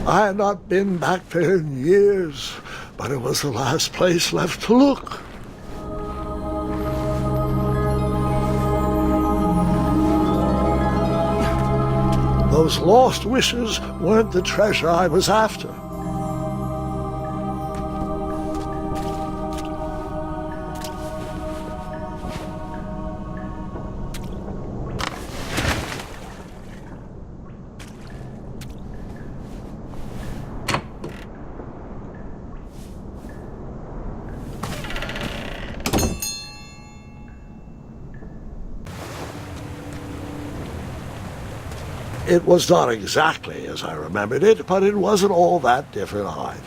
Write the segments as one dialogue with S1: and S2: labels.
S1: I had not been back there in years, but it was the last place left to look. Those lost wishes weren't the treasure I was after. It was not exactly as I remembered it, but it wasn't all that different either.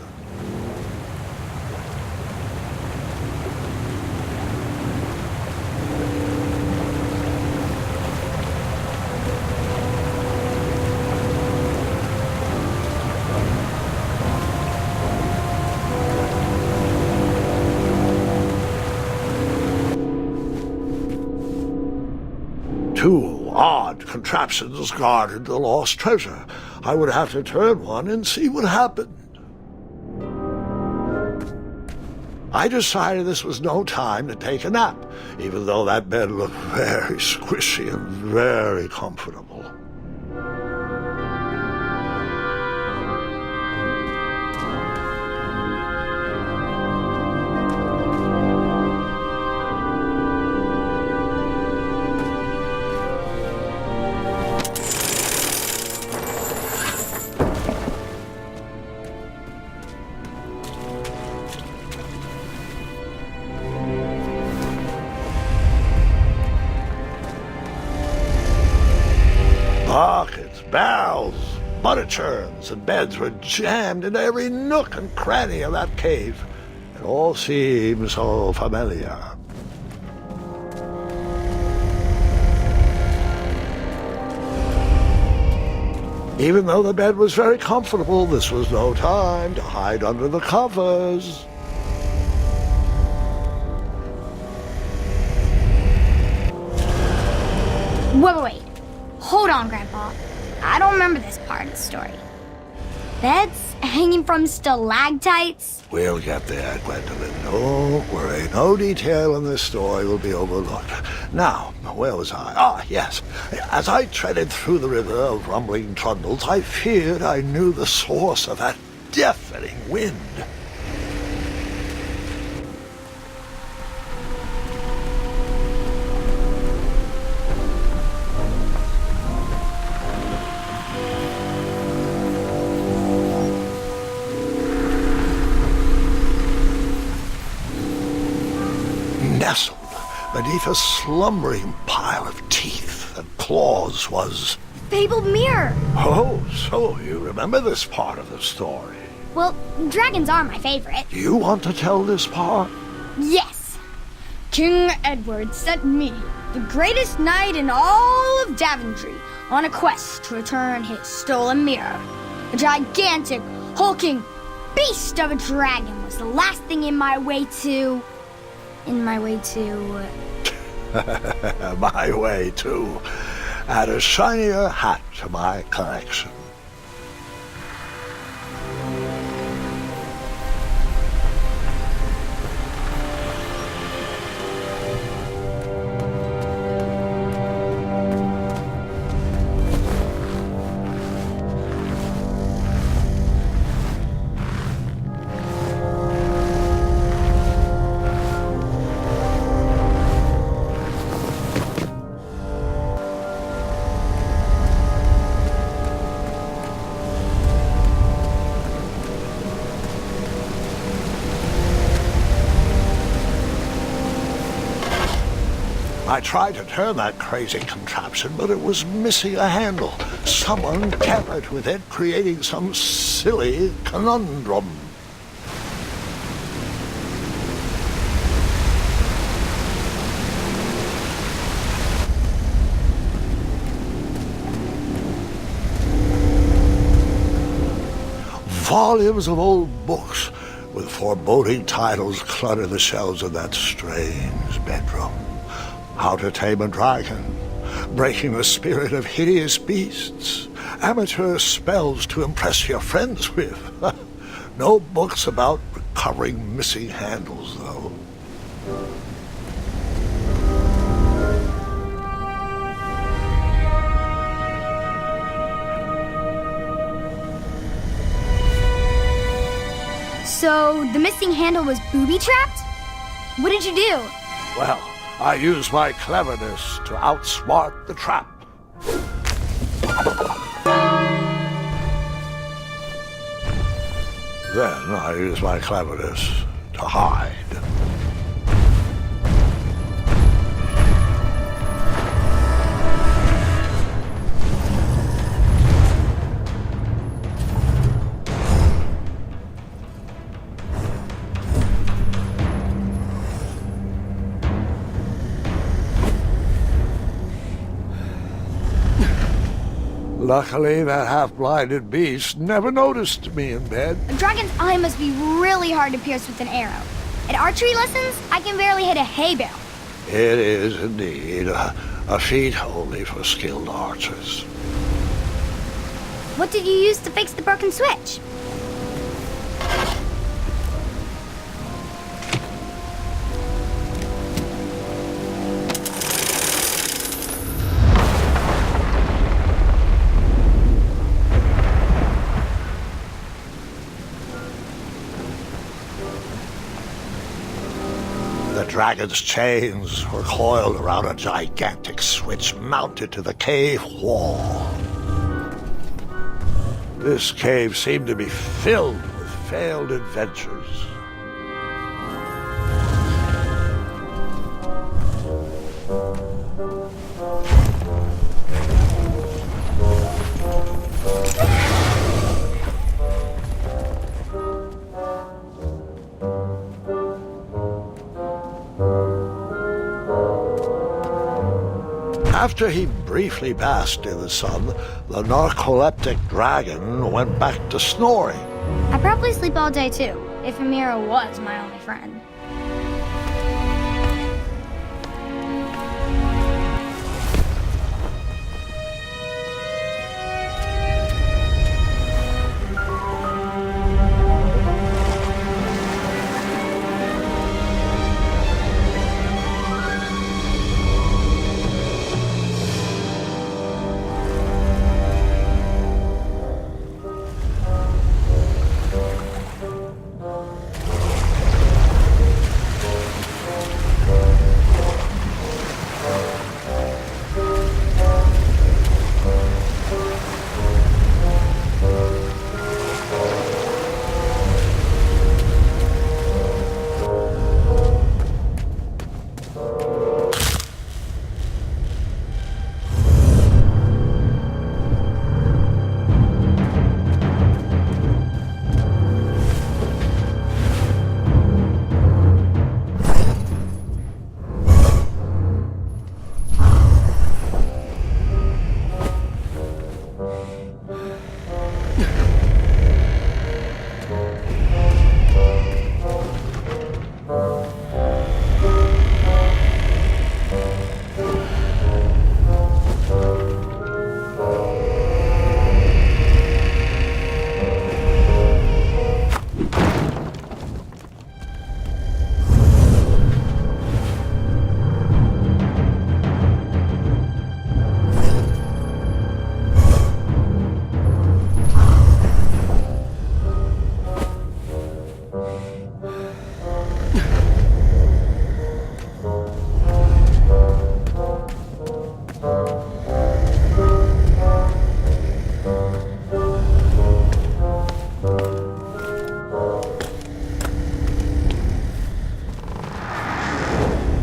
S1: Two odd contraptions guarded the lost treasure. I would have to turn one and see what happened. I decided this was no time to take a nap, even though that bed looked very squishy and very comfortable. Buckets, barrels, butter churns, and beds were jammed into every nook and cranny of that cave. It all seemed so familiar. Even though the bed was very comfortable, this was no time to hide under the covers.
S2: Wait. Hold on, Grandpa. I don't remember this part of the story. Beds hanging from stalactites?
S1: We'll get there, Gwendolyn. Don't worry. No detail in this story will be overlooked. Now, where was I? Ah, yes. As I treaded through the river of rumbling trundles, I feared I knew the source of that deafening wind. Nestled beneath a slumbering pile of teeth and claws was...
S2: Fabled mirror!
S1: Oh, so you remember this part of the story.
S2: Well, dragons are my favorite.
S1: Do you want to tell this part?
S2: Yes! King Edward sent me, the greatest knight in all of Daventry, on a quest to return his stolen mirror. A gigantic, hulking beast of a dragon was the last thing my way to... My way to add a shinier hat to my collection. I tried to turn that crazy contraption, but it was missing a handle. Someone tampered with it, creating some silly conundrum. Volumes of old books with foreboding titles clutter the shelves of that strange bedroom. How to Tame a Dragon, Breaking the Spirit of Hideous Beasts,
S1: amateur spells to impress your friends with. No books about recovering missing handles, though.
S2: So, the missing handle was booby-trapped? What did you do?
S1: Well, I used my cleverness to outsmart the trap. Then I used my cleverness to hide. Luckily, that half-blinded beast never noticed me in bed.
S2: A dragon's eye must be really hard to pierce with an arrow. At archery lessons, I can barely hit a hay bale.
S1: It is indeed a feat only for skilled archers.
S2: What did you use to fix the broken switch?
S1: The dragon's chains were coiled around a gigantic switch mounted to the cave wall. This cave seemed to be filled with failed adventures. After he briefly basked in the sun, the narcoleptic dragon went back to snoring.
S2: I probably sleep all day too, if Amira was my only friend.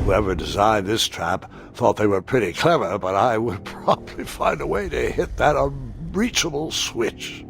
S1: Whoever designed this trap thought they were pretty clever, but I would probably find a way to hit that unreachable switch.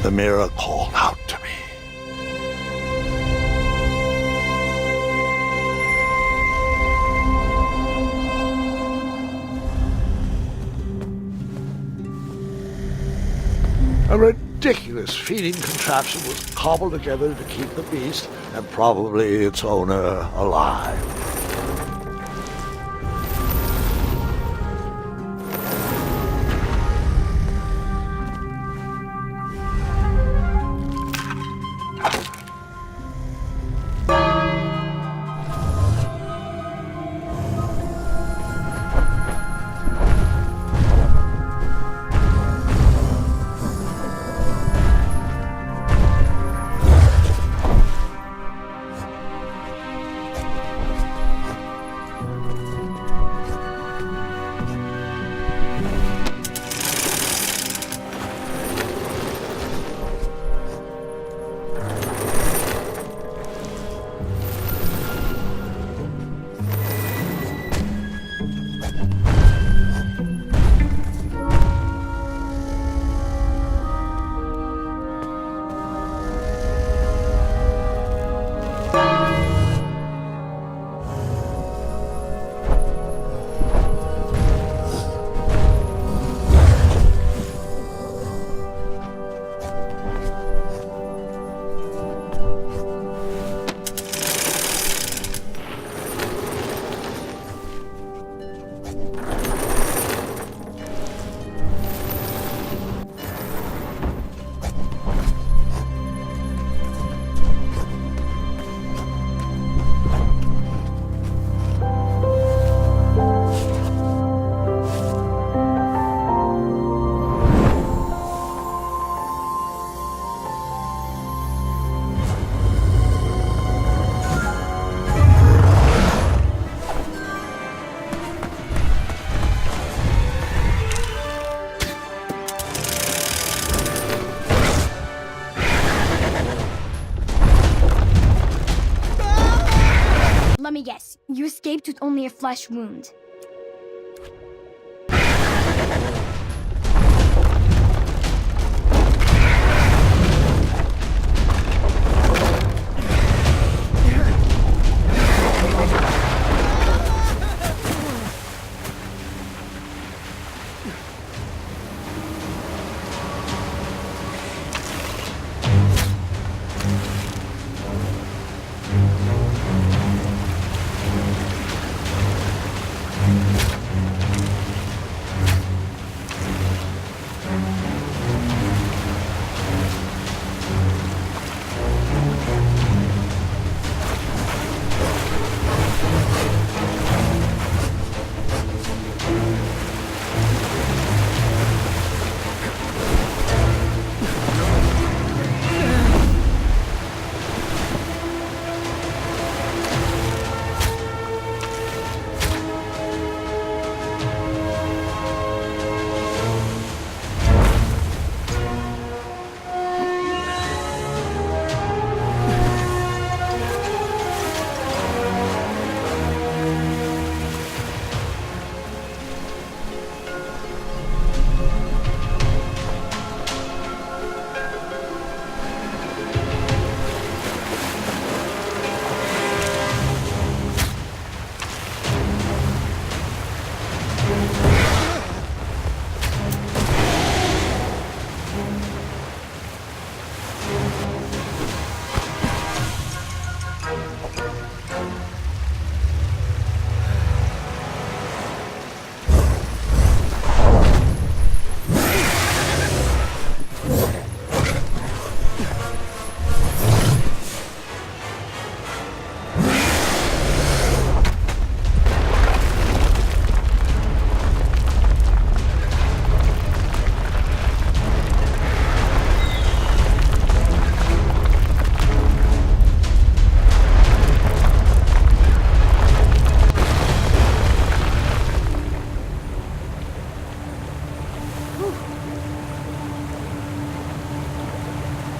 S1: the mirror called out to me. A ridiculous feeding contraption was cobbled together to keep the beast, and probably its owner, alive.
S2: Let me guess, you escaped with only a flesh wound.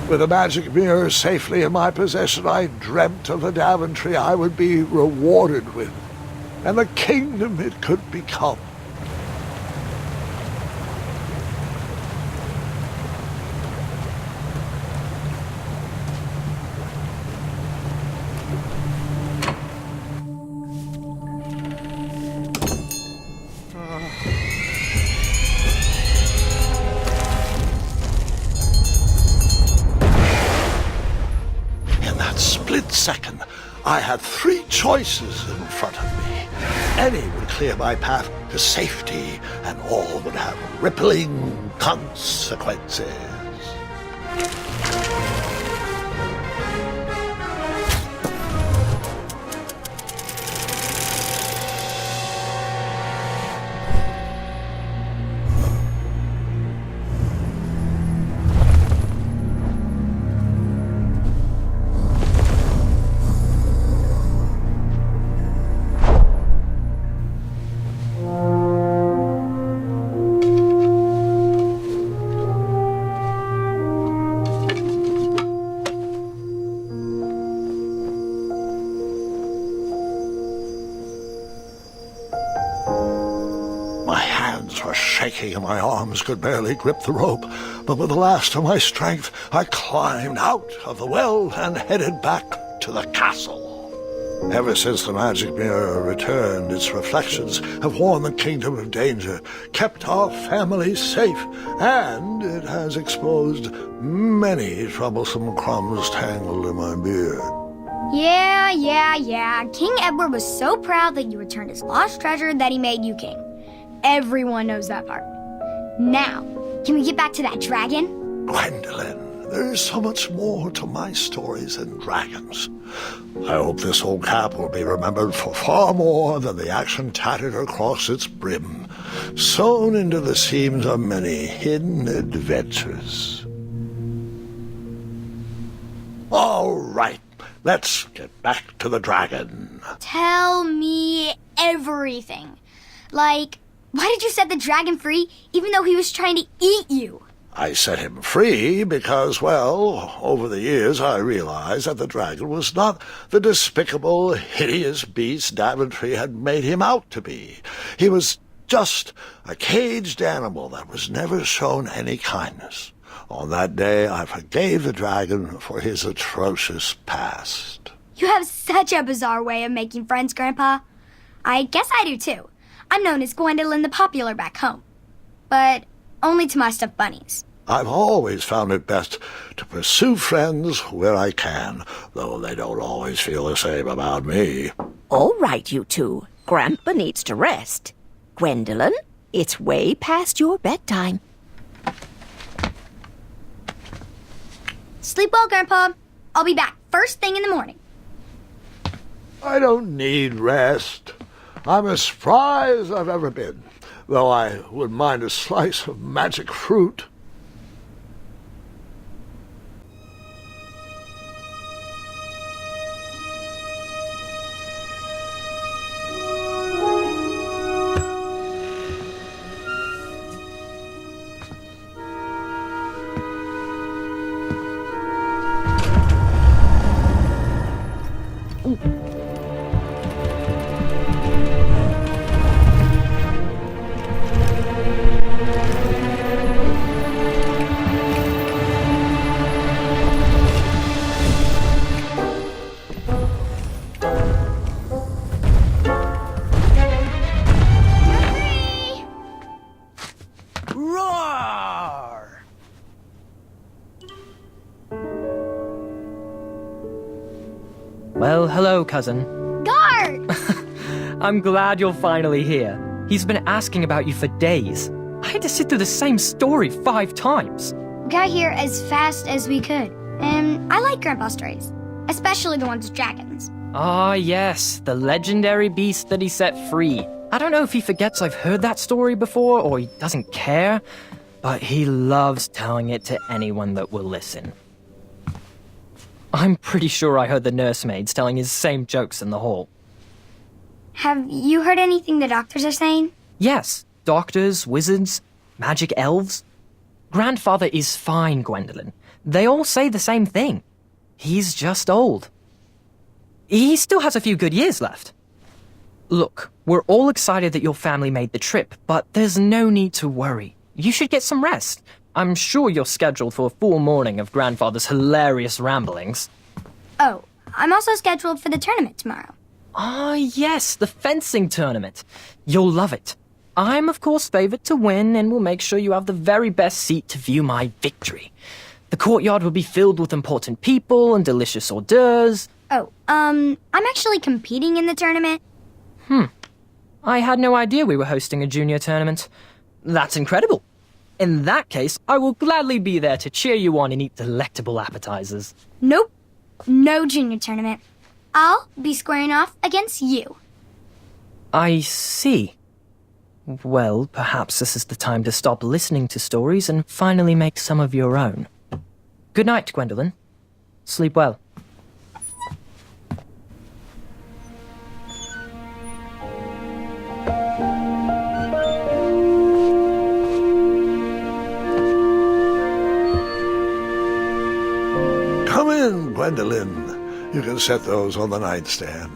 S1: With the magic mirror safely in my possession, I dreamt of the Daventry I would be rewarded with, and the kingdom it could become. second, I had three choices in front of me. Any would clear my path to safety, and all would have rippling consequences. Shaking and my arms could barely grip the rope, but with the last of my strength I climbed out of the well and headed back to the castle. Ever since the magic mirror returned, its reflections have warned the kingdom of danger, kept our family safe, and it has exposed many troublesome crumbs tangled in my beard.
S2: Yeah. King Edward was so proud that you returned his lost treasure that he made you king. Everyone knows that part. Now, can we get back to that dragon?
S1: Gwendolyn, there is so much more to my stories than dragons. I hope this old cap will be remembered for far more than the action tattered across its brim, sewn into the seams of many hidden adventures. All right, let's get back to the dragon.
S2: Tell me everything. Like, why did you set the dragon free even though he was trying to eat you?
S1: I set him free because, well, over the years I realized that the dragon was not the despicable, hideous beast Daventry had made him out to be. He was just a caged animal that was never shown any kindness. On that day, I forgave the dragon for his atrocious past.
S2: You have such a bizarre way of making friends, Grandpa. I guess I do, too. I'm known as Gwendolyn the Popular back home. But only to my stuffed bunnies.
S1: I've always found it best to pursue friends where I can, though they don't always feel the same about me.
S3: All right, you two. Grandpa needs to rest. Gwendolyn, it's way past your bedtime.
S2: Sleep well, Grandpa. I'll be back first thing in the morning.
S1: I don't need rest. I'm as spry as I've ever been, though I wouldn't mind a slice of magic fruit.
S4: Roar! Well, hello, cousin.
S2: Guard!
S4: I'm glad you're finally here. He's been asking about you for days. I had to sit through the same story 5 times.
S2: We got here as fast as we could. And I like Grandpa's stories, especially the ones with dragons.
S4: Ah, yes, the legendary beast that he set free. I don't know if he forgets I've heard that story before or he doesn't care, but he loves telling it to anyone that will listen. I'm pretty sure I heard the nursemaids telling his same jokes in the hall.
S2: Have you heard anything the doctors are saying?
S4: Yes, doctors, wizards, magic elves. Grandfather is fine, Gwendolyn. They all say the same thing. He's just old. He still has a few good years left. Look, we're all excited that your family made the trip, but there's no need to worry. You should get some rest. I'm sure you're scheduled for a full morning of Grandfather's hilarious ramblings.
S2: Oh, I'm also scheduled for the tournament tomorrow.
S4: Ah, yes, the fencing tournament. You'll love it. I'm, of course, favored to win and will make sure you have the very best seat to view my victory. The courtyard would be filled with important people and delicious hors d'oeuvres.
S2: Oh, I'm actually competing in the tournament.
S4: I had no idea we were hosting a junior tournament. That's incredible. In that case, I will gladly be there to cheer you on and eat delectable appetizers.
S2: Nope. No junior tournament. I'll be squaring off against you.
S4: I see. Well, perhaps this is the time to stop listening to stories and finally make some of your own. Good night, Gwendolyn. Sleep well.
S1: Come in, Gwendolyn. You can set those on the nightstand.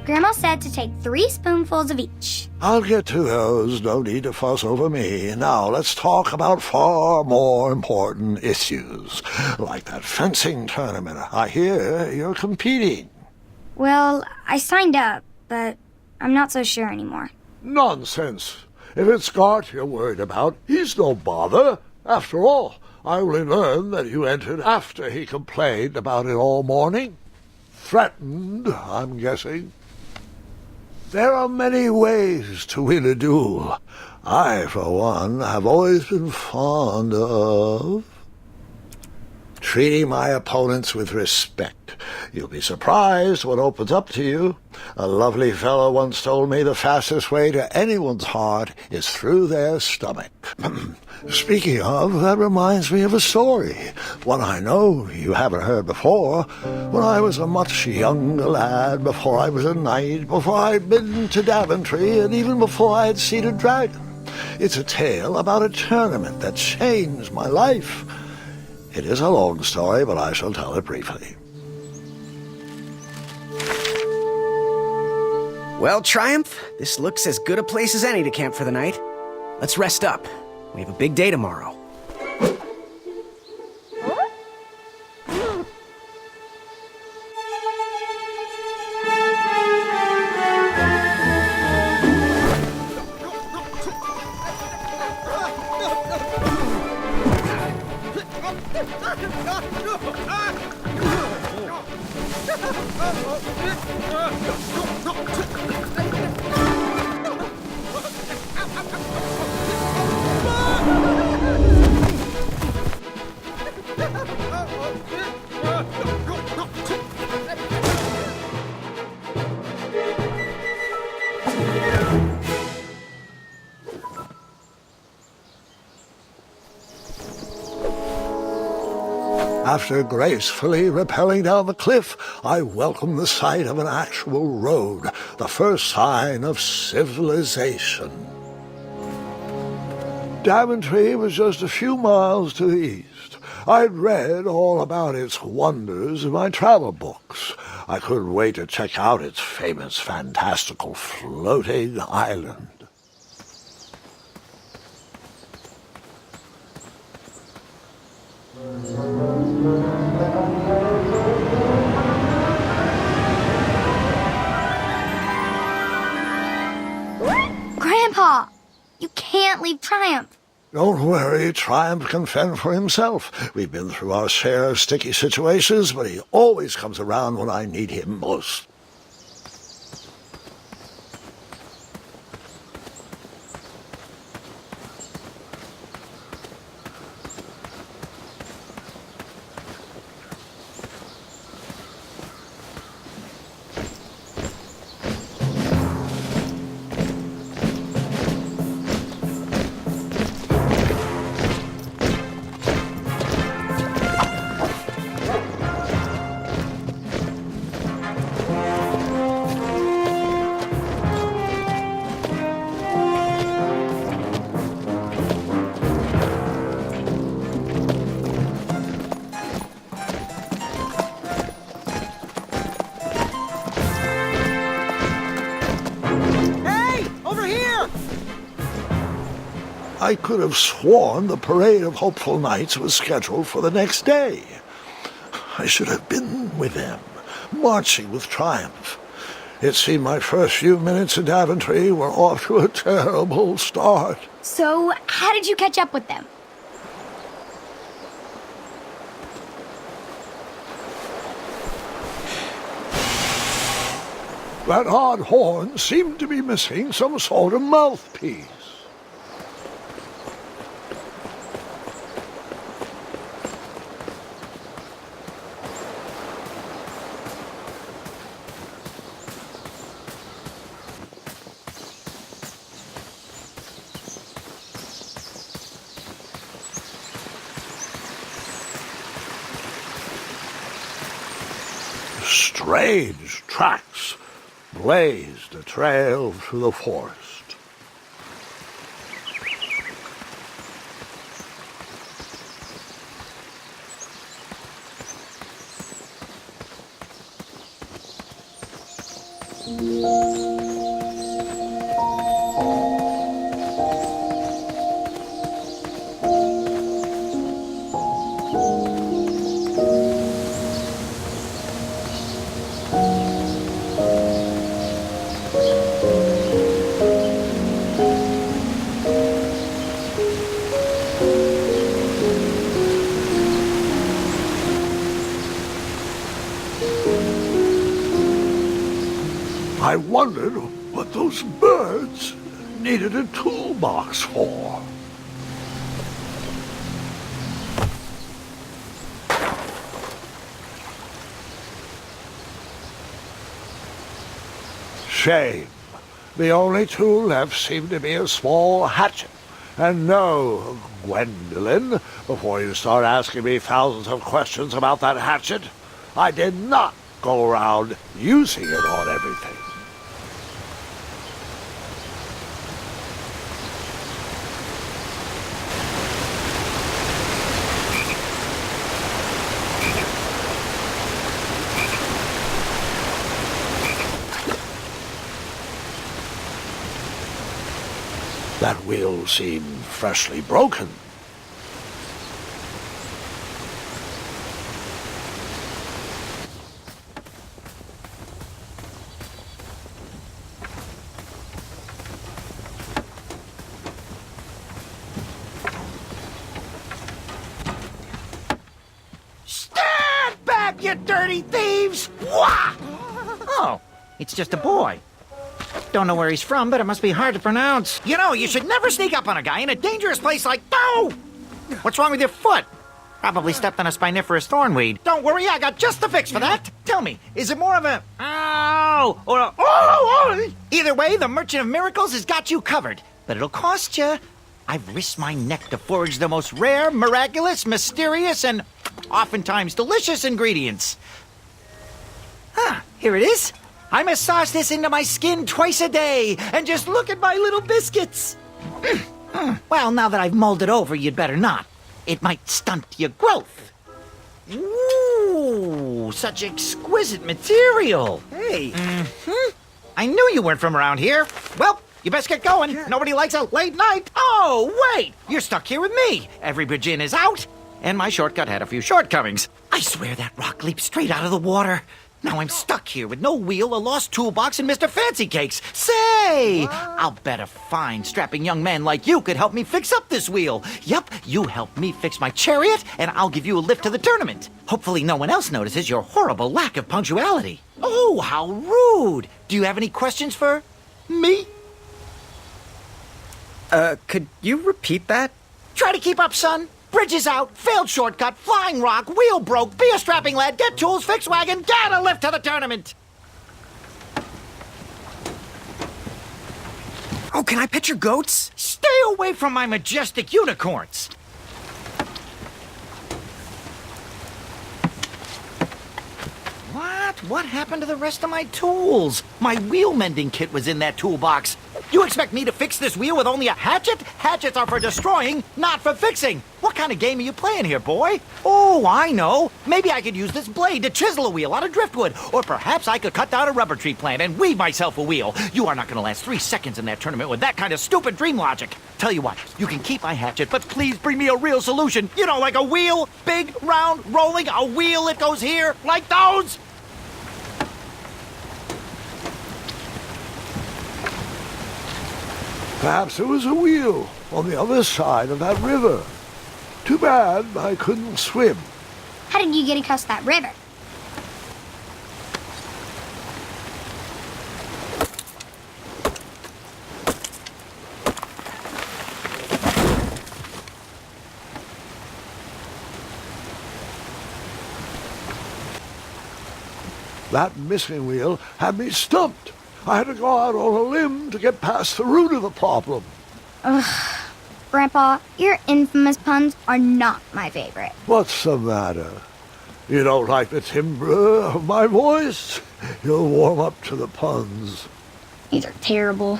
S2: Grandma said to take 3 spoonfuls of each.
S1: I'll get to those. No need to fuss over me. Now let's talk about far more important issues, like that fencing tournament. I hear you're competing.
S2: Well, I signed up, but I'm not so sure anymore.
S1: Nonsense. If it's Scott you're worried about, he's no bother. After all, I only learned that you entered after he complained about it all morning. Threatened, I'm guessing. There are many ways to win a duel. I, for one, have always been fond of treating my opponents with respect. You'll be surprised what opens up to you. A lovely fellow once told me the fastest way to anyone's heart is through their stomach. Speaking of, that reminds me of a story, one I know you haven't heard before. When I was a much younger lad, before I was a knight, before I'd been to Daventry, and even before I had seen a dragon. It's a tale about a tournament that changed my life. It is a long story, but I shall tell it briefly.
S5: Well, Triumph, this looks as good a place as any to camp for the night. Let's rest up. We have a big day tomorrow.
S1: After gracefully rappelling down the cliff, I welcomed the sight of an actual road, the first sign of civilization. Daventry was just a few miles to the east. I'd read all about its wonders in my travel books. I couldn't wait to check out its famous, fantastical floating island.
S2: Grandpa, you can't leave Triumph.
S1: Don't worry, Triumph can fend for himself. We've been through our share of sticky situations, but he always comes around when I need him most. I could have sworn the parade of hopeful knights was scheduled for the next day. I should have been with them, marching with Triumph. It seemed my first few minutes in Daventry were off to a terrible start.
S2: So, how did you catch up with them?
S1: That odd horn seemed to be missing some sort of mouthpiece. Strange tracks blazed a trail through the forest. I wondered what those birds needed a toolbox for. Shame. The only tool left seemed to be a small hatchet. And no, Gwendolyn, before you start asking me thousands of questions about that hatchet, I did not go around using it on everything. That wheel seemed freshly broken.
S6: Stand back, you dirty thieves! Wah! Oh, it's just a boy. Don't know where he's from, but it must be hard to pronounce. You know, you should never sneak up on a guy in a dangerous place like... Oh! What's wrong with your foot? Probably stepped on a spiniferous thornweed. Don't worry, I got just the fix for that. Tell me, is it more of a... Ow! Or a... Oh! Either way, the Merchant of Miracles has got you covered. But it'll cost you. I've risked my neck to forage the most rare, miraculous, mysterious, and oftentimes delicious ingredients. Here it is. I massage this into my skin twice a day, and just look at my little biscuits. Well, now that I've mulled it over, you'd better not. It might stunt your growth. Ooh, such exquisite material. Hey. I knew you weren't from around here. Well, you best get going. Nobody likes a late night. Oh, wait, you're stuck here with me. Every bridge in is out, and my shortcut had a few shortcomings. I swear that rock leaped straight out of the water. Now I'm stuck here with no wheel, a lost toolbox, and Mr. Fancy Cakes. Say, I'll bet a fine, strapping young man like you could help me fix up this wheel. Yup, you help me fix my chariot, and I'll give you a lift to the tournament. Hopefully no one else notices your horrible lack of punctuality. Oh, how rude. Do you have any questions for me?
S5: Could you repeat that?
S6: Try to keep up, son. Bridges out, failed shortcut, flying rock, wheel broke, be a strapping lad, get tools, fix wagon, get a lift to the tournament.
S5: Oh, can I pet your goats?
S6: Stay away from my majestic unicorns. What happened to the rest of my tools? My wheel mending kit was in that toolbox. You expect me to fix this wheel with only a hatchet? Hatchets are for destroying, not for fixing. What kind of game are you playing here, boy? Oh, I know. Maybe I could use this blade to chisel a wheel out of driftwood. Or perhaps I could cut down a rubber tree plant and weave myself a wheel. You are not going to last 3 seconds in that tournament with that kind of stupid dream logic. Tell you what, you can keep my hatchet, but please bring me a real solution. You know, like a wheel, big, round, rolling, a wheel that goes here, like those.
S1: Perhaps it was a wheel on the other side of that river. Too bad I couldn't swim.
S2: How did you get across that river?
S1: That missing wheel had me stumped. I had to go out on a limb to get past the root of the problem.
S2: Grandpa, your infamous puns are not my favorite.
S1: What's the matter? You don't like the timbre of my voice? You'll warm up to the puns.
S2: These are terrible.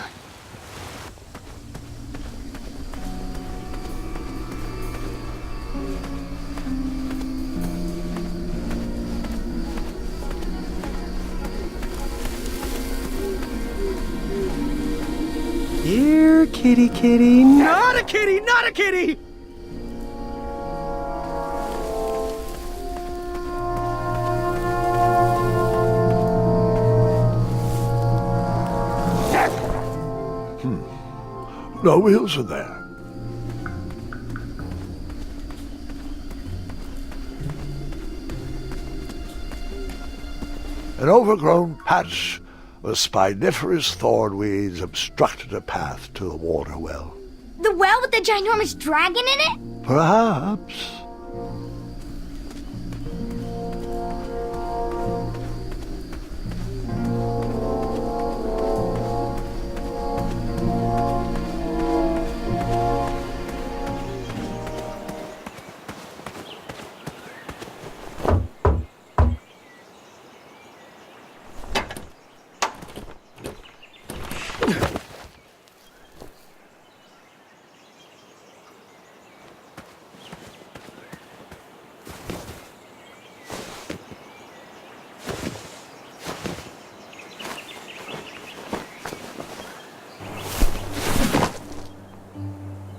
S5: Here, kitty, kitty. Not a kitty, not a kitty!
S1: No wheels in there. An overgrown patch of spiniferous thornweeds obstructed a path to the water well.
S2: The well with the ginormous dragon in it?
S1: Perhaps.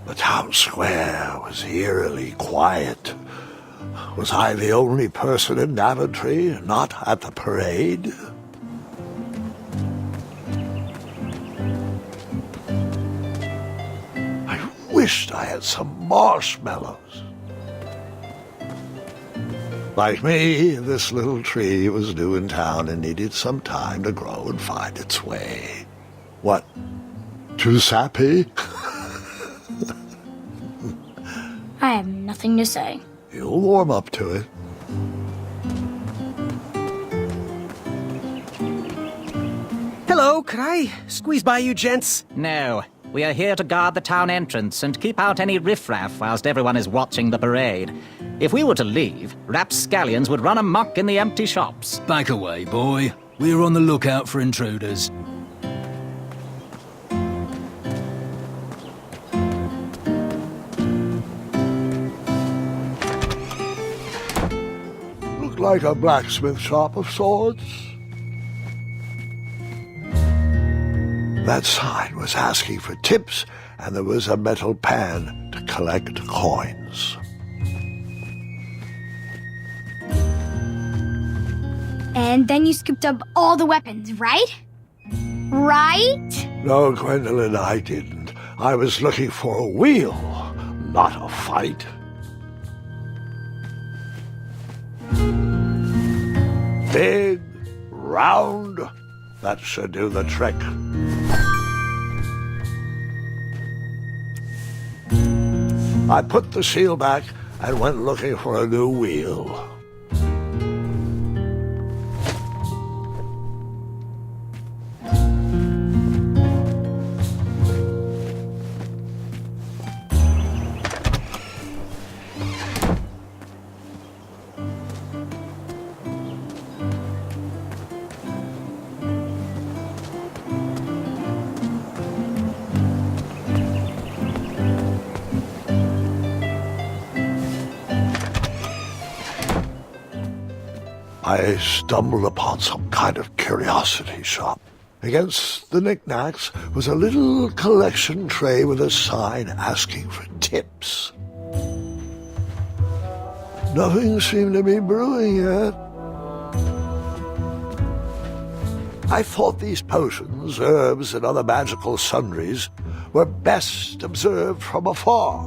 S1: The town square was eerily quiet. Was I the only person in Daventry not at the parade? I wished I had some marshmallows. Like me, this little tree was new in town and needed some time to grow and find its way. What? Too sappy?
S2: I have nothing to say.
S1: You'll warm up to it.
S5: Hello, could I squeeze by you gents?
S6: No, we are here to guard the town entrance and keep out any riffraff whilst everyone is watching the parade. If we were to leave, rapscallions would run amok in the empty shops.
S7: Back away, boy. We're on the lookout for intruders.
S1: Looked like a blacksmith shop of sorts. That sign was asking for tips, and there was a metal pan to collect coins.
S2: And then you scooped up all the weapons, right? Right?
S1: No, Gwendolyn, I didn't. I was looking for a wheel, not a fight. Big, round, that should do the trick. I put the seal back and went looking for a new wheel. I stumbled upon some kind of curiosity shop. Against the knickknacks was a little collection tray with a sign asking for tips. Nothing seemed to be brewing yet. I thought these potions, herbs, and other magical sundries were best observed from afar.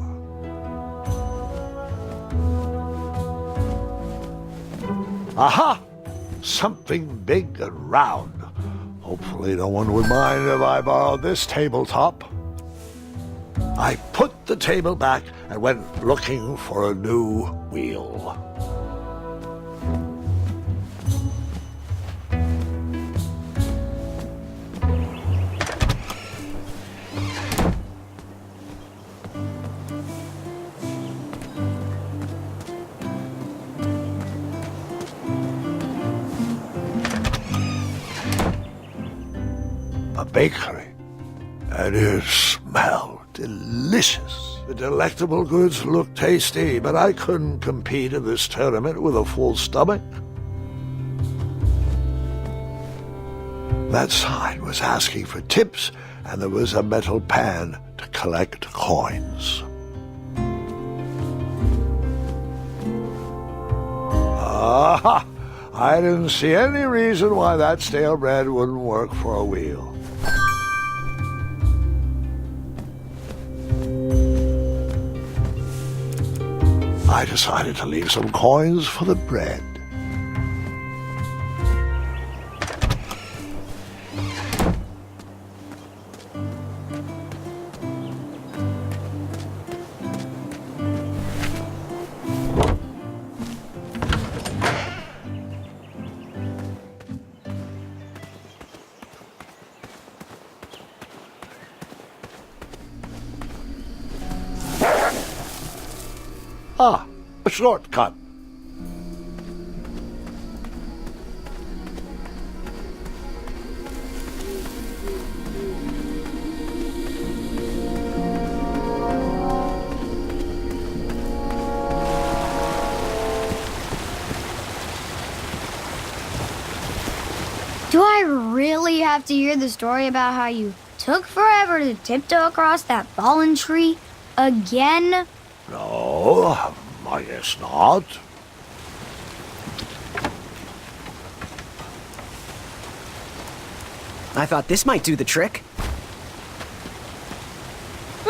S1: Aha! Something big and round. Hopefully no one would mind if I borrowed this tabletop. I put the table back and went looking for a new wheel. A bakery, and it smelled delicious. The delectable goods looked tasty, but I couldn't compete in this tournament with a full stomach. That sign was asking for tips, and there was a metal pan to collect coins. Aha! I didn't see any reason why that stale bread wouldn't work for a wheel. I decided to leave some coins for the bread. Ah, a shortcut.
S2: Do I really have to hear the story about how you took forever to tiptoe across that fallen tree again?
S1: No, I guess not.
S5: I thought this might do the trick.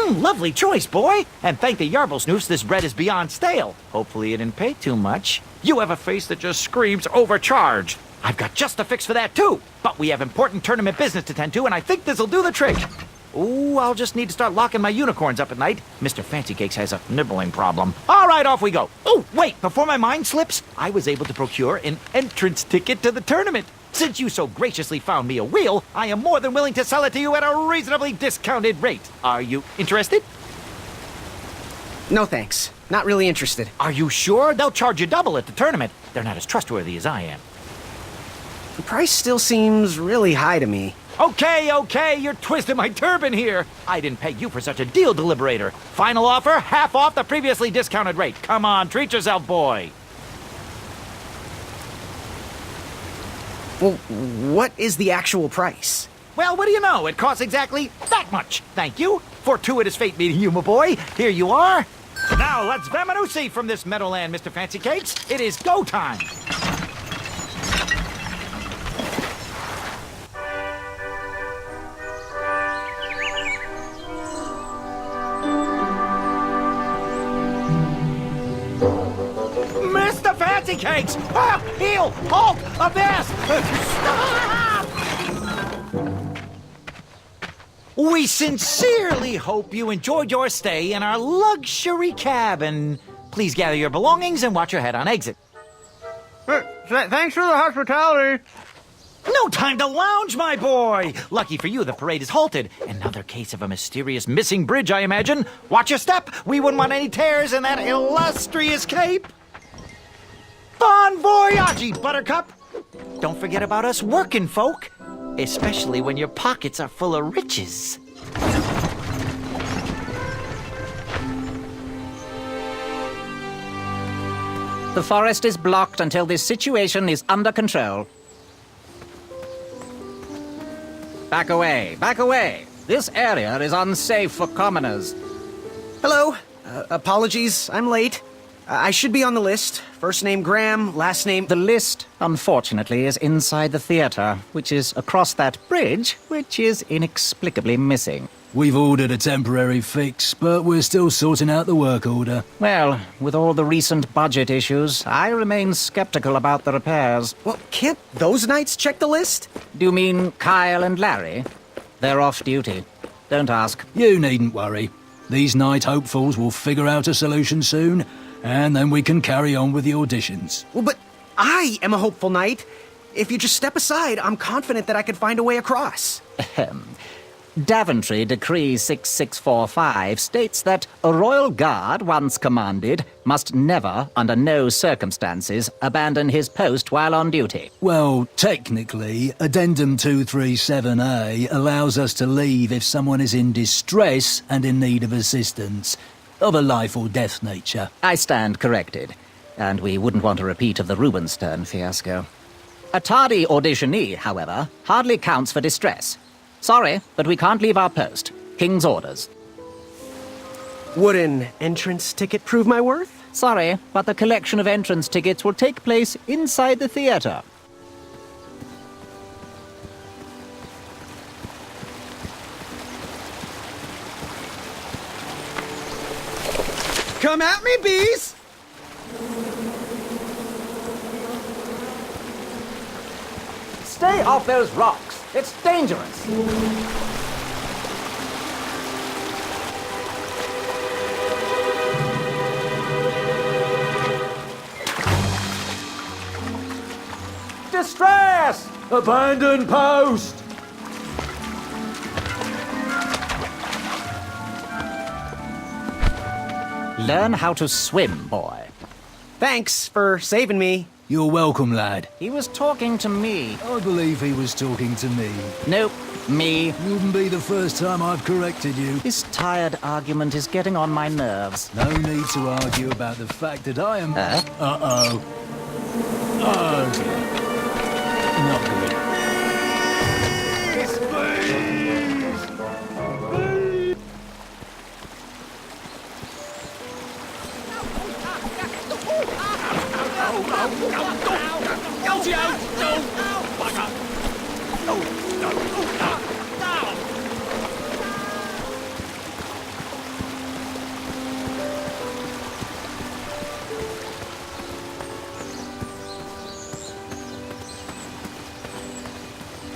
S6: Lovely choice, boy. And thank the Yarblesnoofs, this bread is beyond stale. Hopefully you didn't pay too much. You have a face that just screams overcharged. I've got just a fix for that, too. But we have important tournament business to tend to, and I think this'll do the trick. Ooh, I'll just need to start locking my unicorns up at night. Mr. Fancy Cakes has a nibbling problem. All right, off we go. Oh, wait, before my mind slips, I was able to procure an entrance ticket to the tournament. Since you so graciously found me a wheel, I am more than willing to sell it to you at a reasonably discounted rate. Are you interested?
S5: No thanks. Not really interested.
S6: Are you sure? They'll charge you double at the tournament. They're not as trustworthy as I am.
S5: The price still seems really high to me.
S6: Okay, you're twisting my turban here. I didn't pay you for such a deal, Deliberator. Final offer, half off the previously discounted rate. Come on, treat yourself, boy.
S5: Well, what is the actual price?
S6: Well, what do you know? It costs exactly that much. Thank you. Fortuitous fate meeting you, my boy. Here you are. Now, let's Vamanusi from this meadowland, Mr. Fancy Cakes. It is go time. Mr. Fancy Cakes! Ah, heel! Halt! Avast! Stop! We sincerely hope you enjoyed your stay in our luxury cabin. Please gather your belongings and watch your head on exit.
S8: Thanks for the hospitality.
S6: No time to lounge, my boy! Lucky for you, the parade is halted. Another case of a mysterious missing bridge, I imagine. Watch your step! We wouldn't want any tears in that illustrious cape! Bon voyage, Buttercup! Don't forget about us working folk, especially when your pockets are full of riches.
S9: The forest is blocked until this situation is under control. Back away, back away! This area is unsafe for commoners.
S5: Hello. Apologies, I'm late. I should be on the list. First name Graham, last name...
S9: The list, unfortunately, is inside the theater, which is across that bridge, which is inexplicably missing.
S7: We've ordered a temporary fix, but we're still sorting out the work order.
S9: Well, with all the recent budget issues, I remain skeptical about the repairs.
S5: Well, can't those knights check the list?
S9: Do you mean Kyle and Larry? They're off duty. Don't ask.
S7: You needn't worry. These night hopefuls will figure out a solution soon, and then we can carry on with the auditions.
S5: Well, but I am a hopeful knight. If you just step aside, I'm confident that I could find a way across.
S9: Daventry Decree 6645 states that a royal guard, once commanded, must never, under no circumstances, abandon his post while on duty.
S7: Well, technically, Addendum 237A allows us to leave if someone is in distress and in need of assistance, of a life or death nature.
S9: I stand corrected, and we wouldn't want a repeat of the Rubenstern fiasco. A tardy auditionee, however, hardly counts for distress. Sorry, but we can't leave our post. King's orders.
S5: Would an entrance ticket prove my worth?
S9: Sorry, but the collection of entrance tickets will take place inside the theater.
S5: Come at me, bees!
S9: Stay off those rocks. It's dangerous. Distress!
S7: Abandon post!
S9: Learn how to swim, boy.
S5: Thanks for saving me.
S7: You're welcome, lad.
S9: He was talking to me.
S7: I believe he was talking to me.
S9: Nope, me.
S7: Wouldn't be the first time I've corrected you.
S9: This tired argument is getting on my nerves.
S7: No need to argue about the fact that I am...
S9: Huh?
S7: Uh-oh. Oh, dear. Not good.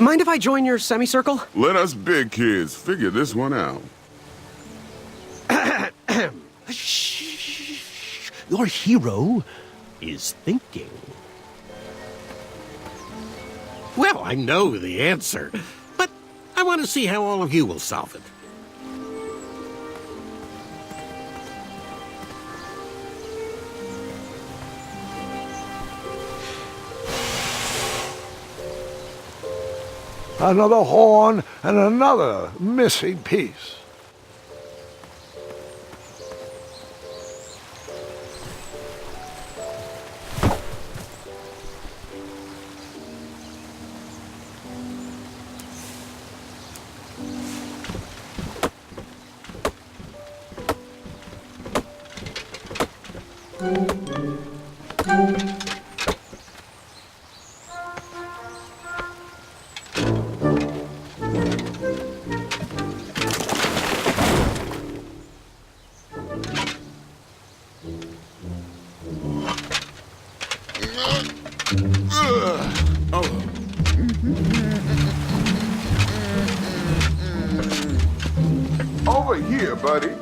S5: Mind if I join your semicircle?
S10: Let us big kids figure this one out.
S1: Shh. Your hero is thinking.
S11: Well, I know the answer, but I want to see how all of you will solve it.
S1: Another horn and another missing piece.
S10: Over here, buddy.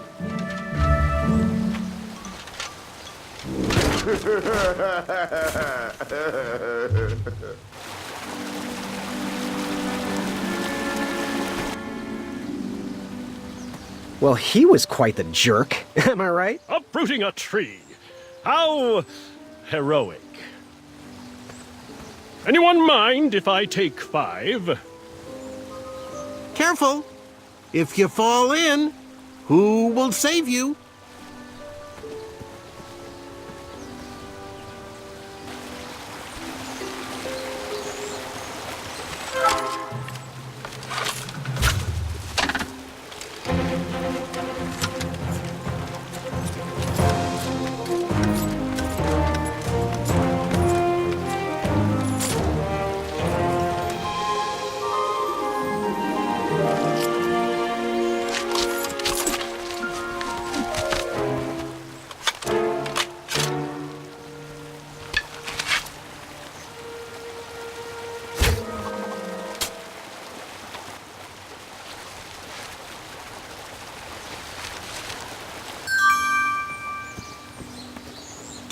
S5: Well, he was quite the jerk. Am I right?
S12: Uprooting a tree. How heroic. Anyone mind if I take 5?
S11: Careful. If you fall in, who will save you?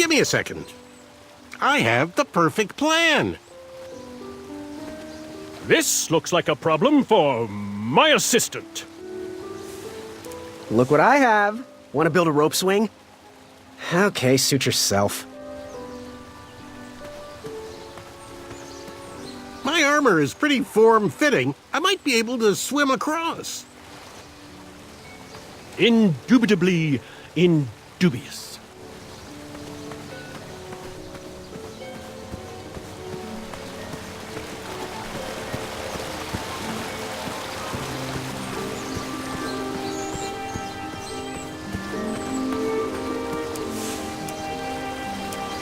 S11: Give me a second. I have the perfect plan.
S12: This looks like a problem for my assistant.
S5: Look what I have. Want to build a rope swing? Okay, suit yourself.
S11: My armor is pretty form-fitting. I might be able to swim across.
S12: Indubitably indubious.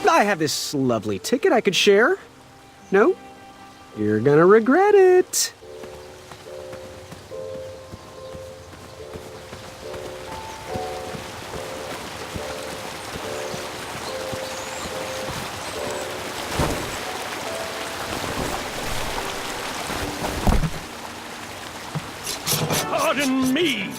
S5: I have this lovely ticket I could share. No? You're gonna regret it.
S12: Pardon me.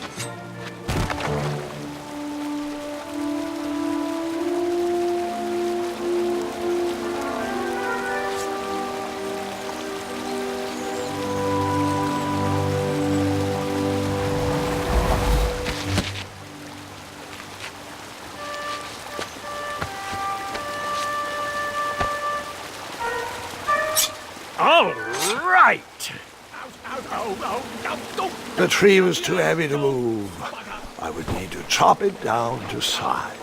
S12: All right.
S1: The tree was too heavy to move. I would need to chop it down to size.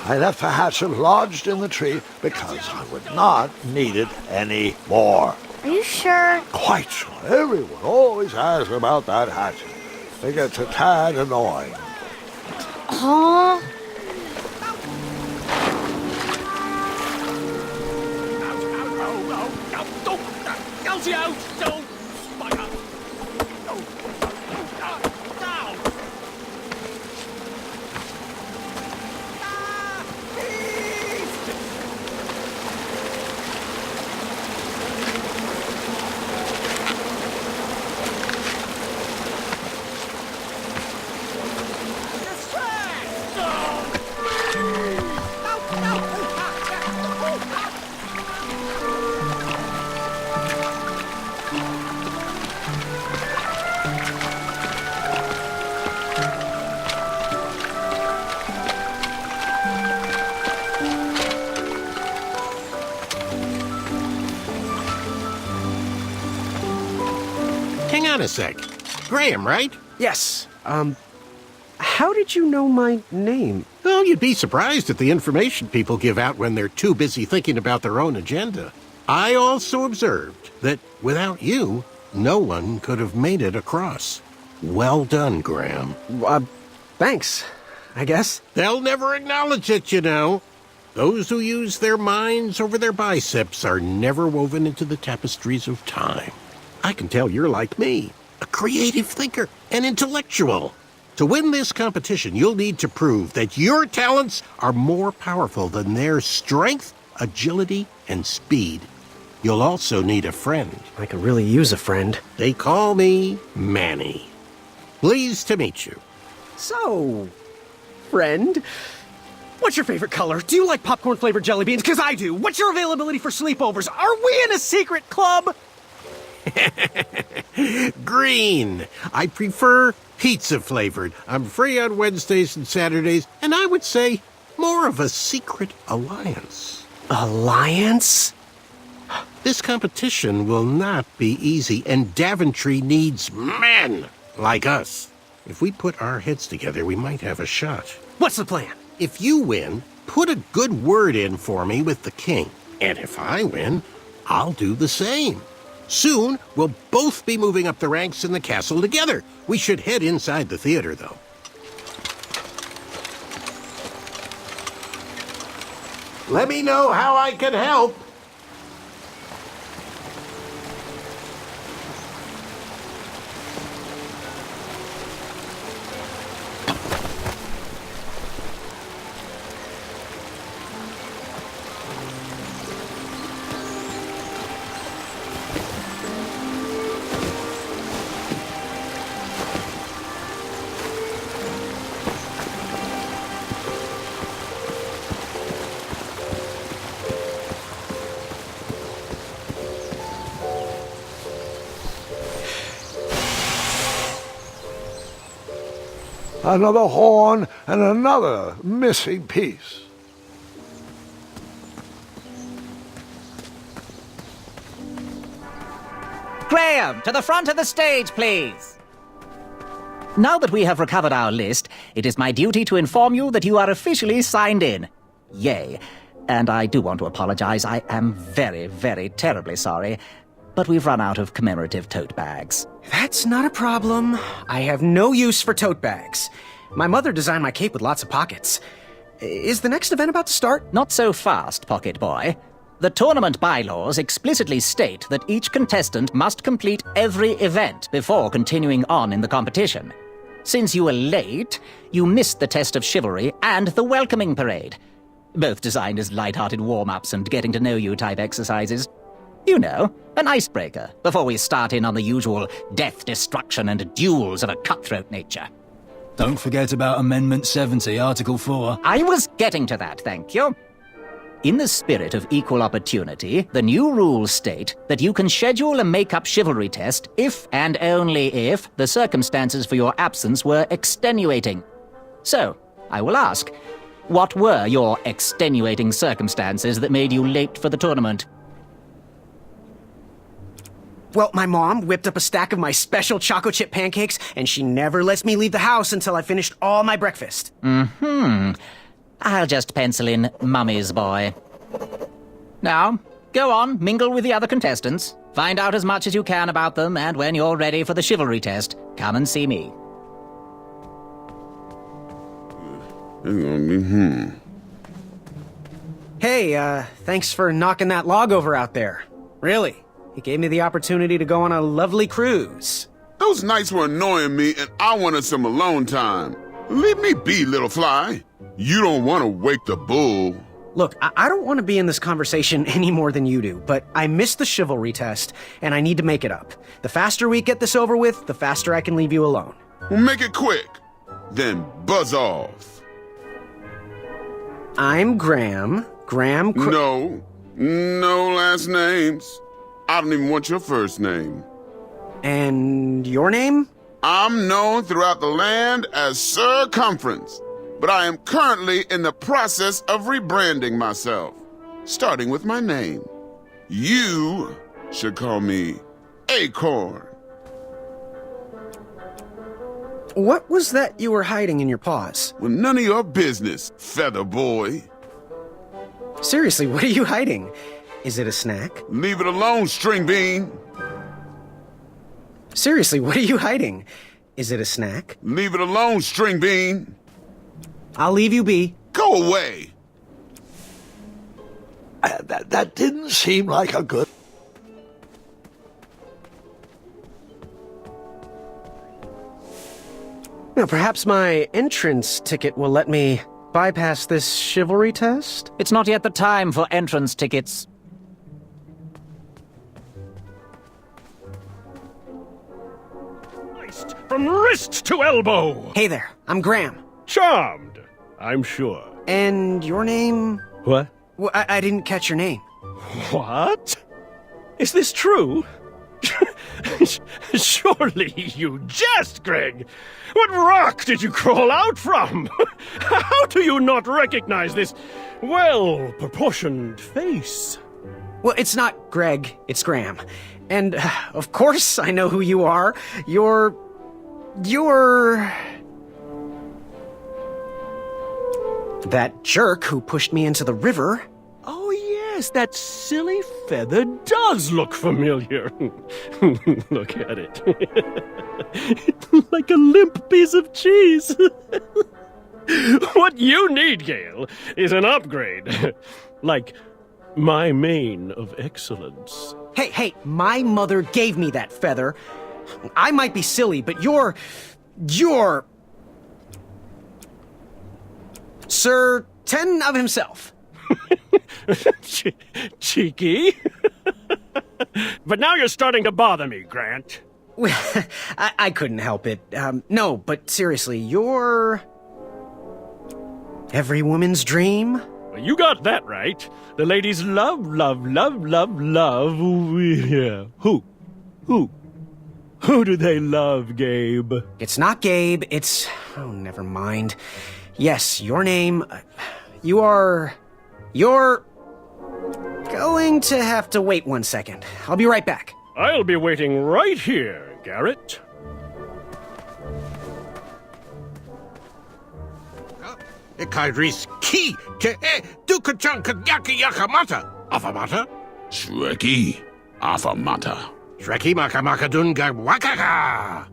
S1: I left the hatchet lodged in the tree because I would not need it any more.
S2: Are you sure?
S1: Quite sure. Everyone always asks about that hatchet. It gets a tad annoying.
S2: Huh?
S11: Hang on a sec. Graham, right?
S5: Yes. How did you know my name?
S11: Well, you'd be surprised at the information people give out when they're too busy thinking about their own agenda. I also observed that without you, no one could have made it across. Well done, Graham.
S5: Thanks, I guess.
S11: They'll never acknowledge it, you know. Those who use their minds over their biceps are never woven into the tapestries of time. I can tell you're like me, a creative thinker, an intellectual. To win this competition, you'll need to prove that your talents are more powerful than their strength, agility, and speed. You'll also need a friend.
S5: I could really use a friend.
S11: They call me Manny. Pleased to meet you.
S5: So, friend, what's your favorite color? Do you like popcorn-flavored jelly beans? Because I do. What's your availability for sleepovers? Are we in a secret club?
S11: Green. I prefer pizza-flavored. I'm free on Wednesdays and Saturdays, and I would say more of a secret alliance.
S5: Alliance?
S11: This competition will not be easy, and Daventry needs men like us. If we put our heads together, we might have a shot.
S5: What's the plan?
S11: If you win, put a good word in for me with the king. And if I win, I'll do the same. Soon, we'll both be moving up the ranks in the castle together. We should head inside the theater, though. Let me know how I can help.
S1: Another horn and another missing piece.
S9: Graham, to the front of the stage, please. Now that we have recovered our list, it is my duty to inform you that you are officially signed in. Yay. And I do want to apologize. I am very, very terribly sorry. But we've run out of commemorative tote bags.
S5: That's not a problem. I have no use for tote bags. My mother designed my cape with lots of pockets. Is the next event about to start?
S9: Not so fast, Pocket Boy. The tournament bylaws explicitly state that each contestant must complete every event before continuing on in the competition. Since you were late, you missed the test of chivalry and the welcoming parade. Both designed as light-hearted warm-ups and getting-to-know-you type exercises. You know, an icebreaker before we start in on the usual death, destruction, and duels of a cutthroat nature.
S7: Don't forget about Amendment 70, Article 4.
S9: I was getting to that, thank you. In the spirit of equal opportunity, the new rules state that you can schedule a make-up chivalry test if and only if the circumstances for your absence were extenuating. So, I will ask, what were your extenuating circumstances that made you late for the tournament?
S5: Well, my mom whipped up a stack of my special chocolate chip pancakes, and she never lets me leave the house until I finished all my breakfast.
S9: I'll just pencil in Mummy's boy. Now, go on, mingle with the other contestants. Find out as much as you can about them, and when you're ready for the chivalry test, come and see me.
S5: Hey, thanks for knocking that log over out there. Really. It gave me the opportunity to go on a lovely cruise.
S10: Those nights were annoying me, and I wanted some alone time. Leave me be, little fly. You don't want to wake the bull.
S5: Look, I don't want to be in this conversation any more than you do, but I missed the chivalry test, and I need to make it up. The faster we get this over with, the faster I can leave you alone.
S10: Well, make it quick. Then buzz off.
S5: I'm Graham.
S10: No last names. I don't even want your first name.
S5: And your name?
S10: I'm known throughout the land as Circumference, but I am currently in the process of rebranding myself, starting with my name. You should call me Acorn.
S5: What was that you were hiding in your paws?
S10: Well, none of your business, Feather Boy.
S5: Seriously, what are you hiding? Is it a snack?
S10: Leave it alone, String Bean.
S5: Seriously, what are you hiding? Is it a snack?
S10: Leave it alone, String Bean.
S5: I'll leave you be.
S10: Go away.
S1: That didn't seem like a good...
S5: Now, perhaps my entrance ticket will let me bypass this chivalry test?
S9: It's not yet the time for entrance tickets.
S12: From wrist to elbow.
S5: Hey there, I'm Graham.
S12: Charmed, I'm sure.
S5: And your name?
S12: What?
S5: Well, I didn't catch your name.
S12: What? Is this true? Surely you jest, Greg. What rock did you crawl out from? How do you not recognize this well-proportioned face?
S5: Well, it's not Greg, it's Graham. And, of course, I know who you are. You're... that jerk who pushed me into the river.
S12: Oh, yes, that silly feather does look familiar. Look at it. Like a limp piece of cheese. What you need, Gale, is an upgrade. Like my mane of excellence.
S5: Hey, my mother gave me that feather. I might be silly, but you're... Sir 10 of himself.
S12: Cheeky. But now you're starting to bother me, Grant.
S5: I couldn't help it. No, but seriously, you're... every woman's dream?
S12: Well, you got that right. The ladies love. Yeah. Who? Who do they love, Gabe?
S5: It's not Gabe, it's... Oh, never mind. Yes, your name... You're going to have to wait 1 second. I'll be right back.
S12: I'll be waiting right here, Garrett.
S11: Ikaidris ki ke dukachan kanyaki yakamata. Afamata?
S10: Shreki Afamata.
S11: Shreki makamaka dunga wakaka.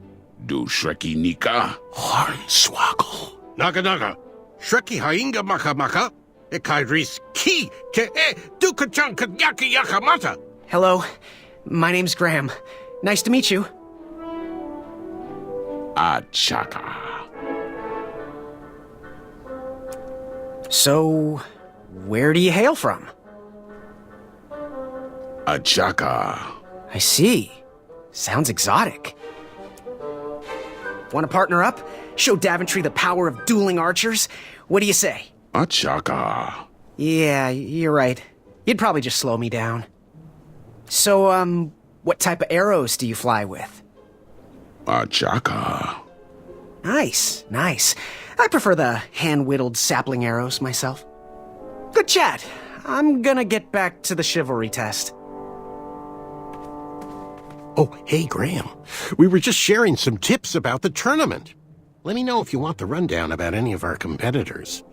S10: Do Shreki Nika.
S11: Hornswoggle. Naga naga. Shreki hainga makamaka. Ikaidris ki ke dukachan kanyaki yakamata.
S5: Hello, my name's Graham. Nice to meet you.
S10: Achaka.
S5: So, where do you hail from?
S10: Achaka.
S5: I see. Sounds exotic. Want to partner up? Show Daventry the power of dueling archers? What do you say?
S10: Achaka.
S5: Yeah, you're right. You'd probably just slow me down. So, what type of arrows do you fly with?
S10: Achaka.
S5: Nice, nice. I prefer the hand-whittled sapling arrows myself. Good chat. I'm gonna get back to the chivalry test.
S11: Oh, hey, Graham. We were just sharing some tips about the tournament. Let me know if you want the rundown about any of our competitors.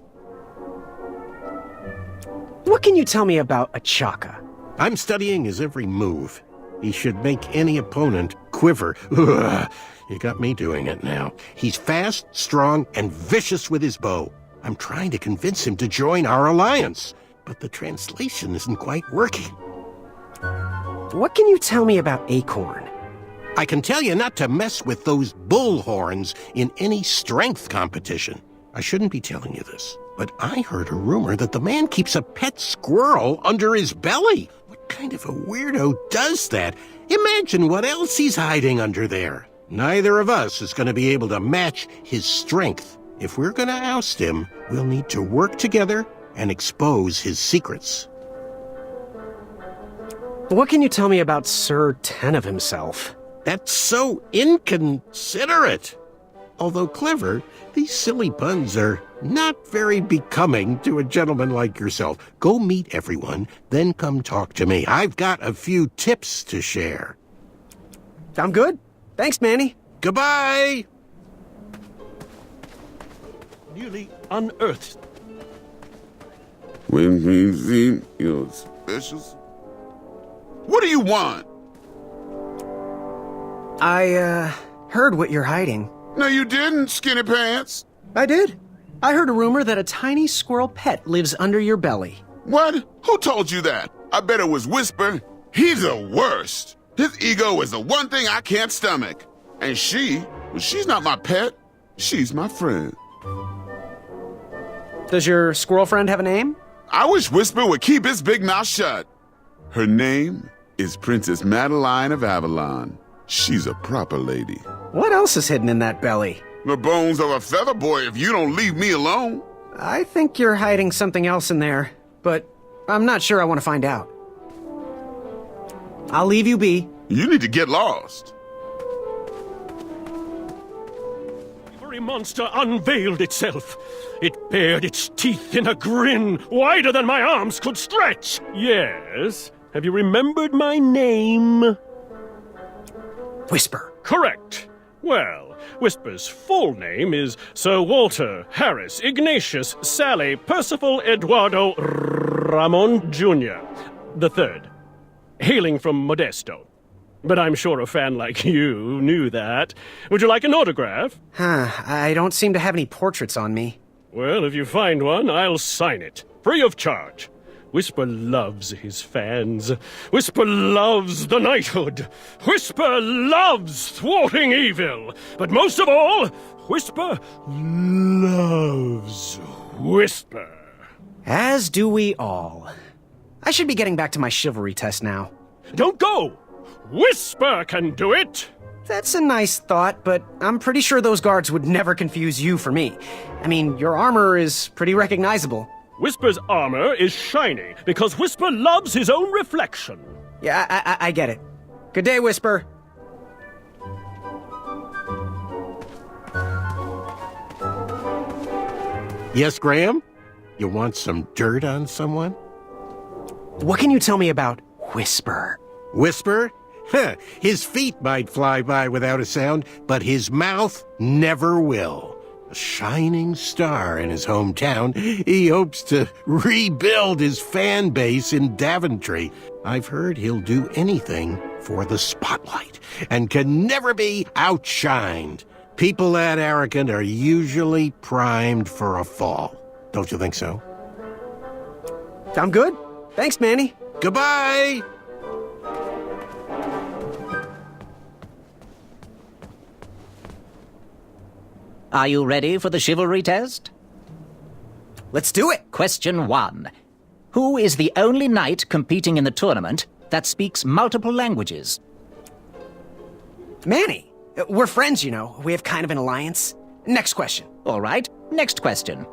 S5: What can you tell me about Achaka?
S11: I'm studying his every move. He should make any opponent quiver. Ugh, you got me doing it now. He's fast, strong, and vicious with his bow. I'm trying to convince him to join our alliance, but the translation isn't quite working.
S5: What can you tell me about Acorn?
S11: I can tell you not to mess with those bull horns in any strength competition. I shouldn't be telling you this, but I heard a rumor that the man keeps a pet squirrel under his belly. What kind of a weirdo does that? Imagine what else he's hiding under there. Neither of us is going to be able to match his strength. If we're going to oust him, we'll need to work together and expose his secrets.
S5: What can you tell me about Sir Tenov himself?
S11: That's so inconsiderate. Although clever, these silly puns are not very becoming to a gentleman like yourself. Go meet everyone, then come talk to me. I've got a few tips to share.
S5: I'm good. Thanks, Manny.
S11: Goodbye!
S12: Newly unearthed.
S10: When we see your specials. What do you want?
S5: I, heard what you're hiding.
S10: No, you didn't, Skinny Pants.
S5: I did. I heard a rumor that a tiny squirrel pet lives under your belly.
S10: What? Who told you that? I bet it was Whisper. He's the worst. His ego is the one thing I can't stomach. And she's not my pet. She's my friend.
S5: Does your squirrel friend have a name?
S10: I wish Whisper would keep his big mouth shut. Her name is Princess Madeline of Avalon. She's a proper lady.
S5: What else is hidden in that belly?
S10: The bones of a feather boy if you don't leave me alone.
S5: I think you're hiding something else in there, but I'm not sure I want to find out. I'll leave you be.
S10: You need to get lost.
S12: Every monster unveiled itself. It bared its teeth in a grin wider than my arms could stretch. Yes. Have you remembered my name?
S5: Whisper.
S12: Correct. Well, Whisper's full name is Sir Walter Harris Ignatius Sally Percival Eduardo Ramon Jr. the Third, hailing from Modesto. But I'm sure a fan like you knew that. Would you like an autograph?
S5: I don't seem to have any portraits on me.
S12: Well, if you find one, I'll sign it, free of charge. Whisper loves his fans. Whisper loves the knighthood. Whisper loves thwarting evil. But most of all, Whisper loves Whisper.
S5: As do we all. I should be getting back to my chivalry test now.
S12: Don't go! Whisper can do it!
S5: That's a nice thought, but I'm pretty sure those guards would never confuse you for me. I mean, your armor is pretty recognizable.
S12: Whisper's armor is shiny because Whisper loves his own reflection.
S5: Yeah, I get it. Good day, Whisper.
S11: Yes, Graham? You want some dirt on someone?
S5: What can you tell me about Whisper?
S11: Whisper? Huh, his feet might fly by without a sound, but his mouth never will. A shining star in his hometown, he hopes to rebuild his fan base in Daventry. I've heard he'll do anything for the spotlight and can never be outshined. People that arrogant are usually primed for a fall. Don't you think so?
S5: I'm good. Thanks, Manny.
S11: Goodbye!
S9: Are you ready for the chivalry test?
S5: Let's do it.
S9: Question 1. Who is the only knight competing in the tournament that speaks multiple languages?
S5: Manny. We're friends, you know. We have kind of an alliance. Next question.
S9: All right, next question.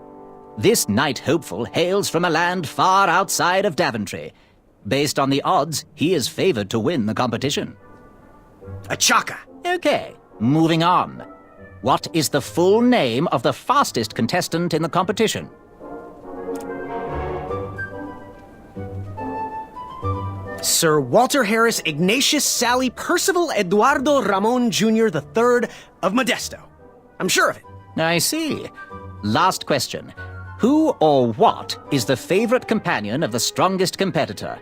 S9: This knight hopeful hails from a land far outside of Daventry. Based on the odds, he is favored to win the competition.
S5: A Chaka.
S9: Okay, moving on. What is the full name of the fastest contestant in the competition?
S5: Sir Walter Harris Ignatius Sally Percival Eduardo Ramon Jr. III of Modesto. I'm sure of it.
S9: I see. Last question. Who or what is the favorite companion of the strongest competitor?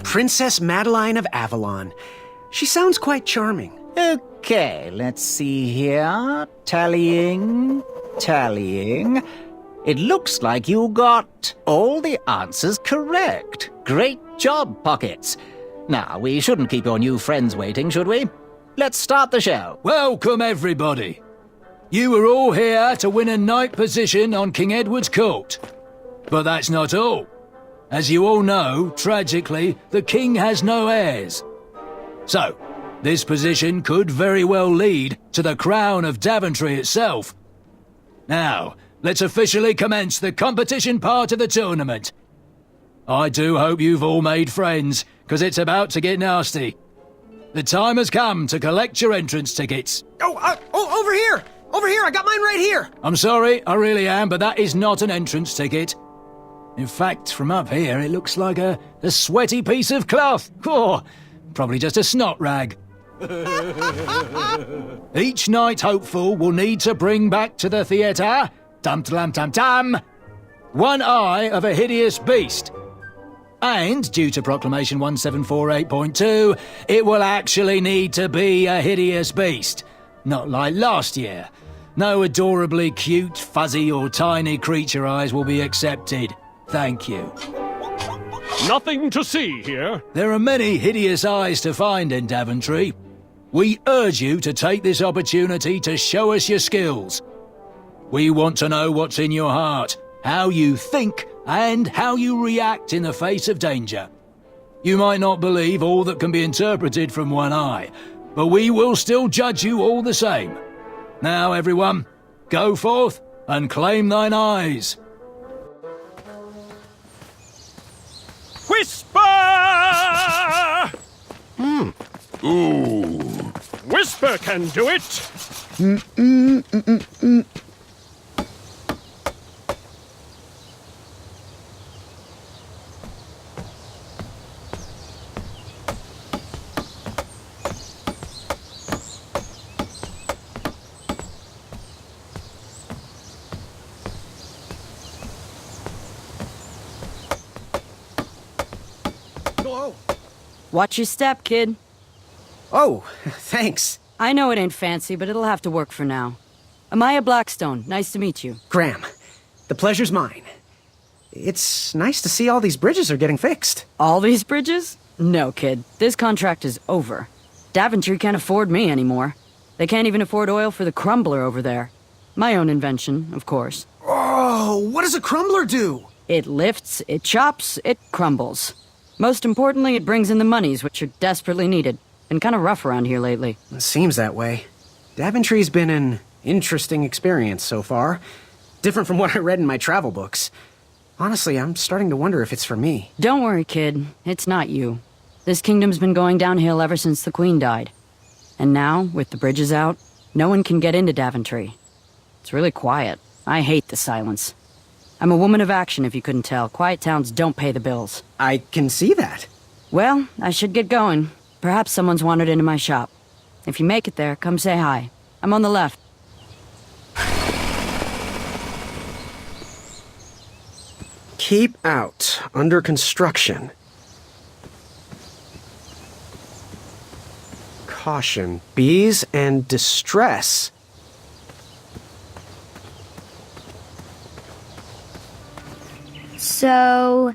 S5: Princess Madeline of Avalon. She sounds quite charming.
S9: Okay, let's see here. Tallying. It looks like you got all the answers correct. Great job, Pockets. Now, we shouldn't keep your new friends waiting, should we? Let's start the show.
S7: Welcome, everybody. You are all here to win a knight position on King Edward's court. But that's not all. As you all know, tragically, the king has no heirs. So, this position could very well lead to the crown of Daventry itself. Now, let's officially commence the competition part of the tournament. I do hope you've all made friends, because it's about to get nasty. The time has come to collect your entrance tickets.
S5: Oh, over here! Over here, I got mine right here!
S7: I'm sorry, I really am, but that is not an entrance ticket. In fact, from up here, it looks like a sweaty piece of cloth. Oh, probably just a snot rag. Each knight hopeful will need to bring back to the theatre, dum-dum-dum-dum, one eye of a hideous beast. And, due to Proclamation 1748.2, it will actually need to be a hideous beast. Not like last year. No adorably cute, fuzzy or tiny creature eyes will be accepted. Thank you.
S12: Nothing to see here.
S7: There are many hideous eyes to find in Daventry. We urge you to take this opportunity to show us your skills. We want to know what's in your heart, how you think, and how you react in the face of danger. You might not believe all that can be interpreted from one eye, but we will still judge you all the same. Now, everyone, go forth and claim thine eyes.
S12: Whisper!
S10: Ooh.
S12: Whisper can do it!
S13: Watch your step, kid.
S5: Oh, thanks.
S13: I know it ain't fancy, but it'll have to work for now. Amaya Blackstone, nice to meet you.
S5: Graham, the pleasure's mine. It's nice to see all these bridges are getting fixed.
S13: All these bridges? No, kid. This contract is over. Daventry can't afford me anymore. They can't even afford oil for the crumbler over there. My own invention, of course.
S5: Oh, what does a crumbler do?
S13: It lifts, it chops, it crumbles. Most importantly, it brings in the monies, which are desperately needed. Been kind of rough around here lately.
S5: It seems that way. Daventry's been an interesting experience so far. Different from what I read in my travel books. Honestly, I'm starting to wonder if it's for me.
S13: Don't worry, kid. It's not you. This kingdom's been going downhill ever since the Queen died. And now, with the bridges out, no one can get into Daventry. It's really quiet. I hate the silence. I'm a woman of action, if you couldn't tell. Quiet towns don't pay the bills.
S5: I can see that.
S13: Well, I should get going. Perhaps someone's wandered into my shop. If you make it there, come say hi. I'm on the left.
S5: Keep out. Under construction. Caution. Bees and distress.
S2: So,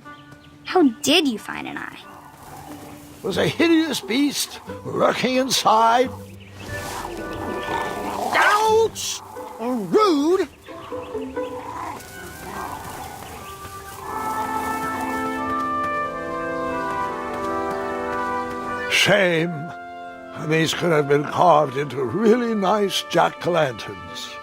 S2: how did you find an eye?
S1: Was a hideous beast lurking inside.
S5: Ouch! Rude!
S1: Shame. These could have been carved into really nice jack-o'-lanterns.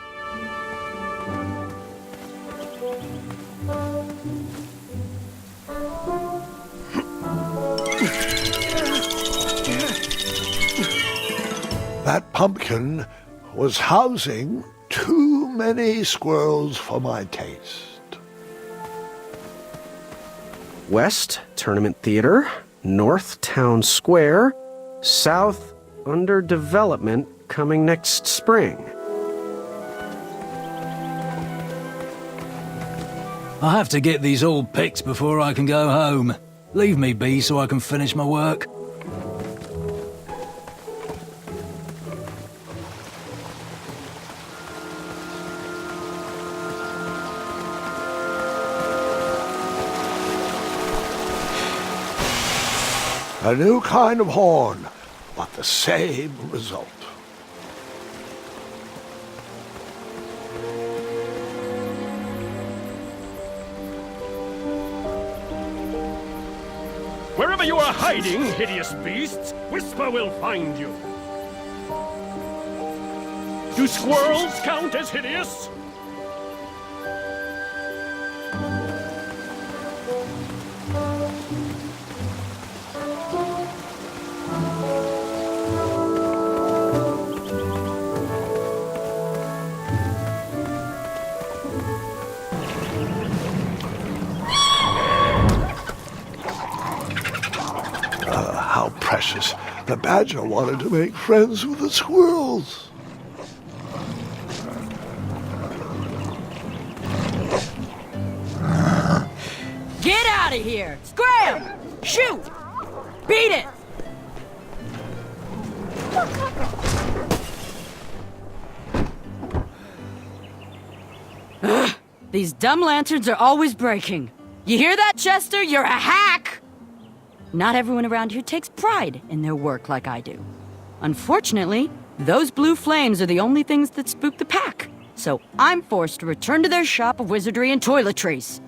S1: That pumpkin was housing too many squirrels for my taste.
S5: West, Tournament Theater. North, Town Square. South, under development, coming next spring.
S7: I have to get these all picked before I can go home. Leave me be so I can finish my work.
S1: A new kind of horn, but the same result.
S12: Wherever you are hiding, hideous beasts, Whisper will find you. Do squirrels count as hideous?
S1: How precious. The badger wanted to make friends with the squirrels.
S13: Get out of here! Scram! Shoot! Beat it! Ugh, these dumb lanterns are always breaking. You hear that, Chester? You're a hack! Not everyone around here takes pride in their work like I do. Unfortunately, those blue flames are the only things that spook the pack, so I'm forced to return to their shop of wizardry and toiletries.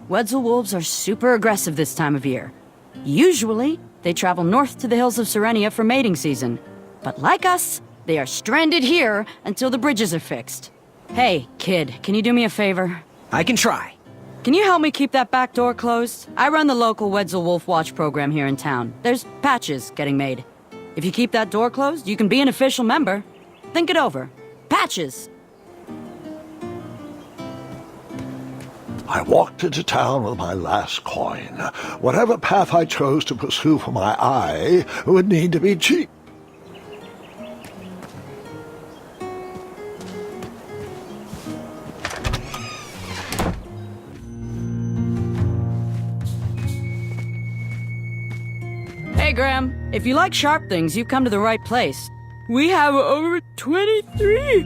S13: Wetzel wolves are super aggressive this time of year. Usually, they travel north to the hills of Serenia for mating season. But like us, they are stranded here until the bridges are fixed. Hey, kid, can you do me a favor?
S5: I can try.
S13: Can you help me keep that back door closed? I run the local Wetzel Wolf Watch program here in town. There's patches getting made. If you keep that door closed, you can be an official member. Think it over. Patches!
S1: I walked into town with my last coin. Whatever path I chose to pursue for my eye would need to be cheap.
S13: Hey, Graham. If you like sharp things, you've come to the right place. We have over 23.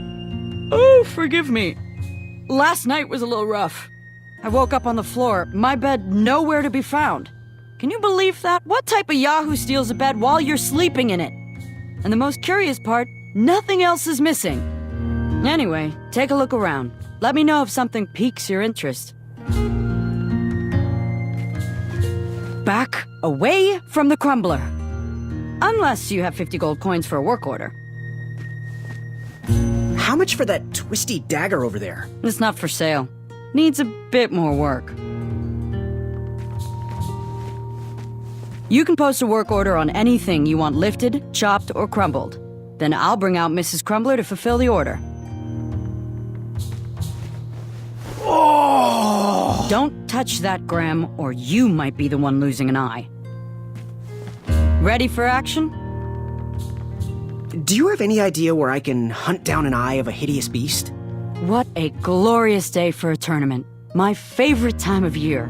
S13: Oh, forgive me. Last night was a little rough. I woke up on the floor, my bed nowhere to be found. Can you believe that? What type of yahoo steals a bed while you're sleeping in it? And the most curious part, nothing else is missing. Anyway, take a look around. Let me know if something piques your interest. Back away from the crumbler. Unless you have 50 gold coins for a work order.
S5: How much for that twisty dagger over there?
S13: It's not for sale. Needs a bit more work. You can post a work order on anything you want lifted, chopped, or crumbled. Then I'll bring out Mrs. Crumbler to fulfill the order. Don't touch that, Graham, or you might be the one losing an eye. Ready for action?
S5: Do you have any idea where I can hunt down an eye of a hideous beast?
S13: What a glorious day for a tournament. My favorite time of year.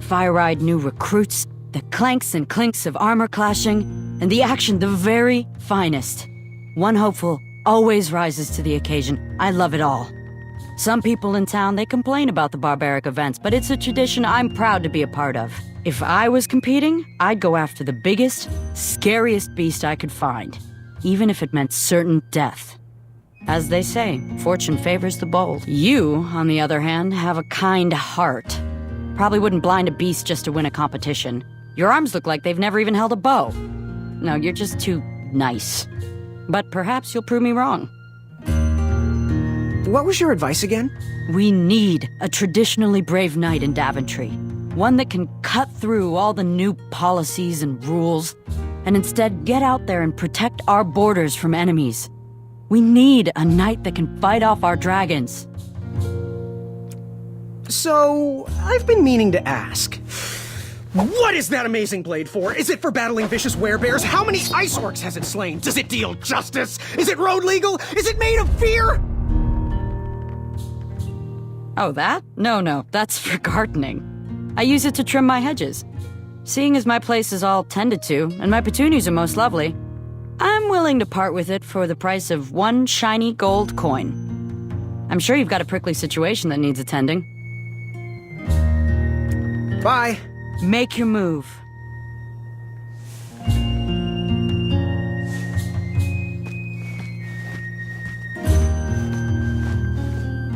S13: Fire-eyed new recruits, the clanks and clinks of armor clashing, and the action the very finest. One hopeful always rises to the occasion. I love it all. Some people in town, they complain about the barbaric events, but it's a tradition I'm proud to be a part of. If I was competing, I'd go after the biggest, scariest beast I could find, even if it meant certain death. As they say, fortune favors the bold. You, on the other hand, have a kind heart. Probably wouldn't blind a beast just to win a competition. Your arms look like they've never even held a bow. No, you're just too nice. But perhaps you'll prove me wrong.
S5: What was your advice again?
S13: We need a traditionally brave knight in Daventry. One that can cut through all the new policies and rules, and instead get out there and protect our borders from enemies. We need a knight that can fight off our dragons.
S5: So, I've been meaning to ask. What is that amazing blade for? Is it for battling vicious werebears? How many ice orcs has it slain? Does it deal justice? Is it road legal? Is it made of fear?
S13: Oh, that? No, that's for gardening. I use it to trim my hedges. Seeing as my place is all tended to, and my petunias are most lovely, I'm willing to part with it for the price of one shiny gold coin. I'm sure you've got a prickly situation that needs attending.
S5: Bye.
S13: Make your move.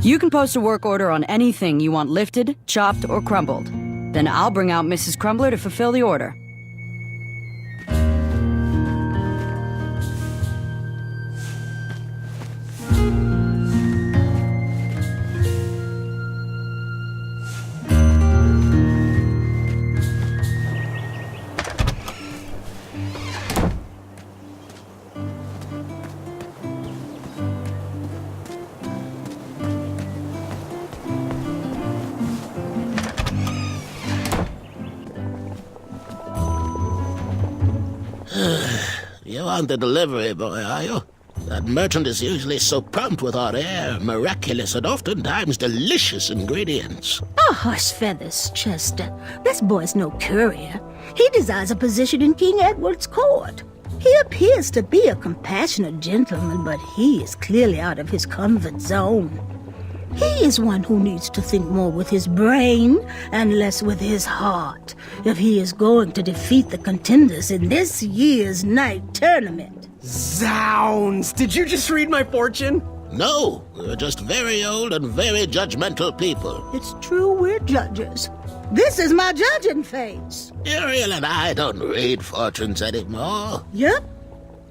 S13: You can post a work order on anything you want lifted, chopped, or crumbled. Then I'll bring out Mrs. Crumbler to fulfill the order.
S14: You aren't the delivery boy, are you? That merchant is usually so prompt with our rare, miraculous, and oftentimes delicious ingredients.
S15: Oh, hush feathers, Chester. This boy's no courier. He desires a position in King Edward's court. He appears to be a compassionate gentleman, but he is clearly out of his comfort zone. He is one who needs to think more with his brain and less with his heart if he is going to defeat the contenders in this year's night tournament.
S5: Zounds! Did you just read my fortune?
S14: No, we're just very old and very judgmental people.
S15: It's true we're judges. This is my judging phase.
S14: Uriel and I don't read fortunes anymore.
S15: Yep.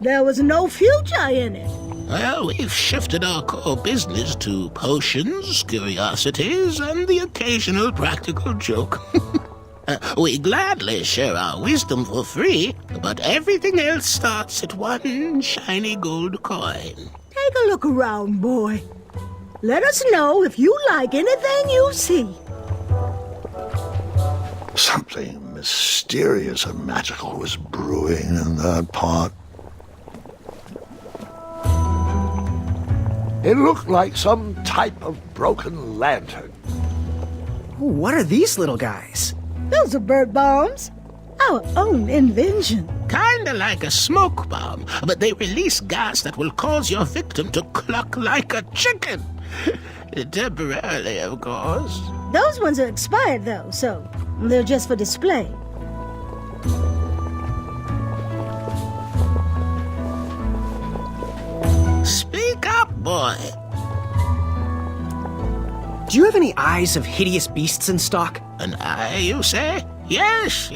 S15: There was no future in it.
S14: Well, we've shifted our core business to potions, curiosities, and the occasional practical joke. We gladly share our wisdom for free, but everything else starts at one shiny gold coin.
S15: Take a look around, boy. Let us know if you like anything you see.
S1: Something mysterious and magical was brewing in that pot. It looked like some type of broken lantern.
S5: What are these little guys?
S15: Those are bird bombs. Our own invention.
S14: Kinda like a smoke bomb, but they release gas that will cause your victim to cluck like a chicken. Temporarily, of course.
S15: Those ones are expired, though, so they're just for display.
S14: Speak up, boy.
S5: Do you have any eyes of hideous beasts in stock?
S14: An eye, you say? Yes.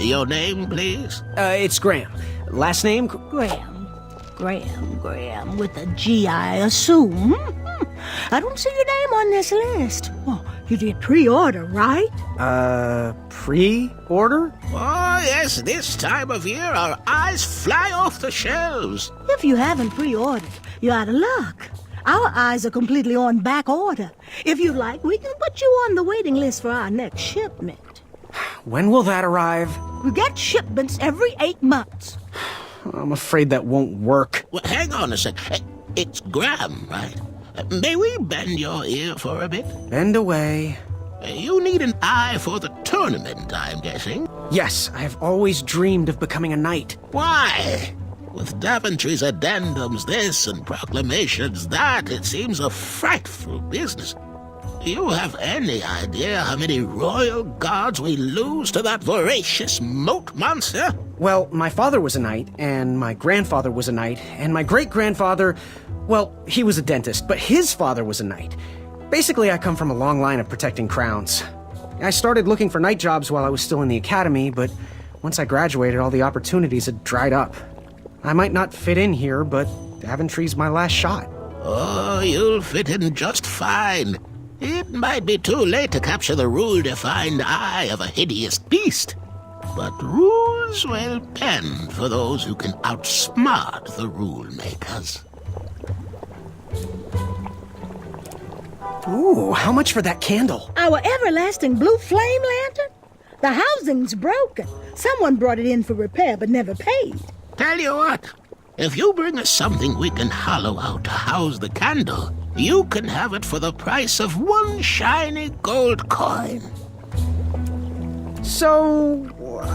S14: Your name, please?
S5: It's Graham. Last name?
S15: Graham, with a G, I assume. I don't see your name on this list. Oh, you did pre-order, right?
S5: Pre-order?
S14: Oh, yes, this time of year our eyes fly off the shelves.
S15: If you haven't pre-ordered, you're out of luck. Our eyes are completely on back order. If you like, we can put you on the waiting list for our next shipment.
S5: When will that arrive?
S15: We get shipments every 8 months.
S5: I'm afraid that won't work.
S14: Well, hang on a sec. It's Graham, right? May we bend your ear for a bit?
S5: Bend away.
S14: You need an eye for the tournament, I'm guessing.
S5: Yes, I have always dreamed of becoming a knight.
S14: Why? With Daventry's addendums this and proclamations that, it seems a frightful business. Do you have any idea how many royal guards we lose to that voracious moat monster?
S5: Well, my father was a knight, and my grandfather was a knight, and my great-grandfather, well, he was a dentist, but his father was a knight. Basically, I come from a long line of protecting crowns. I started looking for knight jobs while I was still in the academy, but once I graduated, all the opportunities had dried up. I might not fit in here, but Daventry's my last shot.
S14: Oh, you'll fit in just fine. It might be too late to capture the rule-defined eye of a hideous beast. But rules will bend for those who can outsmart the rule-makers.
S5: Ooh, how much for that candle?
S15: Our everlasting blue flame lantern? The housing's broken. Someone brought it in for repair but never paid.
S14: Tell you what, if you bring us something we can hollow out to house the candle, you can have it for the price of 1 shiny gold coin.
S5: So,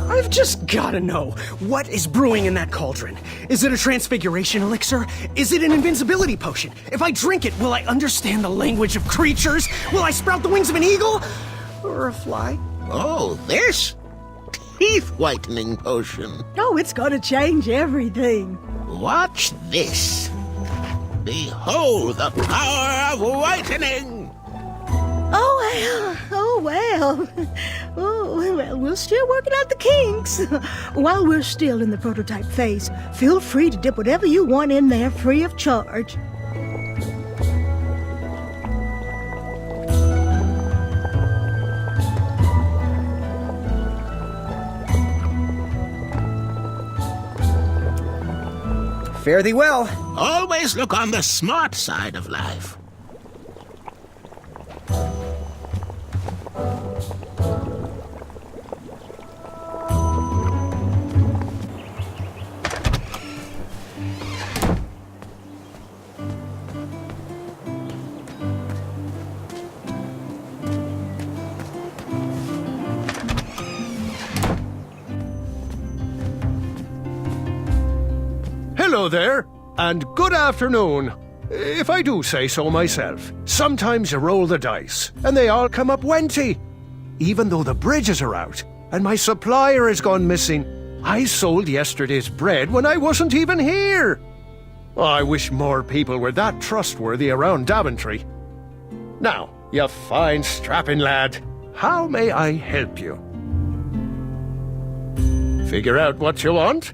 S5: I've just gotta know, what is brewing in that cauldron? Is it a transfiguration elixir? Is it an invincibility potion? If I drink it, will I understand the language of creatures? Will I sprout the wings of an eagle? Or a fly?
S14: Oh, this? Teeth-whitening potion.
S15: Oh, it's gonna change everything.
S14: Watch this. Behold the power of whitening!
S15: Oh, well. Oh, well, we're still working out the kinks. While we're still in the prototype phase, feel free to dip whatever you want in there free of charge.
S5: Fare thee well.
S14: Always look on the smart side of life.
S1: Hello there, and good afternoon. If I do say so myself, sometimes you roll the dice, and they all come up wenty. Even though the bridges are out, and my supplier has gone missing, I sold yesterday's bread when I wasn't even here. I wish more people were that trustworthy around Daventry. Now, you fine strapping lad, how may I help you? Figure out what you want?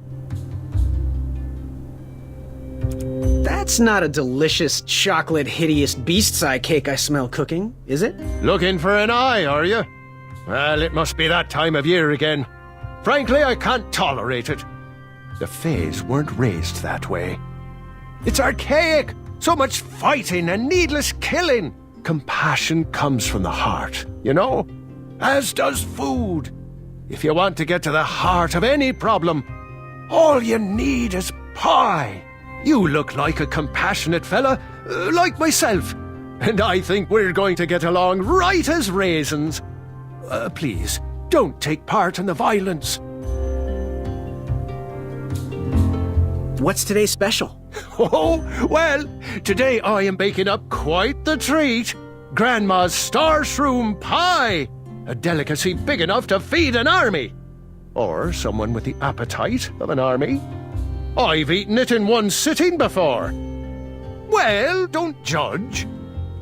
S5: That's not a delicious, chocolate, hideous beast's eye cake I smell cooking, is it?
S1: Looking for an eye, are you? Well, it must be that time of year again. Frankly, I can't tolerate it. The Fays weren't raised that way. It's archaic! So much fighting and needless killing! Compassion comes from the heart, you know? As does food. If you want to get to the heart of any problem, all you need is pie. You look like a compassionate fella, like myself, and I think we're going to get along right as raisins. Please, don't take part in the violence.
S5: What's today's special?
S1: Oh, well, today I am baking up quite the treat. Grandma's star shroom pie, a delicacy big enough to feed an army. Or someone with the appetite of an army. I've eaten it in one sitting before. Well, don't judge.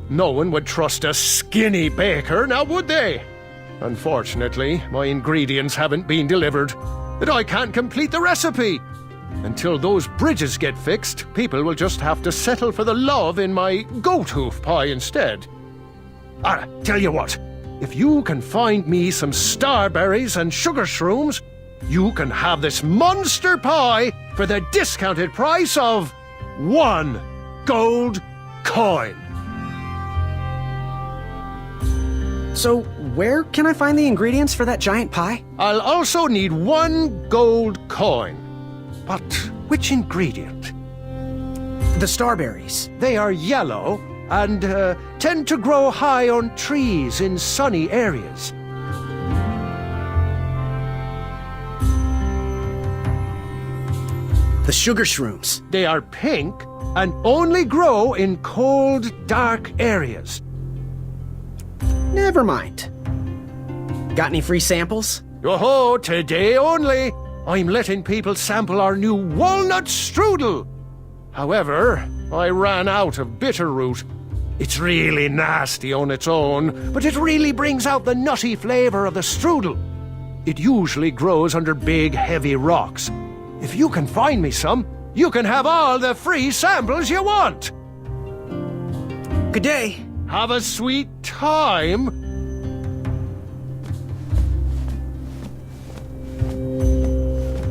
S1: No one would trust a skinny baker, now would they? Unfortunately, my ingredients haven't been delivered, and I can't complete the recipe. Until those bridges get fixed, people will just have to settle for the love in my goat hoof pie instead. Tell you what, if you can find me some starberries and sugar shrooms, you can have this monster pie for the discounted price of 1 gold
S11: coin.
S5: So, where can I find the ingredients for that giant pie?
S11: I'll also need 1 gold coin. But which ingredient?
S5: The starberries.
S11: They are yellow and tend to grow high on trees in sunny areas.
S5: The sugar shrooms.
S11: They are pink and only grow in cold, dark areas.
S5: Never mind. Got any free samples?
S11: Oh, today only. I'm letting people sample our new walnut strudel. However, I ran out of bitterroot. It's really nasty on its own, but it really brings out the nutty flavor of the strudel. It usually grows under big, heavy rocks. If you can find me some, you can have all the free samples you want.
S5: Good day.
S11: Have a sweet time.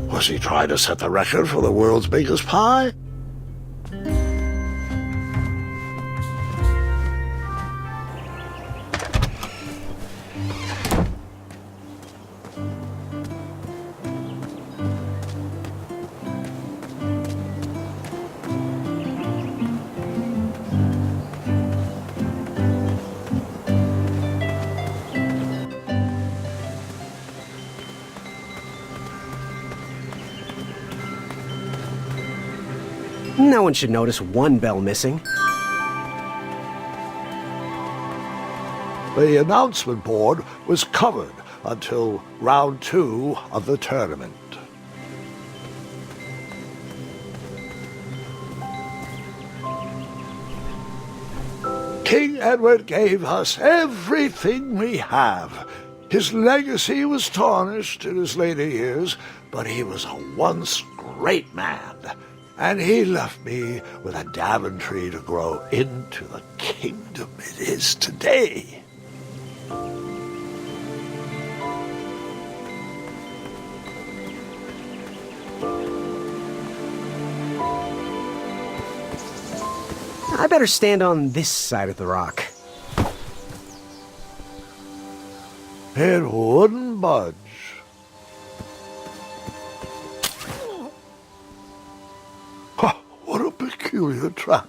S1: Was he trying to set the record for the world's biggest pie?
S5: No one should notice 1 bell missing.
S1: The announcement board was covered until round 2 of the tournament. King Edward gave us everything we have. His legacy was tarnished in his later years, but he was a once great man. And he left me with a Daventry to grow into the kingdom it is today.
S5: I better stand on this side of the rock.
S1: It wouldn't budge. What a peculiar trap.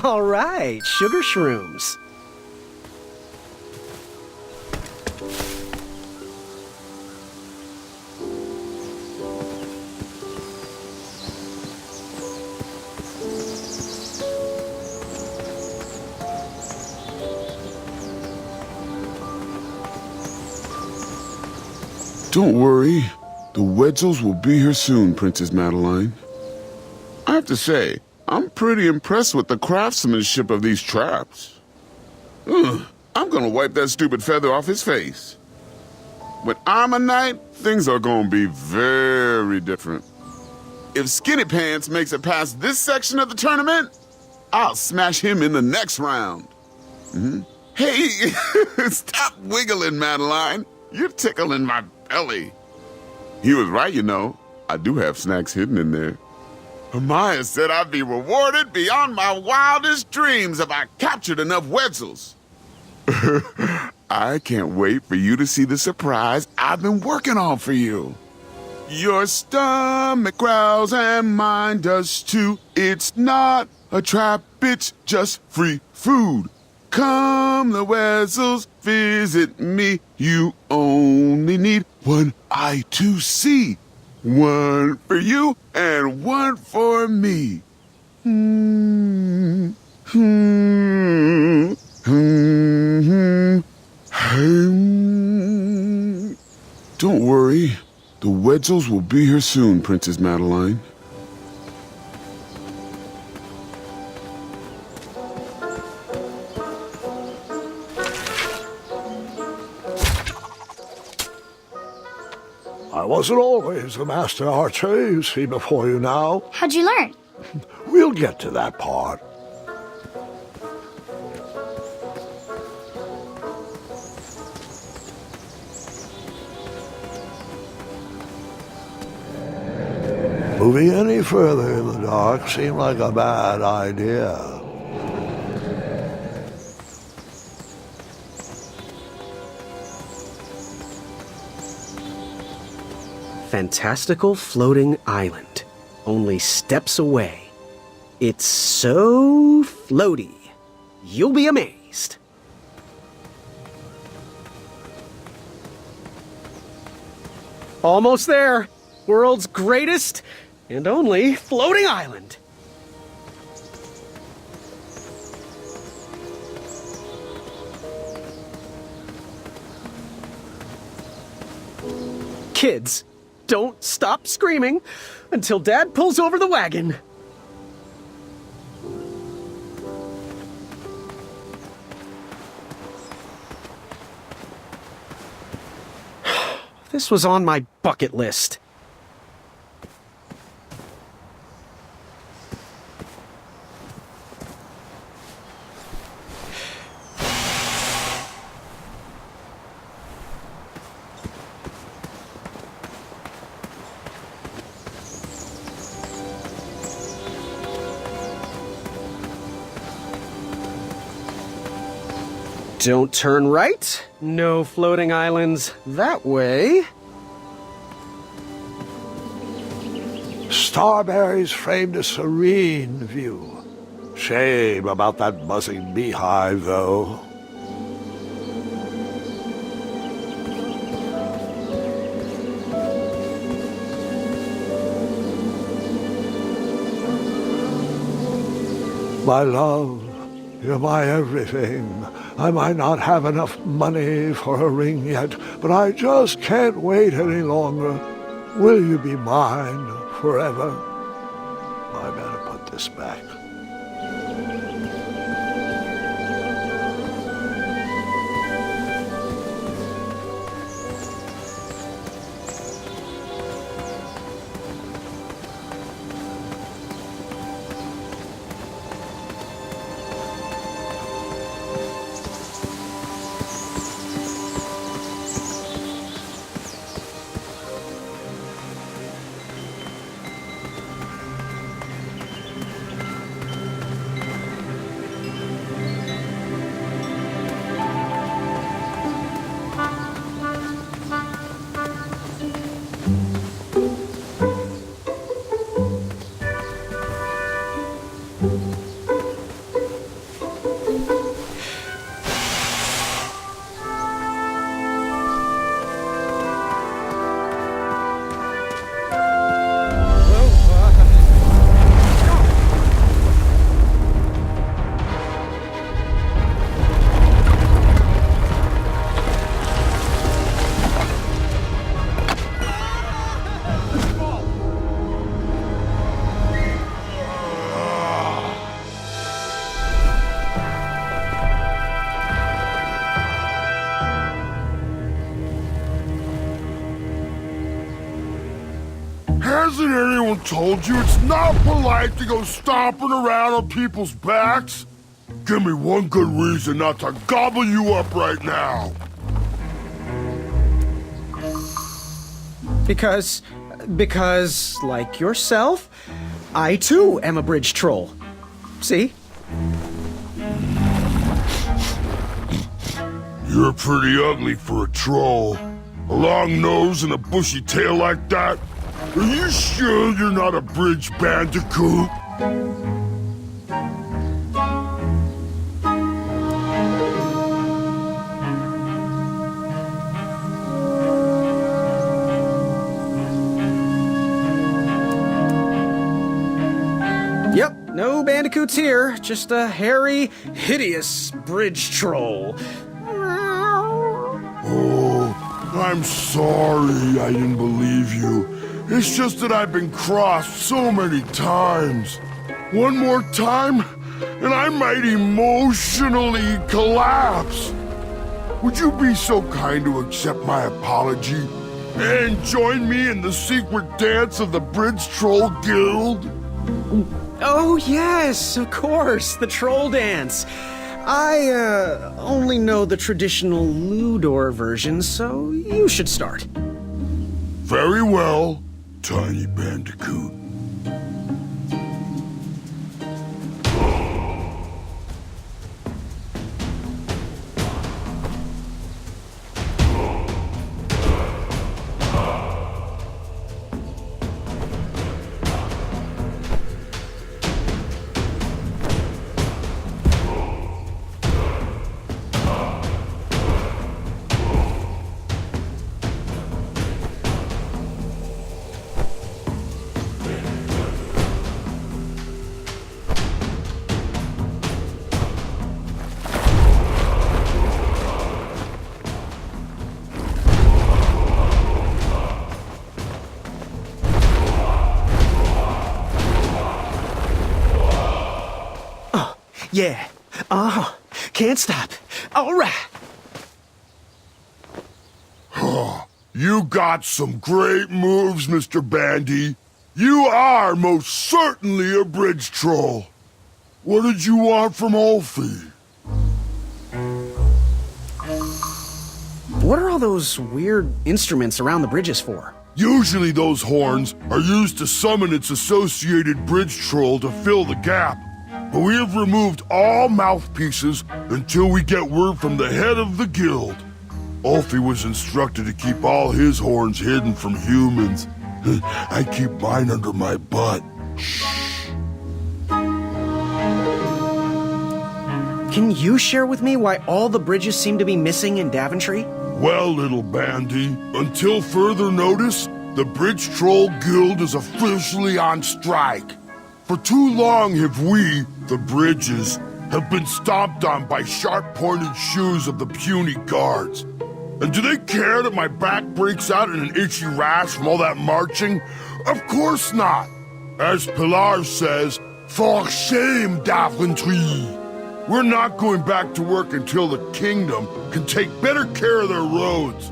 S5: All right, sugar shrooms.
S10: Don't worry. The Wetzels will be here soon, Princess Madeline. I have to say, I'm pretty impressed with the craftsmanship of these traps. Ugh, I'm gonna wipe that stupid feather off his face. When I'm a knight, things are gonna be very different. If Skinny Pants makes it past this section of the tournament, I'll smash him in the next round. Hey, stop wiggling, Madeline. You're tickling my belly. He was right, you know. I do have snacks hidden in there. Maya said I'd be rewarded beyond my wildest dreams if I captured enough Wetzels. I can't wait for you to see the surprise I've been working on for you. Your stomach growls and mine does too. It's not a trap, it's just free food. Come, the Wetzels, visit me. You only need one eye to see. One for you and one for me. Don't worry. The Wetzels will be here soon, Princess Madeline.
S1: I wasn't always the master archer you see before you now.
S2: How'd you learn?
S1: We'll get to that part. Moving any further in the dark seemed like a bad idea.
S5: Fantastical floating island. Only steps away. It's so floaty. You'll be amazed. Almost there. World's greatest and only floating island. Kids, don't stop screaming until Dad pulls over the wagon. This was on my bucket list. Don't turn right. No floating islands that way.
S1: Starberries framed a serene view. Shame about that buzzing beehive, though. My love, you're my everything. I might not have enough money for a ring yet, but I just can't wait any longer. Will you be mine forever? I better put this back.
S10: Hasn't anyone told you it's not polite to go stomping around on people's backs? Give me one good reason not to gobble you up right now.
S5: Because, like yourself, I too am a bridge troll. See?
S10: You're pretty ugly for a troll. A long nose and a bushy tail like that? Are you sure you're not a bridge bandicoot?
S5: Yep, no bandicoots here. Just a hairy, hideous bridge troll.
S10: Oh, I'm sorry I didn't believe you. It's just that I've been crossed so many times. One more time, and I might emotionally collapse. Would you be so kind to accept my apology and join me in the secret dance of the Bridge Troll Guild?
S5: Oh, yes, of course, the troll dance. I, only know the traditional Ludor version, so you should start.
S10: Very well, Tiny Bandicoot.
S5: Yeah. Can't stop. All right.
S10: You got some great moves, Mr. Bandy. You are most certainly a bridge troll. What did you want from Ulfie?
S5: What are all those weird instruments around the bridges for?
S10: Usually those horns are used to summon its associated bridge troll to fill the gap. But we have removed all mouthpieces until we get word from the head of the guild. Ulfie was instructed to keep all his horns hidden from humans. I keep mine under my butt.
S5: Can you share with me why all the bridges seem to be missing in Daventry?
S10: Well, little Bandy, until further notice, the Bridge Troll Guild is officially on strike. For too long have we, the Bridges, have been stomped on by sharp-pointed shoes of the puny guards. And do they care that my back breaks out in an itchy rash from all that marching? Of course not. As Pilar says, for shame, Daventry. We're not going back to work until the kingdom can take better care of their roads.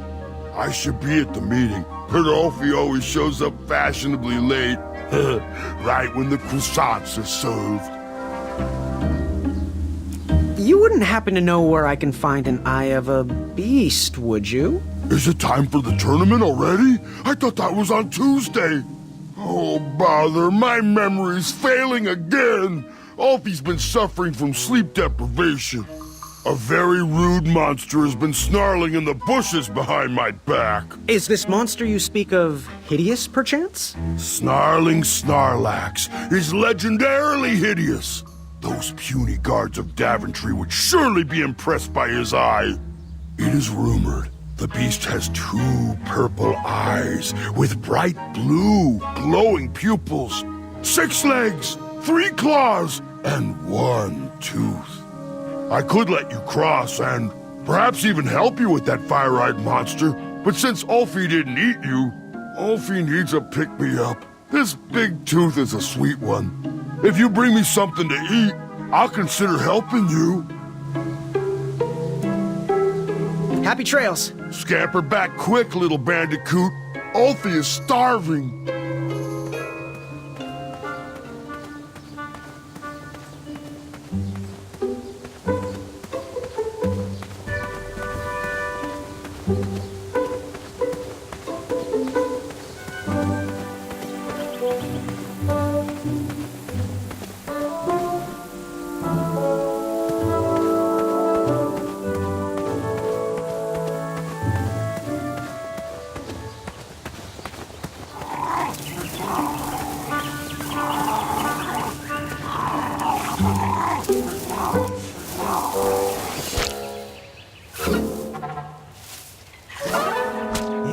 S10: I should be at the meeting, but Ulfie always shows up fashionably late. Right when the croissants are served.
S5: You wouldn't happen to know where I can find an Eye of a Beast, would you?
S10: Is it time for the tournament already? I thought that was on Tuesday. Oh, bother, my memory's failing again. Ulfie's been suffering from sleep deprivation. A very rude monster has been snarling in the bushes behind my back.
S5: Is this monster you speak of hideous, perchance?
S10: Snarling Snarlax is legendarily hideous. Those puny guards of Daventry would surely be impressed by his eye. It is rumored the beast has 2 purple eyes with bright blue, glowing pupils, 6 legs, 3 claws, and 1 tooth. I could let you cross and perhaps even help you with that fire-eyed monster, but since Ulfie didn't eat you, Ulfie needs a pick-me-up. This big tooth is a sweet one. If you bring me something to eat, I'll consider helping you.
S5: Happy trails.
S10: Scamper back quick, little bandicoot. Ulfie is starving.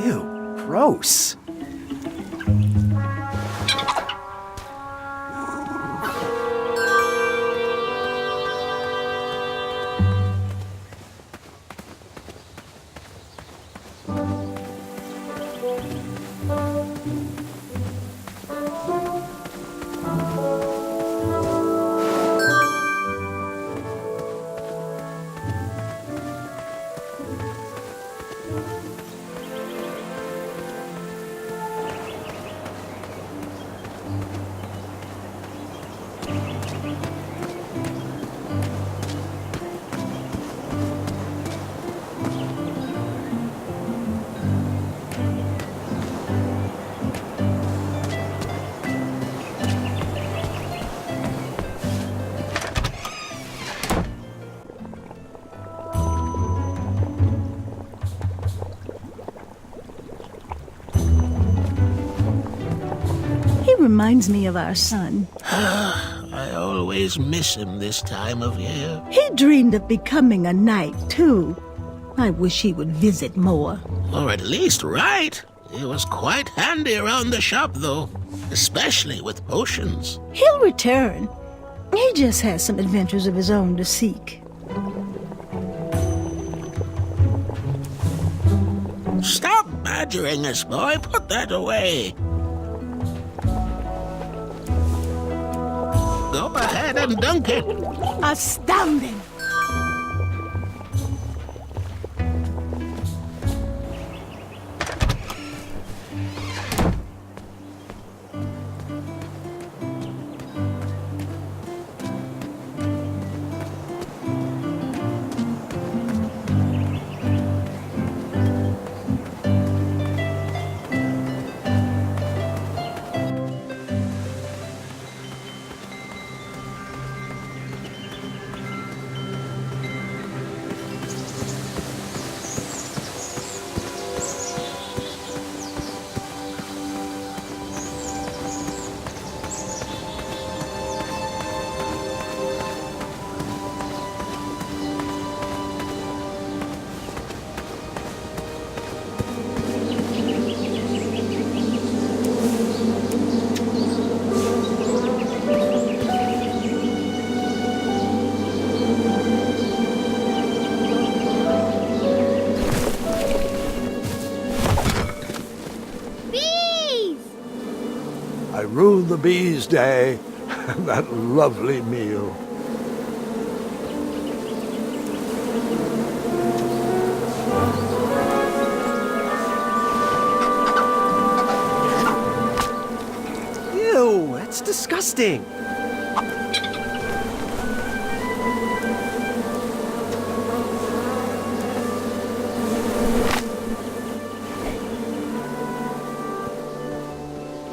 S5: Ew, gross.
S15: reminds me of our son.
S14: I always miss him this time of year.
S15: He dreamed of becoming a knight, too. I wish he would visit more.
S14: Or at least write. He was quite handy around the shop, though, especially with potions.
S15: He'll return. He just has some adventures of his own to seek.
S14: Stop badgering us, boy. Put that away. Go ahead and dunk it.
S15: Astounding!
S1: I rued the bees' day, that lovely meal.
S5: Ew, that's disgusting.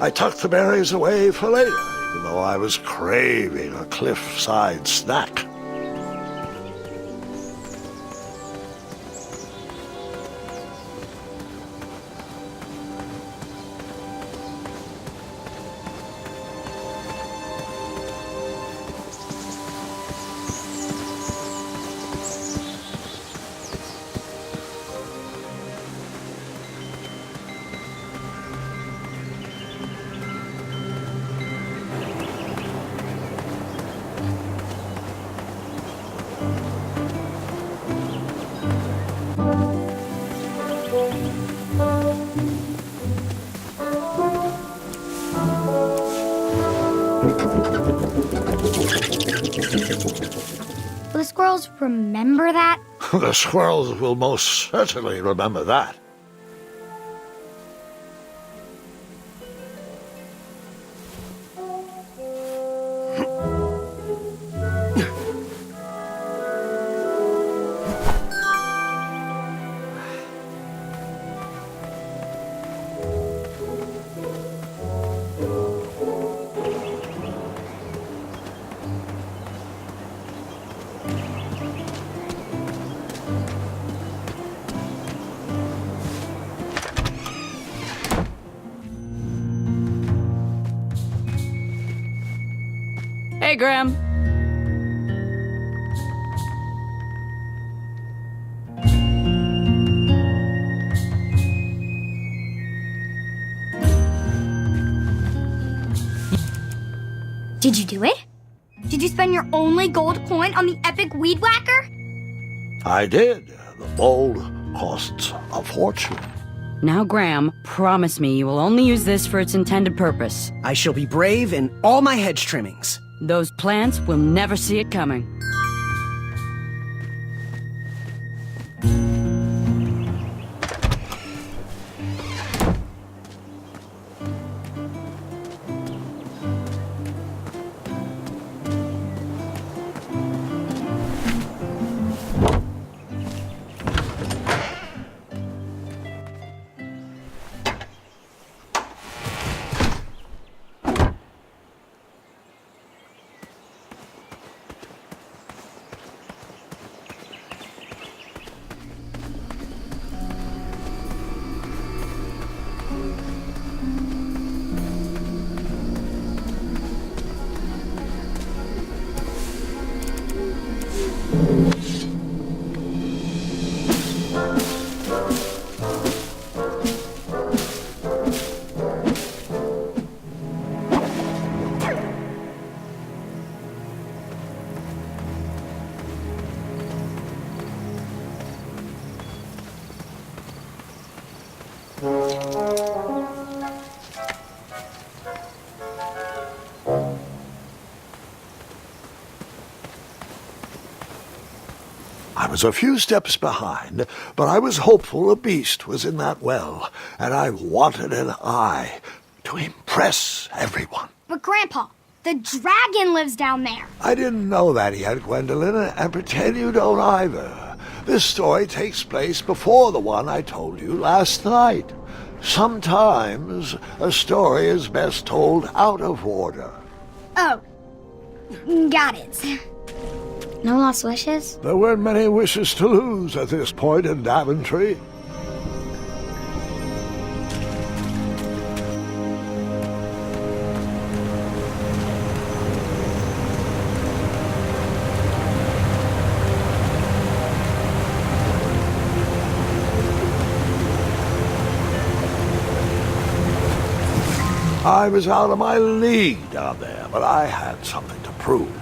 S1: I tucked the berries away for later, even though I was craving a cliffside snack.
S2: Will the squirrels remember that?
S1: The squirrels will most certainly remember that.
S13: Hey, Graham.
S2: Did you do it? Did you spend your only gold coin on the epic weed whacker?
S1: I did. The bowl costs a fortune.
S13: Now, Graham, promise me you will only use this for its intended purpose.
S5: I shall be brave in all my hedge trimmings.
S13: Those plants will never see it coming.
S1: I was a few steps behind, but I was hopeful a beast was in that well, and I wanted an eye to impress everyone.
S2: But Grandpa, the dragon lives down there.
S1: I didn't know that yet, Gwendolyn, and pretend you don't either. This story takes place before the one I told you last night. Sometimes a story is best told out of order.
S2: Oh, got it. No lost wishes?
S1: There weren't many wishes to lose at this point in Daventry. I was out of my league down there, but I had something to prove.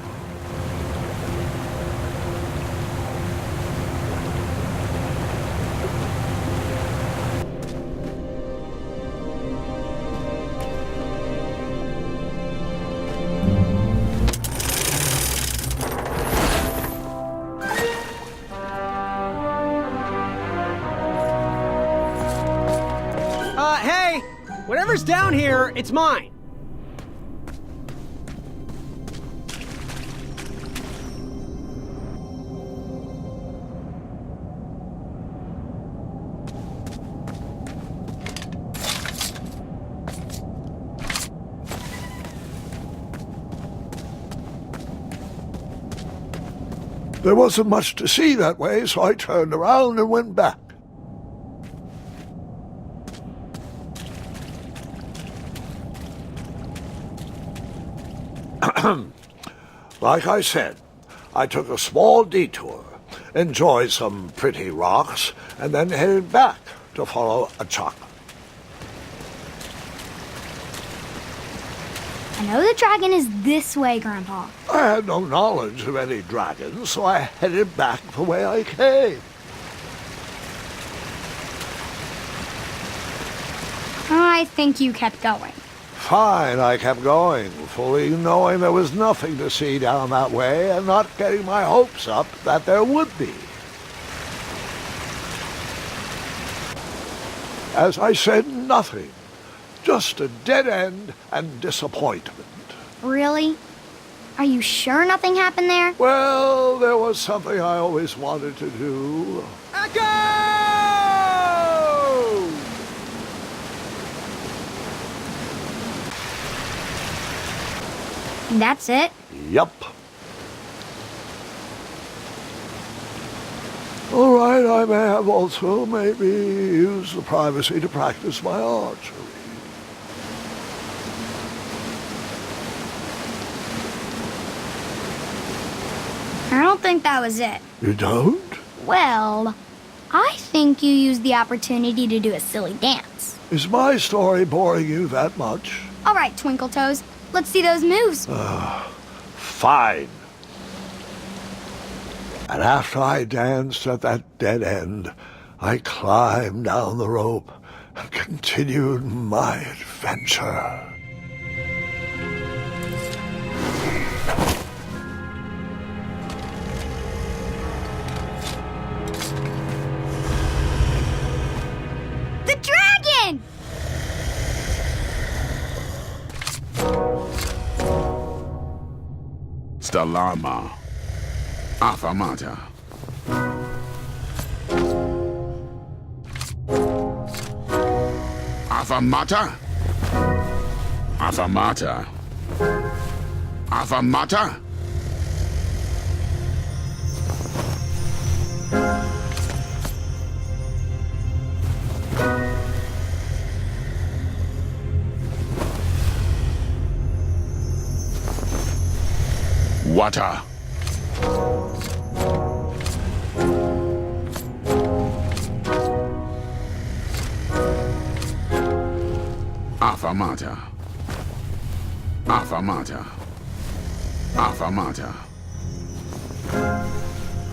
S5: Hey! Whatever's down here, it's mine.
S1: There wasn't much to see that way, so I turned around and went back. Like I said, I took a small detour, enjoyed some pretty rocks, and then headed back to follow a chalk.
S2: I know the dragon is this way, Grandpa.
S1: I had no knowledge of any dragons, so I headed back the way I came.
S2: I think you kept going.
S1: Fine, I kept going, fully knowing there was nothing to see down that way and not getting my hopes up that there would be. As I said, nothing. Just a dead end and disappointment.
S2: Really? Are you sure nothing happened there?
S1: Well, there was something I always wanted to do.
S5: Echo!
S2: And that's it?
S1: Yup. All right, I may have also maybe used the privacy to practice my archery.
S2: I don't think that was it.
S1: You don't?
S2: Well, I think you used the opportunity to do a silly dance.
S1: Is my story boring you that much?
S2: All right, Twinkle Toes. Let's see those moves.
S1: Fine. And after I danced at that dead end, I climbed down the rope and continued my adventure.
S2: The dragon!
S10: Stalama. Afamata. Afamata? Afamata. Afamata? Water. Afamata. Afamata. Afamata.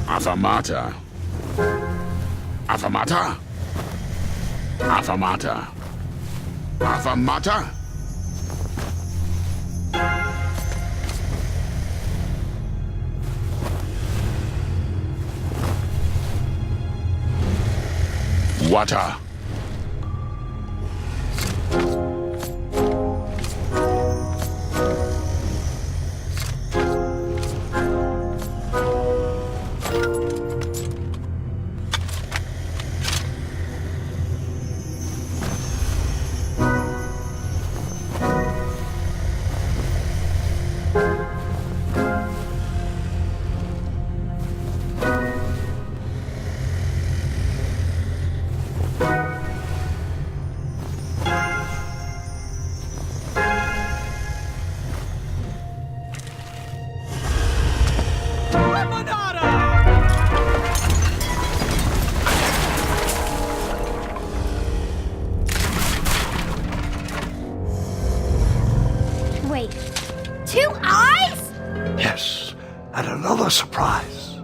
S10: Afamata. Afamata. Afamata. Avamata? Wata.
S2: Wait, 2 eyes?
S1: Yes, and another surprise.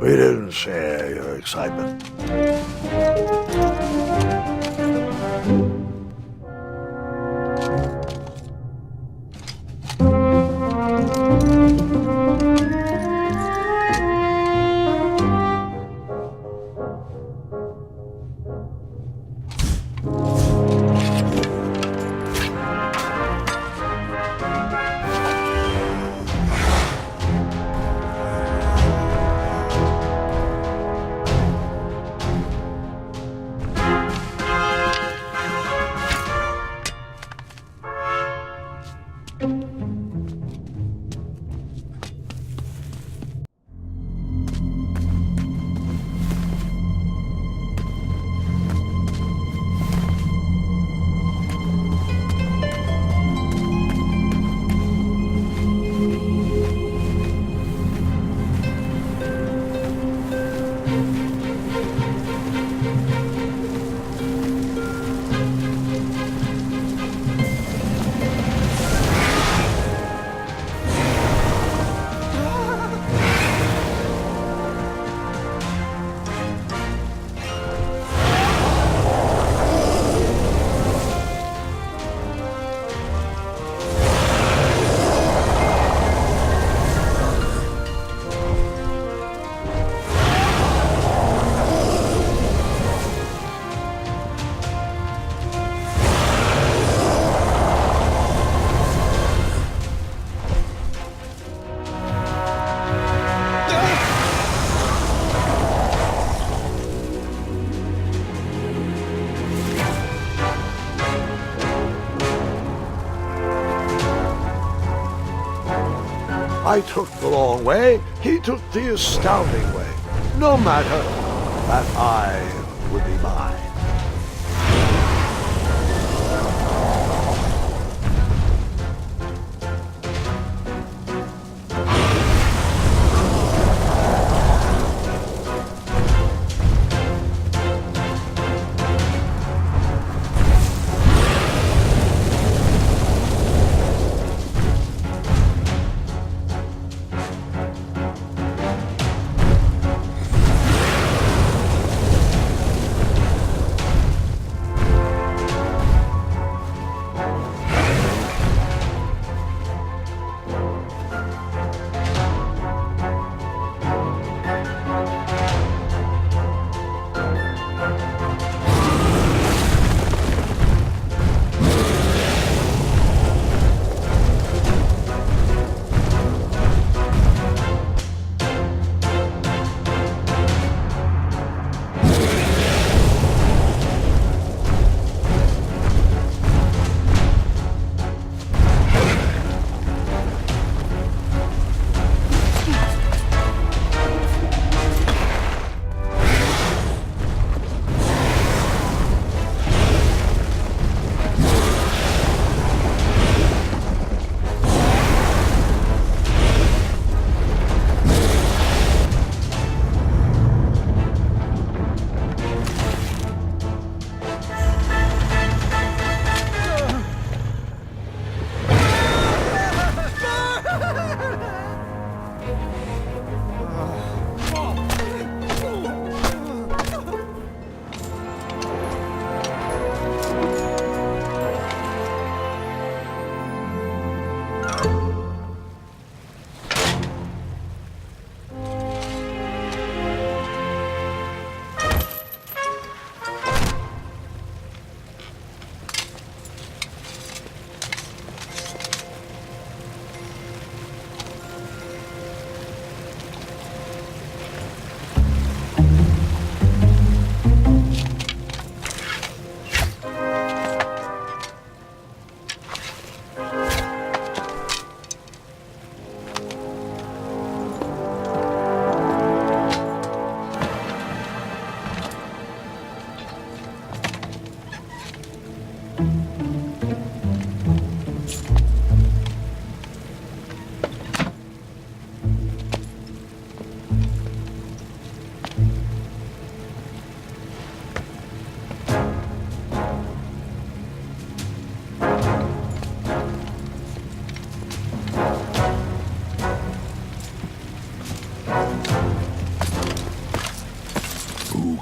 S1: We didn't share your excitement. I took the long way, he took the astounding way. No matter, that eye would be mine.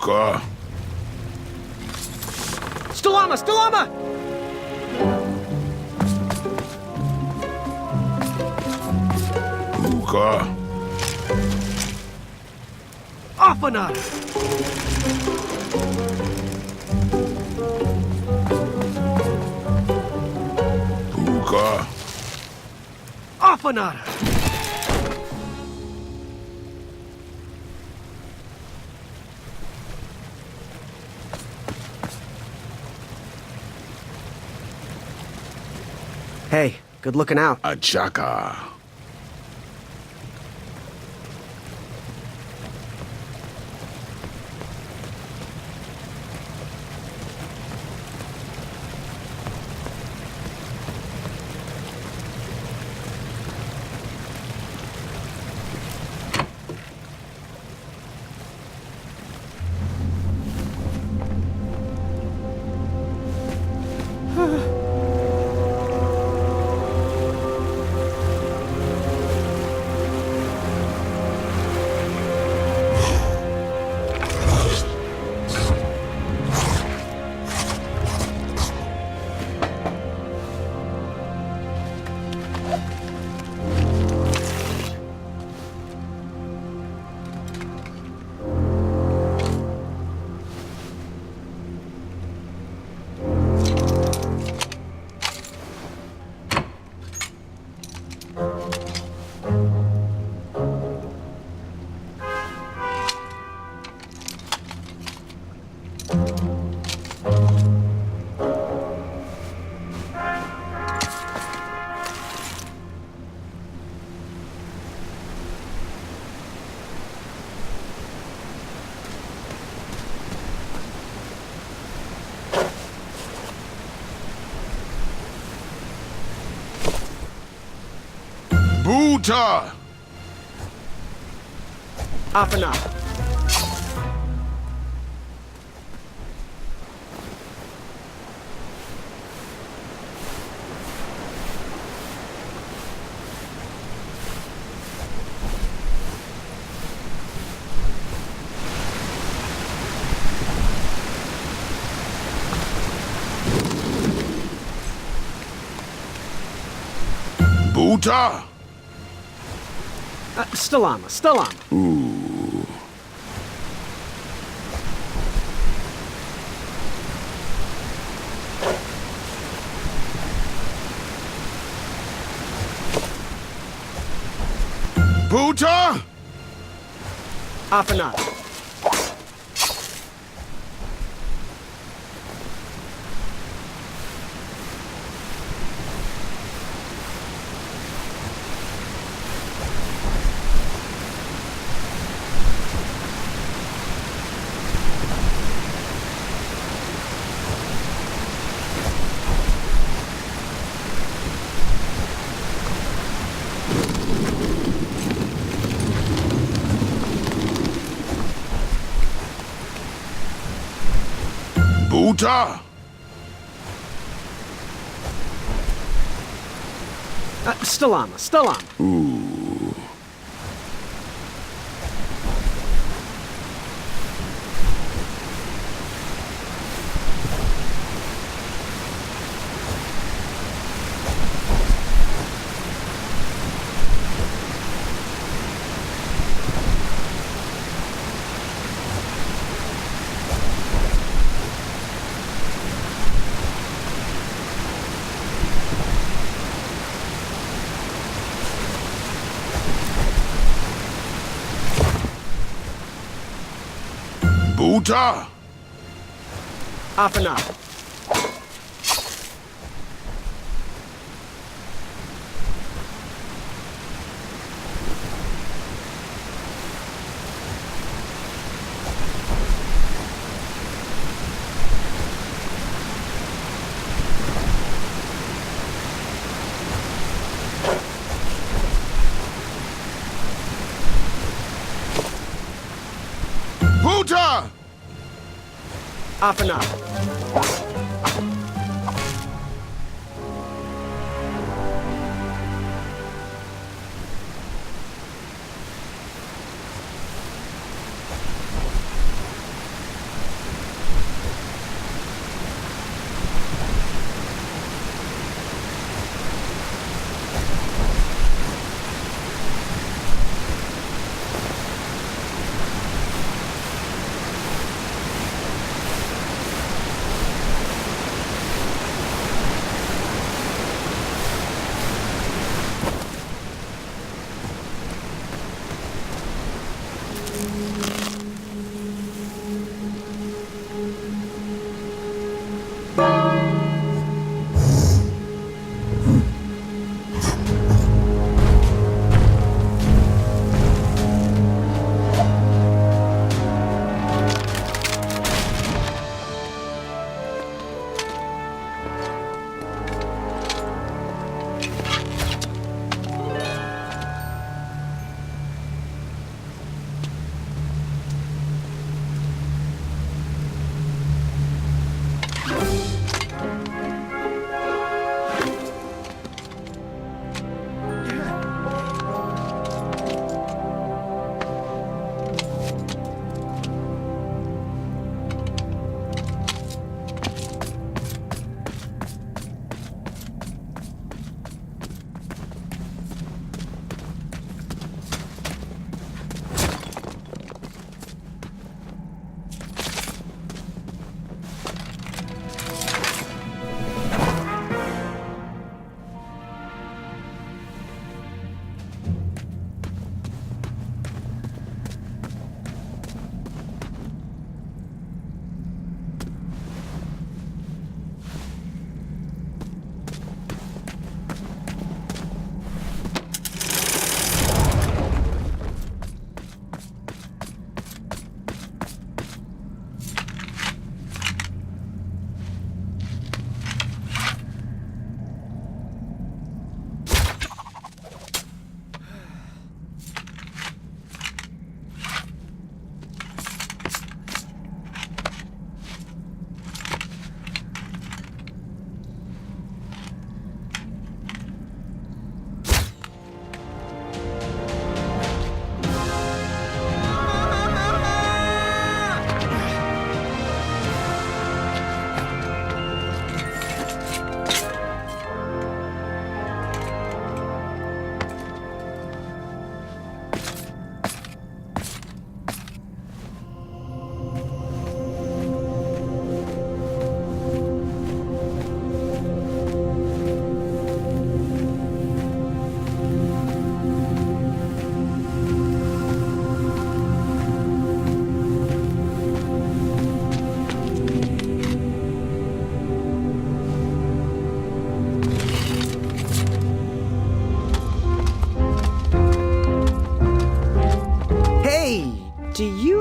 S10: Uka.
S5: Stalama! Stalama!
S10: Uka.
S5: Afanada!
S10: Uka.
S5: Afanada! Hey, good looking out.
S10: Achaka. Buta!
S5: Afanada.
S10: Buta!
S5: Stalama. Stalama.
S10: Ooh. Buta!
S5: Afanada.
S10: Buta!
S5: Stalama. Stalama.
S10: Ooh. Buta!
S5: Afanada.
S10: Buta!
S5: Afanada.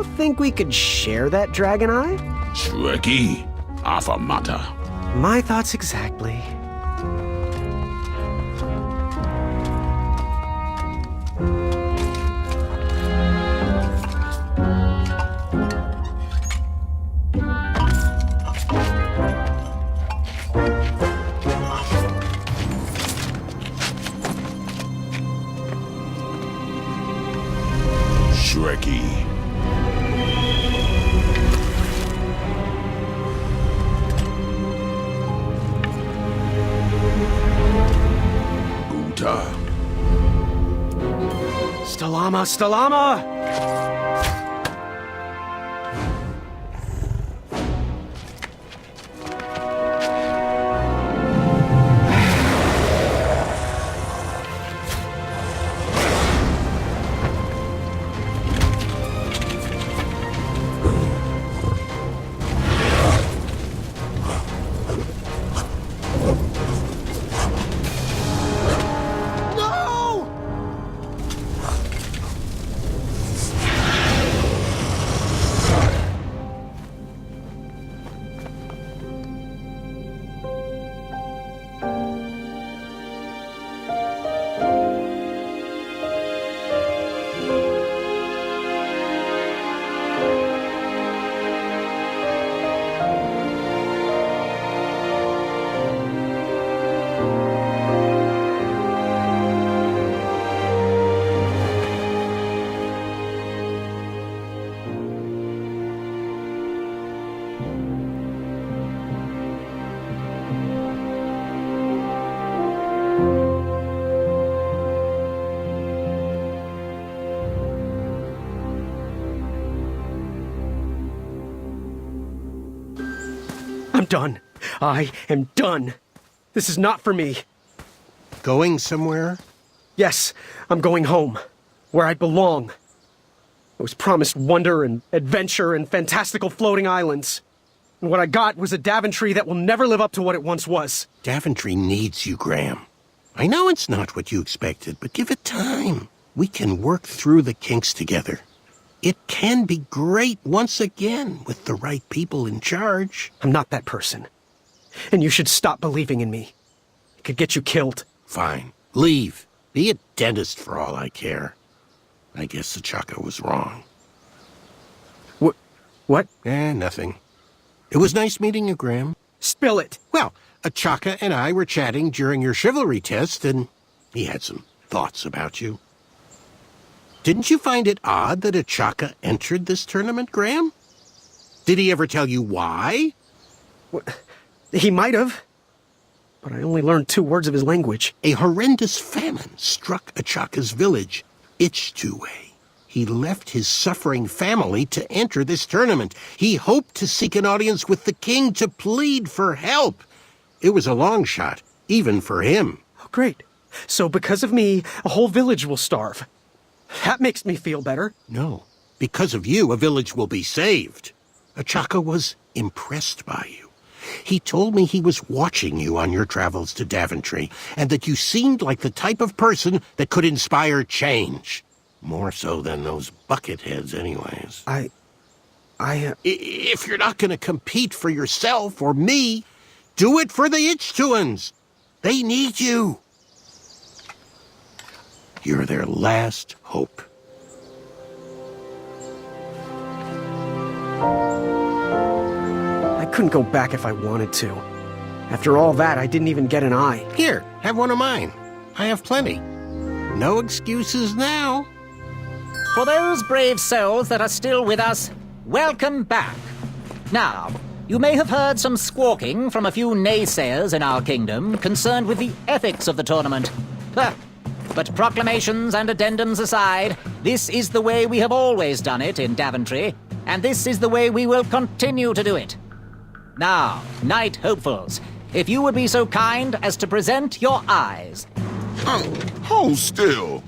S5: you think we could share that dragon eye?
S10: Shrekky, affirmata.
S5: My thoughts exactly.
S10: Shrekky. Guta.
S5: Stalama, Stalama! I'm done. I am done. This is not for me.
S11: Going somewhere?
S5: Yes, I'm going home, where I belong. I was promised wonder and adventure and fantastical floating islands. And what I got was a Daventry that will never live up to what it once was.
S11: Daventry needs you, Graham. I know it's not what you expected, but give it time. We can work through the kinks together. It can be great once again with the right people in charge.
S5: I'm not that person. And you should stop believing in me. It could get you killed.
S11: Fine. Leave. Be a dentist for all I care. I guess Achaka was wrong.
S5: What?
S11: Nothing. It was nice meeting you, Graham.
S5: Spill it.
S11: Well, Achaka and I were chatting during your chivalry test, and he had some thoughts about you. Didn't you find it odd that Achaka entered this tournament, Graham? Did he ever tell you why?
S5: He might have. But I only learned 2 words of his language.
S11: A horrendous famine struck Achaka's village, Ichtuwe. He left his suffering family to enter this tournament. He hoped to seek an audience with the king to plead for help. It was a long shot, even for him.
S5: Oh, great. So because of me, a whole village will starve. That makes me feel better.
S11: No. Because of you, a village will be saved. Achaka was impressed by you. He told me he was watching you on your travels to Daventry, and that you seemed like the type of person that could inspire change. More so than those bucketheads, anyways. If you're not going to compete for yourself or me, do it for the Ichtuans. They need you. You're their last hope.
S5: I couldn't go back if I wanted to. After all that, I didn't even get an eye.
S11: Here, have one of mine. I have plenty. No excuses now.
S9: For those brave souls that are still with us, welcome back. Now, you may have heard some squawking from a few naysayers in our kingdom concerned with the ethics of the tournament. But proclamations and addendums aside, this is the way we have always done it in Daventry, and this is the way we will continue to do it. Now, Knight Hopefuls, if you would be so kind as to present your eyes.
S10: Hold still.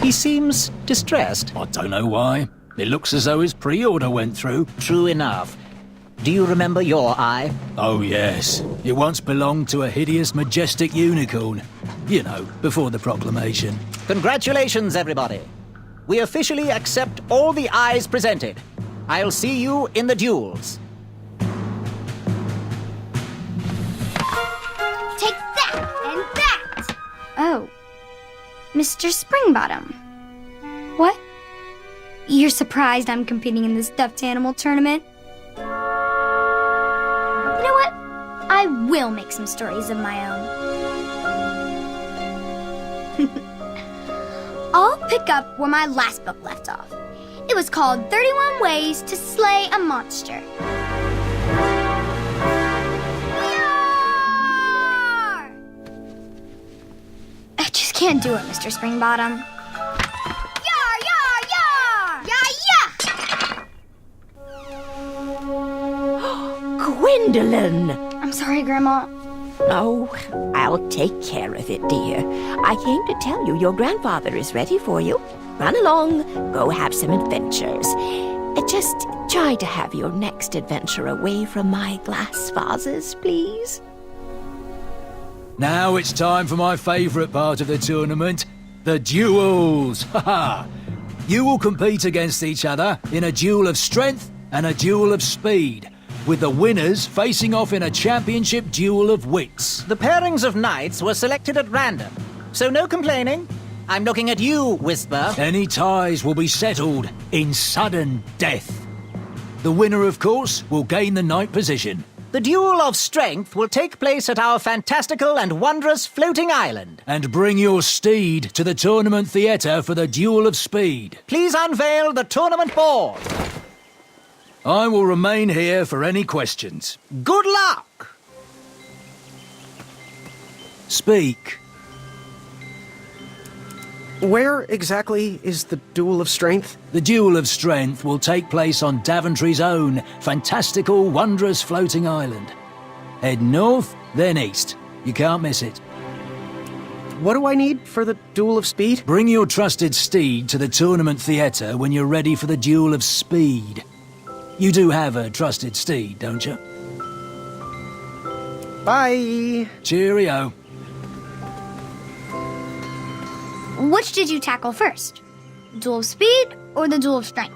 S9: He seems distressed.
S7: I don't know why. It looks as though his pre-order went through.
S9: True enough. Do you remember your eye?
S7: Oh, yes. It once belonged to a hideous, majestic unicorn. You know, before the proclamation.
S9: Congratulations, everybody. We officially accept all the eyes presented. I'll see you in the duels.
S2: Take that and that! Oh. Mr. Springbottom. What? You're surprised I'm competing in this stuffed animal tournament? You know what? I will make some stories of my own. I'll pick up where my last book left off. It was called 31 Ways to Slay a Monster. Yar! I just can't do it, Mr. Springbottom. Yar, yar, yar! Yeah!
S3: Gwendolyn!
S2: I'm sorry, Grandma.
S3: Oh, I'll take care of it, dear. I came to tell you your grandfather is ready for you. Run along, go have some adventures. Just try to have your next adventure away from my glass vases, please.
S7: Now it's time for my favourite part of the tournament, the duels. Ha! You will compete against each other in a duel of strength and a duel of speed, with the winners facing off in a championship duel of wits.
S9: The pairings of knights were selected at random, so no complaining. I'm looking at you, Whisper.
S7: Any ties will be settled in sudden death. The winner, of course, will gain the knight position.
S9: The duel of strength will take place at our fantastical and wondrous floating island.
S7: And bring your steed to the tournament theatre for the duel of speed.
S9: Please unveil the tournament board.
S7: I will remain here for any questions.
S9: Good luck!
S7: Speak.
S5: Where exactly is the Duel of Strength?
S7: The Duel of Strength will take place on Daventry's own fantastical, wondrous floating island. Head north, then east. You can't miss it.
S5: What do I need for the Duel of Speed?
S7: Bring your trusted steed to the tournament theatre when you're ready for the Duel of Speed. You do have a trusted steed, don't you?
S5: Bye!
S7: Cheerio.
S2: Which did you tackle first? Duel of Speed or the Duel of Strength?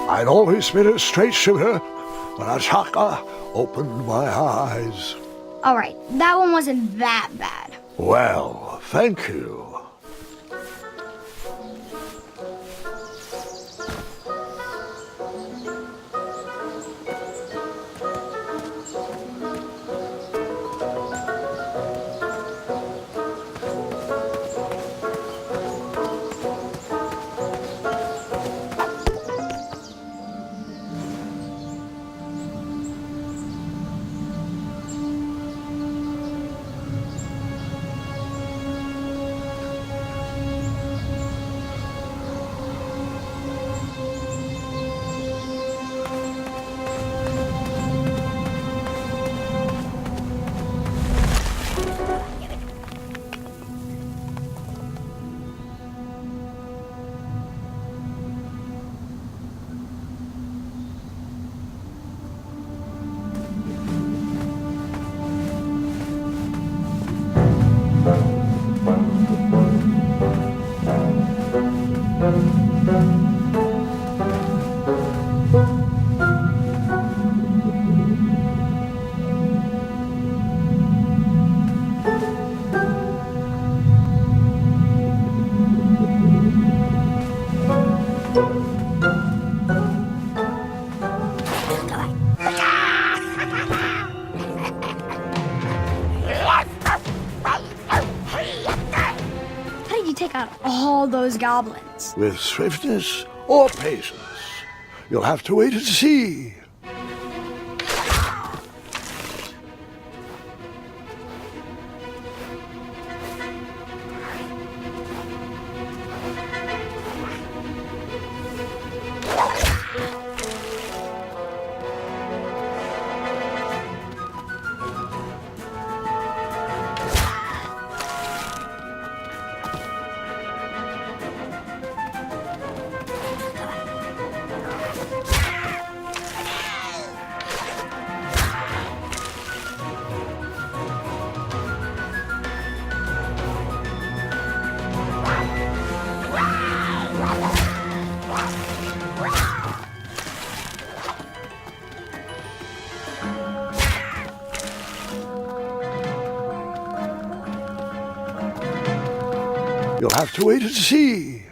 S1: I'd always been a straight shooter, but Achaka opened my eyes.
S2: Alright, that one wasn't that bad.
S1: Well, thank you.
S2: out all those goblins?
S1: With swiftness or patience? You'll have to wait and see. You'll have to wait and see.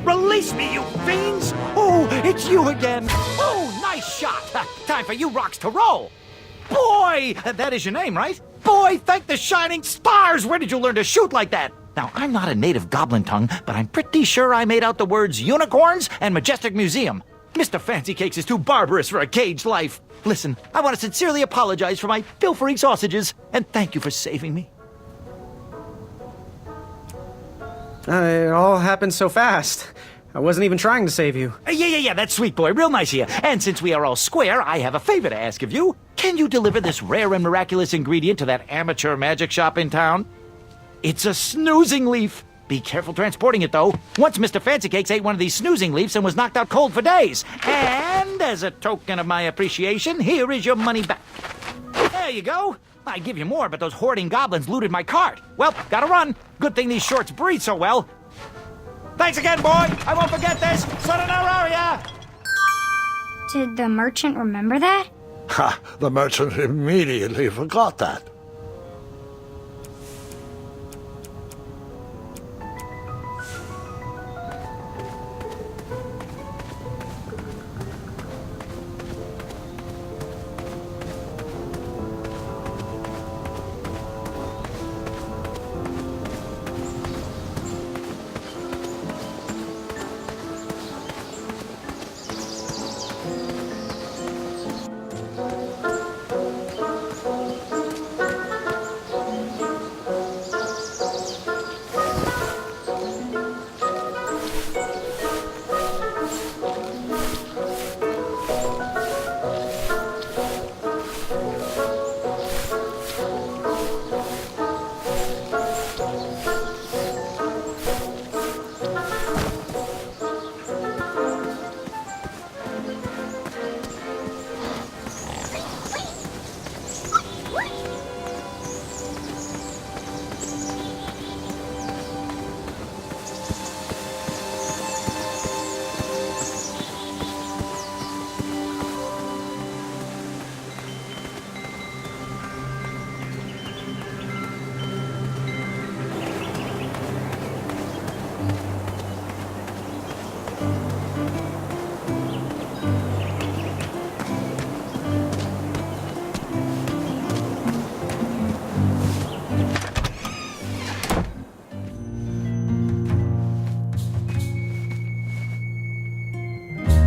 S6: Release me, you fiends! Oh, it's you again! Oh, nice shot! Time for you rocks to roll! Boy! That is your name, right? Boy, thank the shining stars! Where did you learn to shoot like that? Now, I'm not a native goblin tongue, but I'm pretty sure I made out the words unicorns and majestic museum. Mr. Fancy Cakes is too barbarous for a caged life. Listen, I want to sincerely apologize for my pilfering sausages, and thank you for saving me.
S5: It all happened so fast. I wasn't even trying to save you.
S6: Yeah, that's sweet, boy. Real nice of you. And since we are all square, I have a favor to ask of you. Can you deliver this rare and miraculous ingredient to that amateur magic shop in town? It's a snoozing leaf. Be careful transporting it, though. Once Mr. Fancy Cakes ate one of these snoozing leaves and was knocked out cold for days. And as a token of my appreciation, here is your money back. There you go. I'd give you more, but those hoarding goblins looted my cart. Well, gotta run. Good thing these shorts breathe so well. Thanks again, boy. I won't forget this. Sayonara.
S2: Did the merchant remember that?
S1: Ha! The merchant immediately forgot that.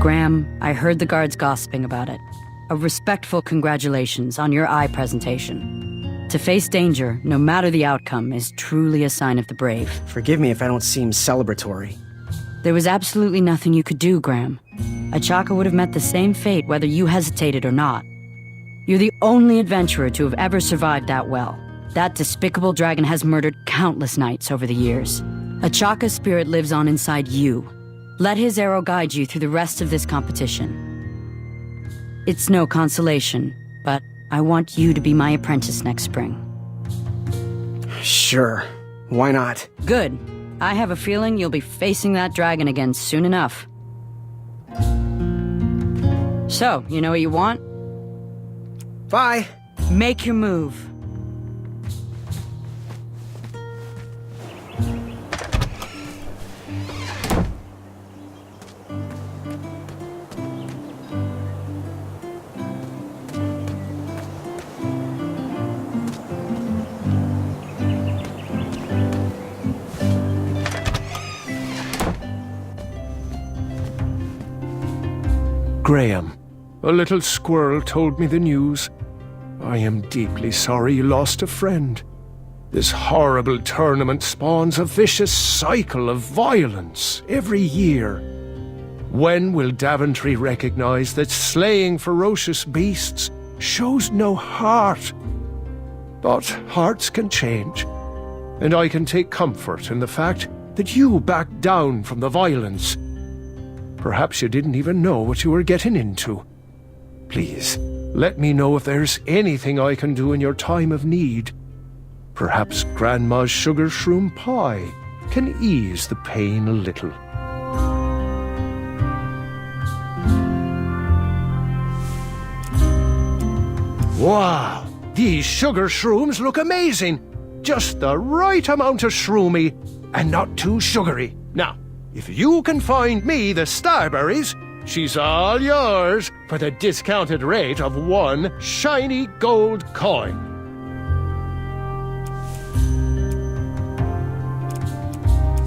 S13: Graham, I heard the guards gossiping about it. A respectful congratulations on your eye presentation. To face danger, no matter the outcome, is truly a sign of the brave.
S5: Forgive me if I don't seem celebratory.
S13: There was absolutely nothing you could do, Graham. Achaka would have met the same fate whether you hesitated or not. You're the only adventurer to have ever survived that well. That despicable dragon has murdered countless knights over the years. Achaka's spirit lives on inside you. Let his arrow guide you through the rest of this competition. It's no consolation, but I want you to be my apprentice next spring.
S5: Sure. Why not?
S13: Good. I have a feeling you'll be facing that dragon again soon enough. So, you know what you want?
S5: Bye.
S13: Make your move.
S16: Graham, a little squirrel told me the news. I am deeply sorry you lost a friend. This horrible tournament spawns a vicious cycle of violence every year. When will Daventry recognize that slaying ferocious beasts shows no heart? But hearts can change, and I can take comfort in the fact that you backed down from the violence. Perhaps you didn't even know what you were getting into. Please, let me know if there's anything I can do in your time of need. Perhaps Grandma's sugar shroom pie can ease the pain a little. Wow! These sugar shrooms look amazing! Just the right amount of shroomy and not too sugary. Now, if you can find me the starberries, she's all yours for the discounted rate of 1 shiny gold coin.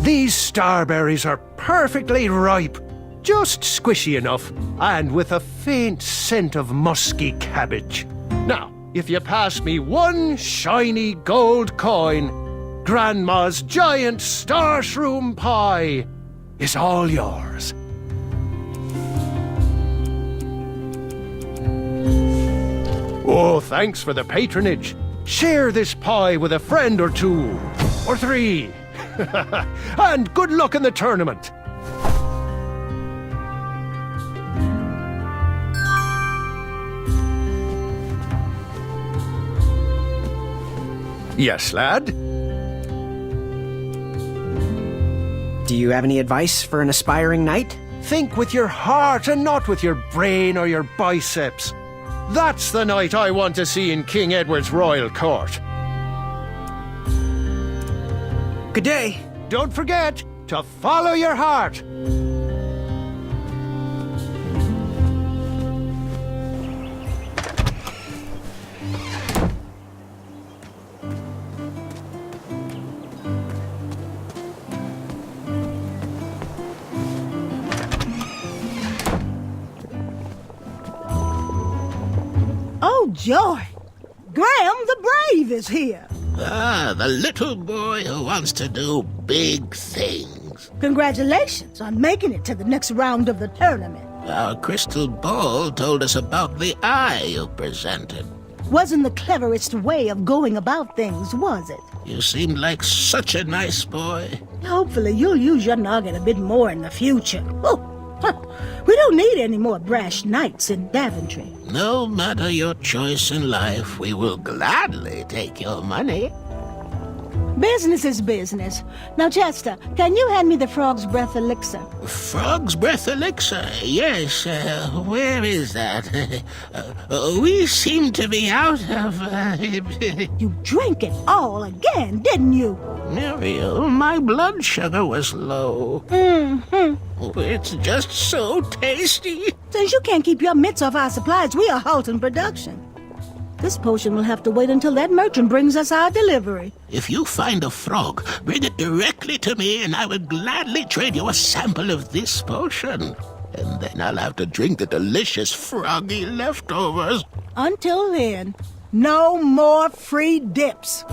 S16: These starberries are perfectly ripe, just squishy enough, and with a faint scent of musky cabbage. Now, if you pass me 1 shiny gold coin, Grandma's giant star shroom pie is all yours. Oh, thanks for the patronage. Share this pie with a friend or 2, or 3. And good luck in the tournament. Yes, lad?
S5: Do you have any advice for an aspiring knight?
S16: Think with your heart and not with your brain or your biceps. That's the knight I want to see in King Edward's royal court.
S5: Good day.
S16: Don't forget to follow your heart.
S15: Oh, joy! Graham the Brave is here.
S14: Ah, the little boy who wants to do big things.
S15: Congratulations on making it to the next round of the tournament.
S14: Our crystal ball told us about the eye you presented.
S15: Wasn't the cleverest way of going about things, was it?
S14: You seemed like such a nice boy.
S15: Hopefully you'll use your noggin a bit more in the future. Oh, we don't need any more brash knights in Daventry.
S14: No matter your choice in life, we will gladly take your money.
S15: Business is business. Now, Chester, can you hand me the Frog's Breath elixir?
S14: Frog's Breath elixir? Yes, where is that? We seem to be out of...
S15: You drank it all again, didn't you?
S14: Muriel, my blood sugar was low. It's just so tasty.
S15: Since you can't keep your mitts off our supplies, we are halting production. This potion will have to wait until that merchant brings us our delivery.
S14: If you find a frog, bring it directly to me and I will gladly trade you a sample of this potion. and then I'll have to drink the delicious froggy leftovers.
S15: Until then, no more free dips.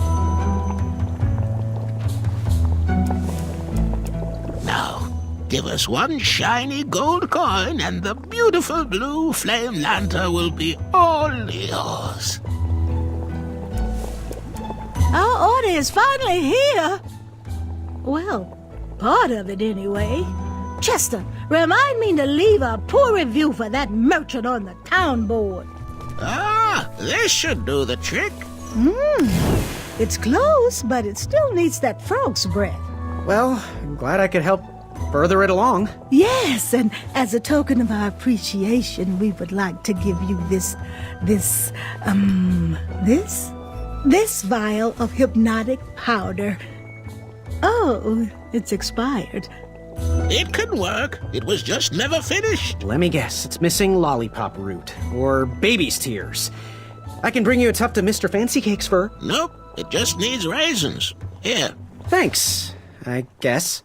S14: Now, give us one shiny gold coin and the beautiful blue flame lantern will be all yours.
S15: Our order is finally here. Well, part of it anyway. Chester, remind me to leave a poor review for that merchant on the town board.
S14: Ah, this should do the trick.
S15: It's close, but it still needs that frog's breath.
S5: Well, I'm glad I could help further it along.
S15: Yes, and as a token of our appreciation, we would like to give you this vial of hypnotic powder. Oh, it's expired.
S14: It could work. It was just never finished.
S5: Let me guess, it's missing lollipop root, or baby's tears. I can bring you a tuft of Mr. Fancy Cake's fur.
S14: Nope, it just needs raisins. Here.
S5: Thanks, I guess.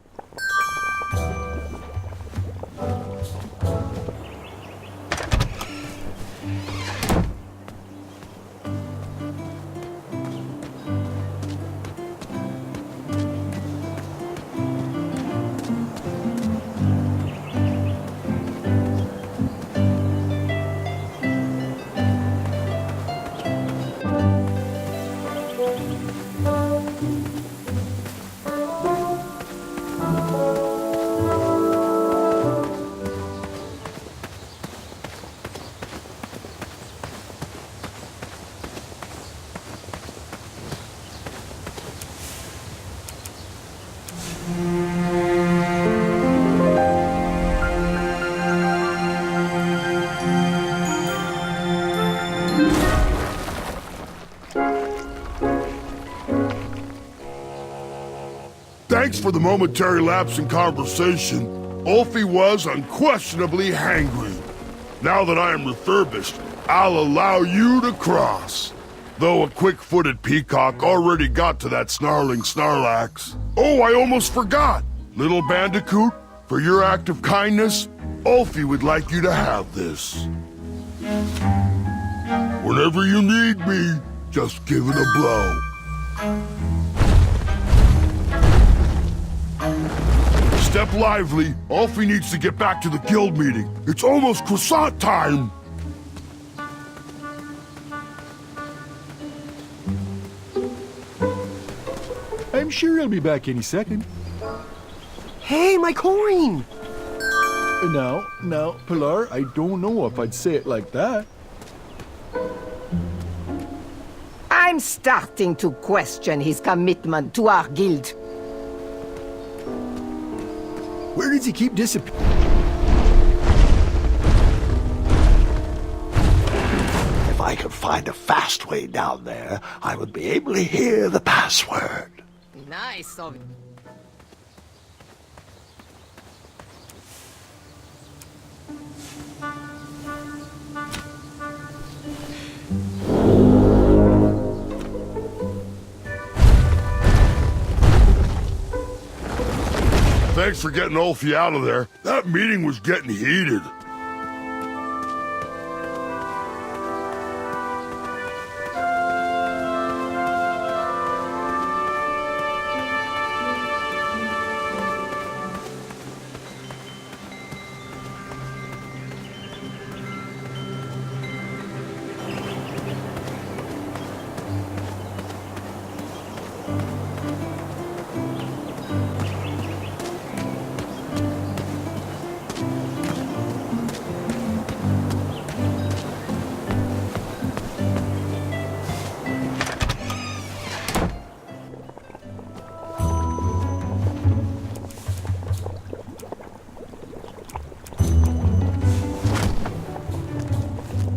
S10: Thanks for the momentary lapse in conversation. Ulfie was unquestionably hangry. Now that I am refurbished, I'll allow you to cross. Though a quick-footed peacock already got to that snarling Snarlax. Oh, I almost forgot! Little Bandicoot, for your act of kindness, Ulfie would like you to have this. Whenever you need me, just give it a blow. Step lively. Ulfie needs to get back to the guild meeting. It's almost croissant time.
S17: I'm sure he'll be back any second.
S5: Hey, my coin!
S17: Now, Pilar, I don't know if I'd say it like that.
S3: I'm starting to question his commitment to our guild.
S17: Where does he keep disappearing?
S1: If I could find a fast way down there, I would be able to hear the password.
S3: Nice of you.
S10: Thanks for getting Ulfie out of there. That meeting was getting heated.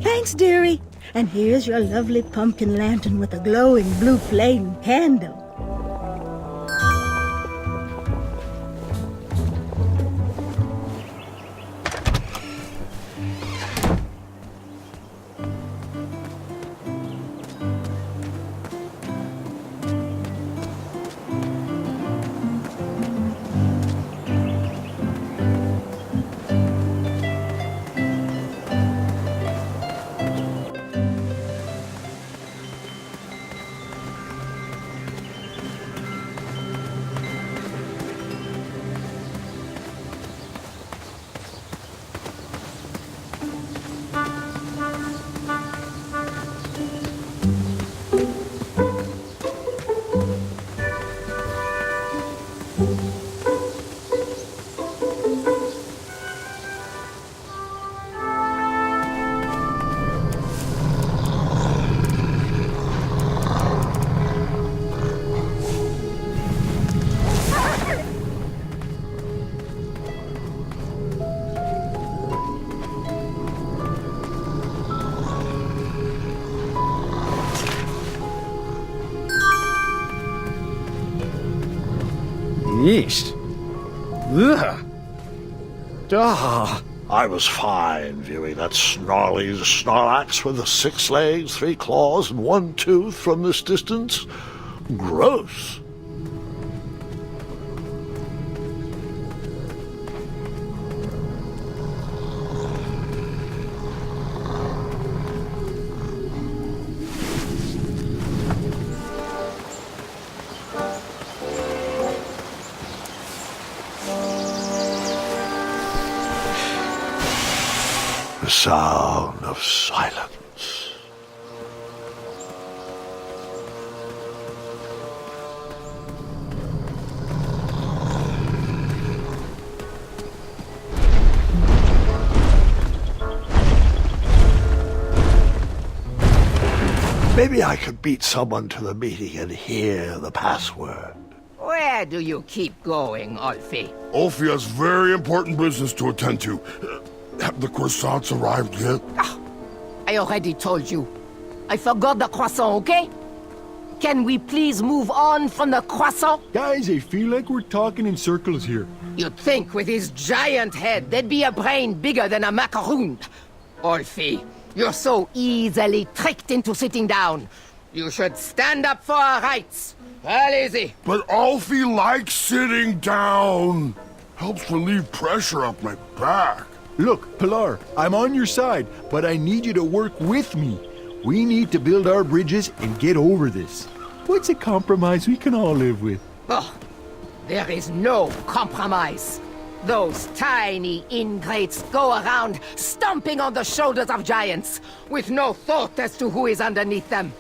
S15: Thanks, dearie. And here's your lovely pumpkin lantern with a glowing blue flame candle.
S5: Yeesh. Ugh. Ah.
S1: I was fine viewing that snarly Snorlax with 6 legs, 3 claws, and 1 tooth from this distance. Gross. The sound of silence. Maybe I could beat someone to the meeting and hear the password.
S18: Where do you keep going, Ulfie?
S10: Ulfie has very important business to attend to. Have the croissants arrived yet?
S18: I already told you. I forgot the croissant, okay? Can we please move on from the croissant?
S17: Guys, I feel like we're talking in circles here.
S18: You'd think with his giant head, there'd be a brain bigger than a macaroon. Ulfie, you're so easily tricked into sitting down. You should stand up for our rights. Well, easy.
S10: But Ulfie likes sitting down. Helps relieve pressure off my back.
S17: Look, Pilar, I'm on your side, but I need you to work with me. We need to build our bridges and get over this. What's a compromise we can all live with?
S18: Oh, there is no compromise. Those tiny ingrates go around stomping on the shoulders of giants, with no thought as to who is underneath them.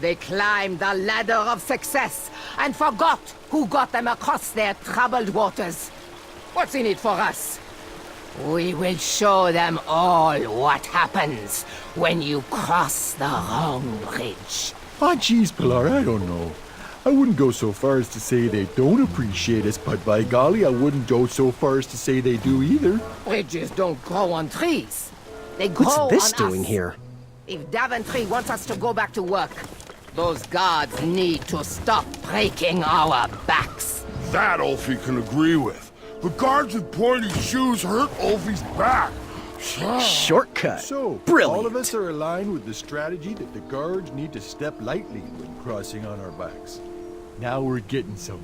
S18: They climbed the ladder of success and forgot who got them across their troubled waters. What's in it for us? We will show them all what happens when you cross the wrong bridge.
S17: Ah, geez, Pilar, I don't know. I wouldn't go so far as to say they don't appreciate us, but by golly, I wouldn't go so far as to say they do either.
S18: Bridges don't grow on trees. They grow on us.
S5: What's this doing here?
S18: If Daventry wants us to go back to work, those guards need to stop breaking our backs.
S10: That Ulfie can agree with. The guards with pointy shoes hurt Ulfie's back.
S5: Shortcut.
S17: So,
S5: Brilliant.
S17: all of us are aligned with the strategy that the guards need to step lightly when crossing on our backs. Now we're getting somewhere.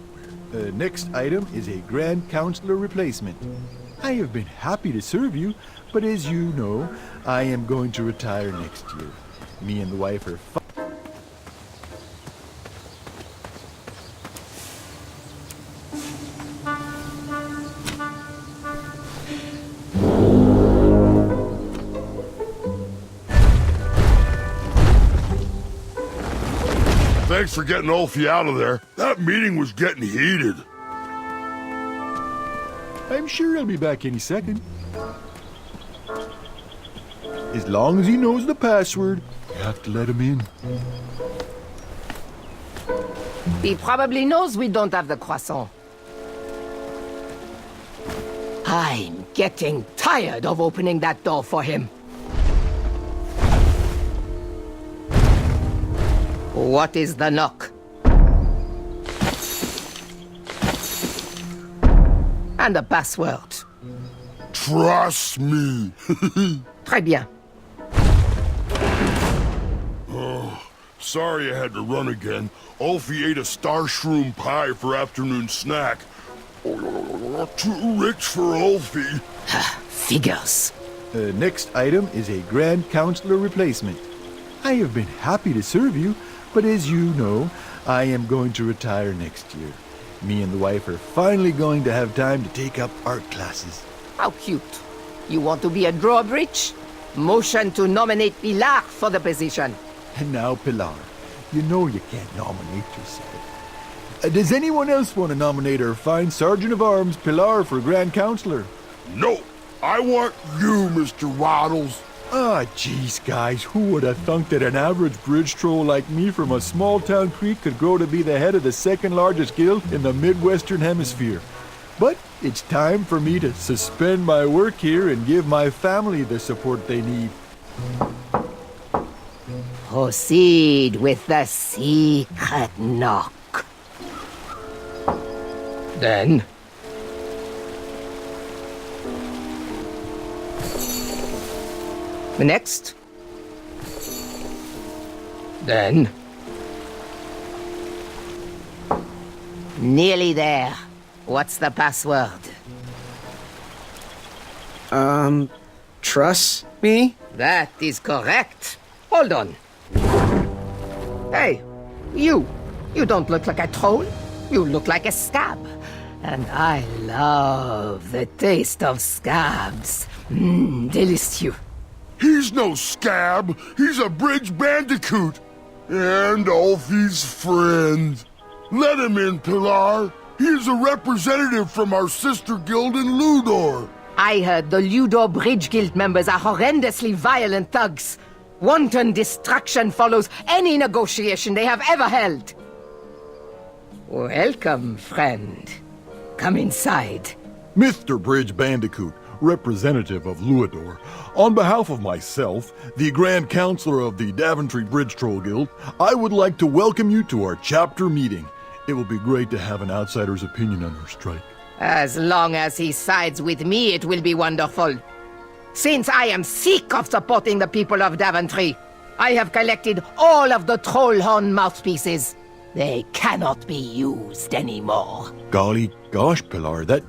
S17: The next item is a Grand Counselor replacement. I have been happy to serve you, but as you know, I am going to retire next year. Me and the wife are
S10: Thanks for getting Ulfie out of there. That meeting was getting heated.
S17: I'm sure he'll be back any second. As long as he knows the password, you have to let him in.
S18: He probably knows we don't have the croissant. I'm getting tired of opening that door for him. What is the knock? And the password.
S10: Trust me.
S18: Très bien.
S10: Oh, sorry I had to run again. Ulfie ate a star shroom pie for afternoon snack. Too rich for Ulfie.
S18: Figures.
S17: The next item is a Grand Counselor replacement. I have been happy to serve you, but as you know, I am going to retire next year. Me and the wife are finally going to have time to take up art classes.
S18: How cute. You want to be a drawbridge? Motion to nominate Pilar for the position.
S17: And now, Pilar, you know you can't nominate yourself. Does anyone else want to nominate our fine Sergeant of Arms, Pilar, for Grand Counselor?
S10: No, I want you, Mr. Waddles.
S17: Ah, geez, guys, who would have thunk that an average bridge troll like me from a small-town creek could grow to be the head of the second-largest guild in the Midwestern Hemisphere? But it's time for me to suspend my work here and give my family the support they need.
S18: Proceed with the secret knock. Then... Next. Then... Nearly there. What's the password?
S5: Trust me?
S18: That is correct. Hold on. Hey, you. You don't look like a troll. You look like a scab. And I love the taste of scabs. Delicious.
S10: He's no scab. He's a bridge bandicoot. And Ulfie's friend. Let him in, Pilar. He's a representative from our sister guild in Ludor.
S18: I heard the Ludor Bridge Guild members are horrendously violent thugs. Wanton destruction follows any negotiation they have ever held. Welcome, friend. Come inside.
S17: Mr. Bridge Bandicoot, representative of Luador, on behalf of myself, the Grand Counselor of the Daventry Bridge Troll Guild, I would like to welcome you to our chapter meeting. It will be great to have an outsider's opinion on our strike.
S18: As long as he sides with me, it will be wonderful. Since I am sick of supporting the people of Daventry, I have collected all of the troll horn mouthpieces. They cannot be used anymore.
S17: Golly gosh, Pilar, that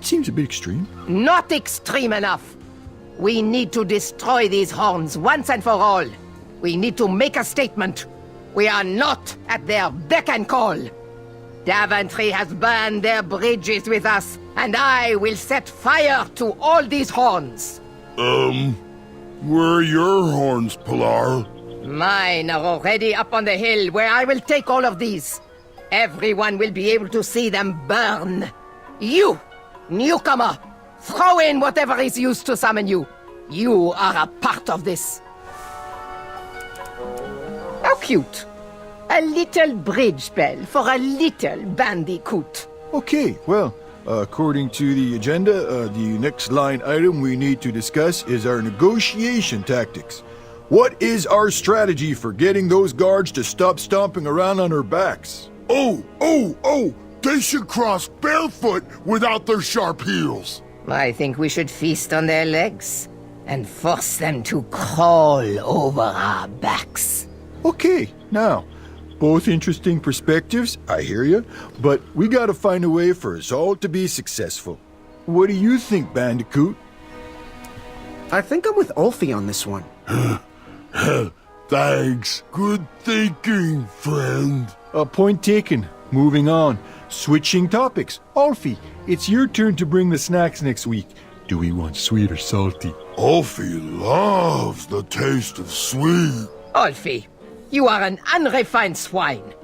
S17: seems a bit extreme.
S18: Not extreme enough. We need to destroy these horns once and for all. We need to make a statement. We are not at their beck and call. Daventry has burned their bridges with us, and I will set fire to all these horns.
S10: Where are your horns, Pilar?
S18: Mine are already up on the hill where I will take all of these. Everyone will be able to see them burn. You, newcomer, throw in whatever is used to summon you. You are a part of this. How cute. A little bridge bell for a little bandicoot.
S17: Okay, well, according to the agenda, the next line item we need to discuss is our negotiation tactics. What is our strategy for getting those guards to stop stomping around on our backs?
S10: Oh! They should cross barefoot without their sharp heels.
S18: I think we should feast on their legs and force them to crawl over our backs.
S17: Okay, now, both interesting perspectives, I hear you, but we gotta find a way for us all to be successful. What do you think, Bandicoot?
S5: I think I'm with Ulfie on this one.
S10: Thanks. Good thinking, friend.
S17: Point taken. Moving on. Switching topics. Ulfie, it's your turn to bring the snacks next week. Do we want sweet or salty?
S10: Ulfie loves the taste of sweet.
S18: Ulfie, you are an unrefined swine.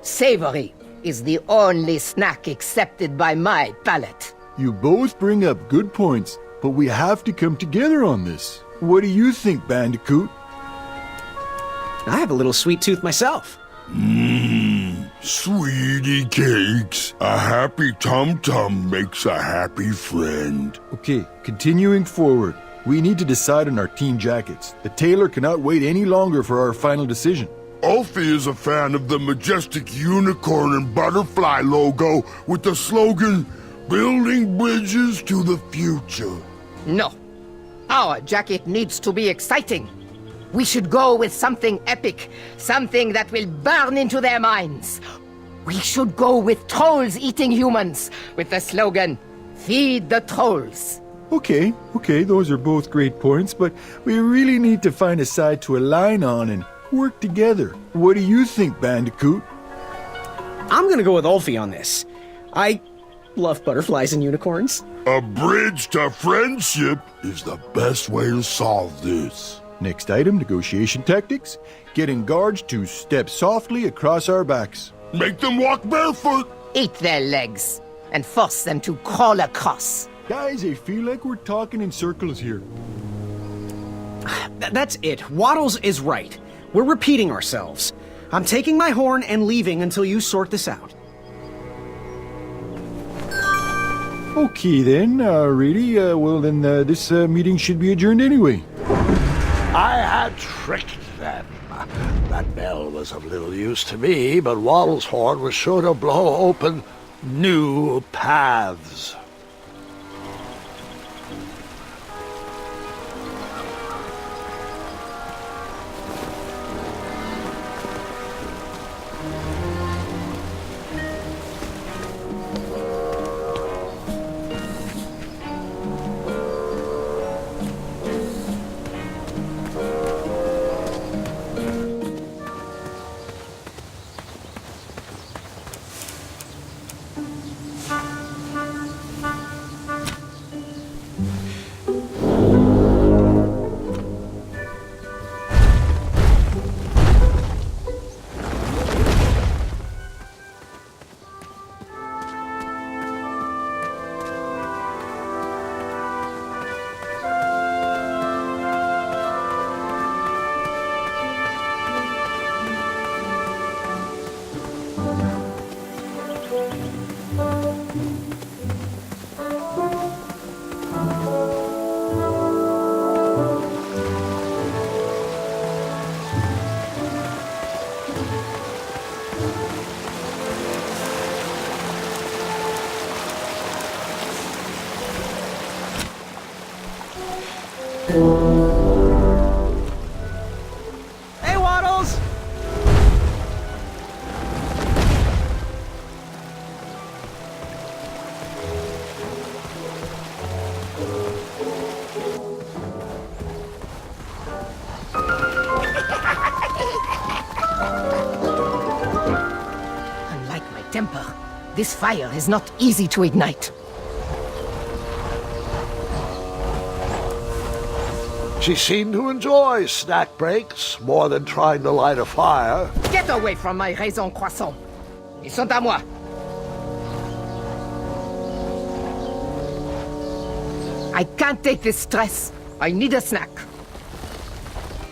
S18: Savory is the only snack accepted by my palate.
S17: You both bring up good points, but we have to come together on this. What do you think, Bandicoot?
S5: I have a little sweet tooth myself.
S10: Sweetie cakes. A happy tum-tum makes a happy friend.
S17: Okay, continuing forward. We need to decide on our team jackets. The tailor cannot wait any longer for our final decision.
S10: Ulfie is a fan of the majestic unicorn and butterfly logo with the slogan, "Building bridges to the future."
S18: No. Our jacket needs to be exciting. We should go with something epic, something that will burn into their minds. We should go with trolls eating humans, with the slogan, "Feed the trolls."
S17: Okay, those are both great points, but we really need to find a side to align on and work together. What do you think, Bandicoot?
S5: I'm gonna go with Ulfie on this. I love butterflies and unicorns.
S10: A bridge to friendship is the best way to solve this.
S17: Next item, negotiation tactics. Getting guards to step softly across our backs.
S10: Make them walk barefoot.
S18: Eat their legs and force them to crawl across.
S17: Guys, I feel like we're talking in circles here.
S5: That's it. Waddles is right. We're repeating ourselves. I'm taking my horn and leaving until you sort this out.
S17: Okay then, really? This meeting should be adjourned anyway.
S1: I had tricked them. That bell was of little use to me, but Waddle's horn was sure to blow open new paths.
S5: Hey, Waddles!
S18: Unlike my temper, this fire is not easy to ignite.
S1: She seemed to enjoy snack breaks more than trying to light a fire.
S18: Get away from my raisins croissants. Ils sont à moi. I can't take this stress. I need a snack.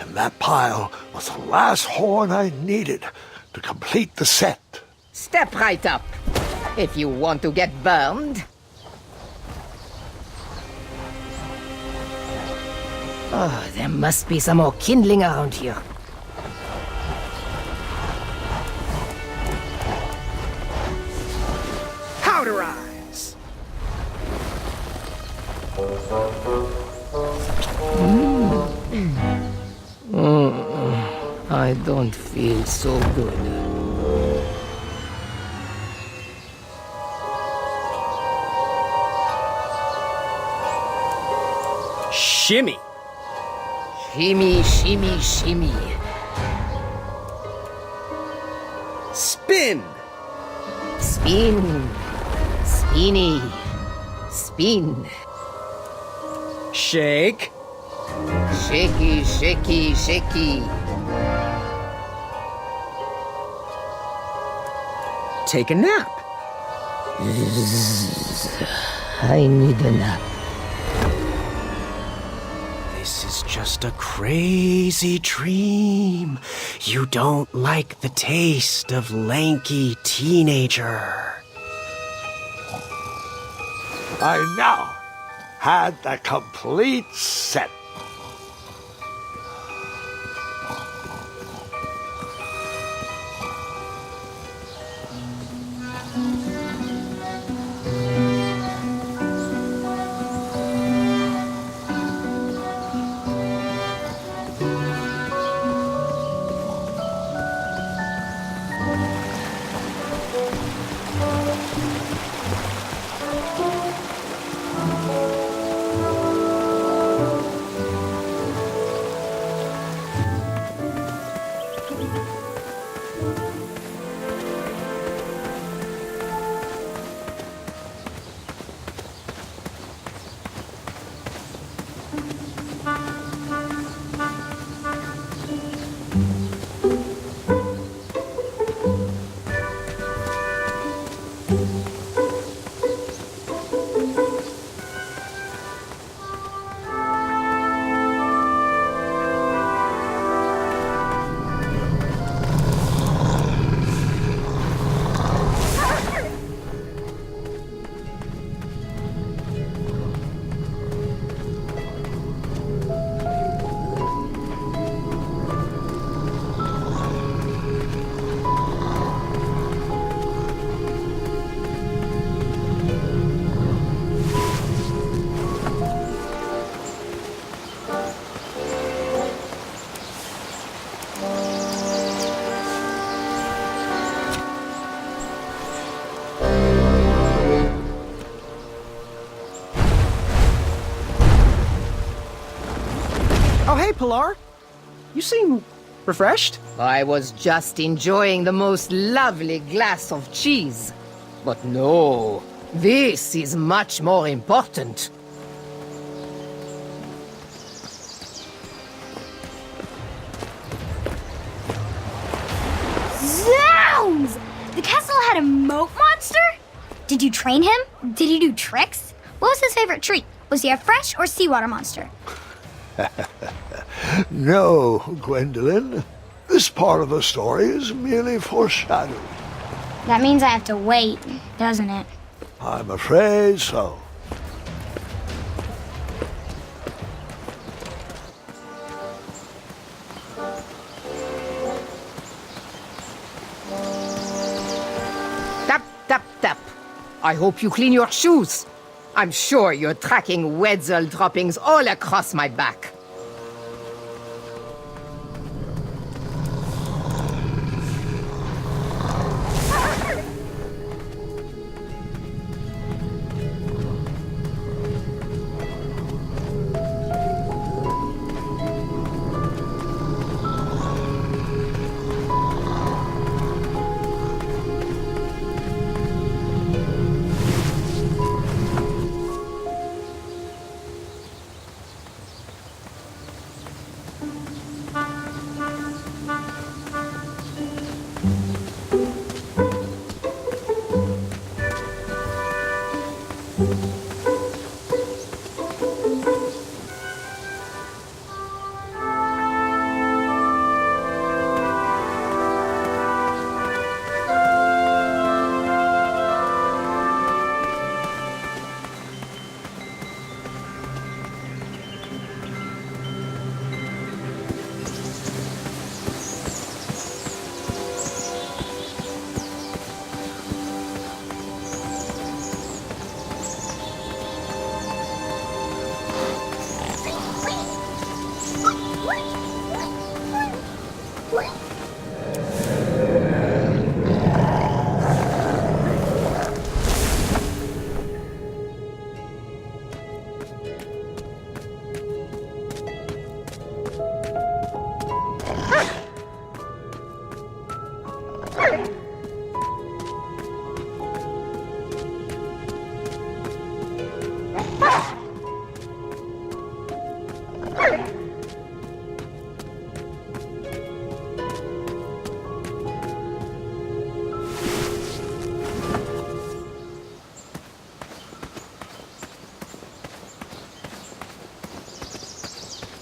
S1: And that pile was the last horn I needed to complete the set.
S18: Step right up. If you want to get burned. Oh, there must be some more kindling around here.
S5: Powderize!
S18: I don't feel so good.
S5: Shimmy!
S18: Shimmy, shimmy, shimmy.
S5: Spin!
S18: Spin. Spinny. Spin.
S5: Shake!
S18: Shaky, shaky, shaky.
S5: Take a nap.
S18: I need a nap.
S5: This is just a crazy dream. You don't like the taste of lanky teenager.
S1: I now had the complete set.
S5: Pilar? You seem refreshed.
S18: I was just enjoying the most lovely glass of cheese. But no, this is much more important.
S2: Zounds! The castle had a moat monster? Did you train him? Did he do tricks? What was his favorite treat? Was he a fresh or seawater monster?
S1: No, Gwendolyn. This part of the story is merely foreshadowing.
S2: That means I have to wait, doesn't it?
S1: I'm afraid so.
S18: Tap, tap, tap. I hope you clean your shoes. I'm sure you're tracking Wetzel droppings all across my back.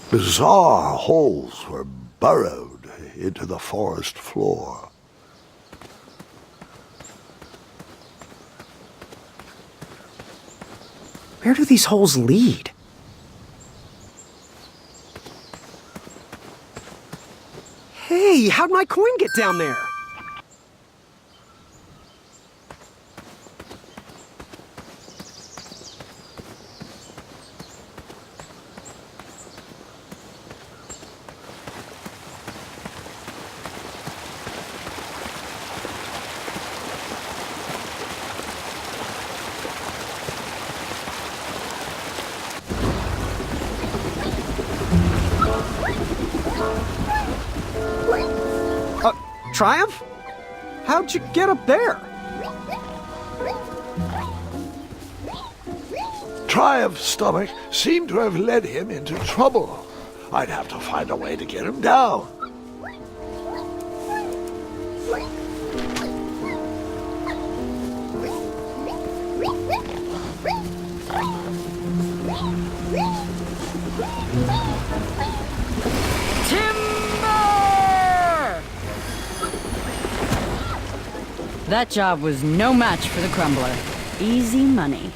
S1: Bizarre holes were burrowed into the forest floor.
S5: Where do these holes lead? Hey, how'd my coin get down there? Triumph? How'd you get up there?
S1: Triumph's stomach seemed to have led him into trouble. I'd have to find a way to get him down.
S13: That job was no match for the Crumbler. Easy money.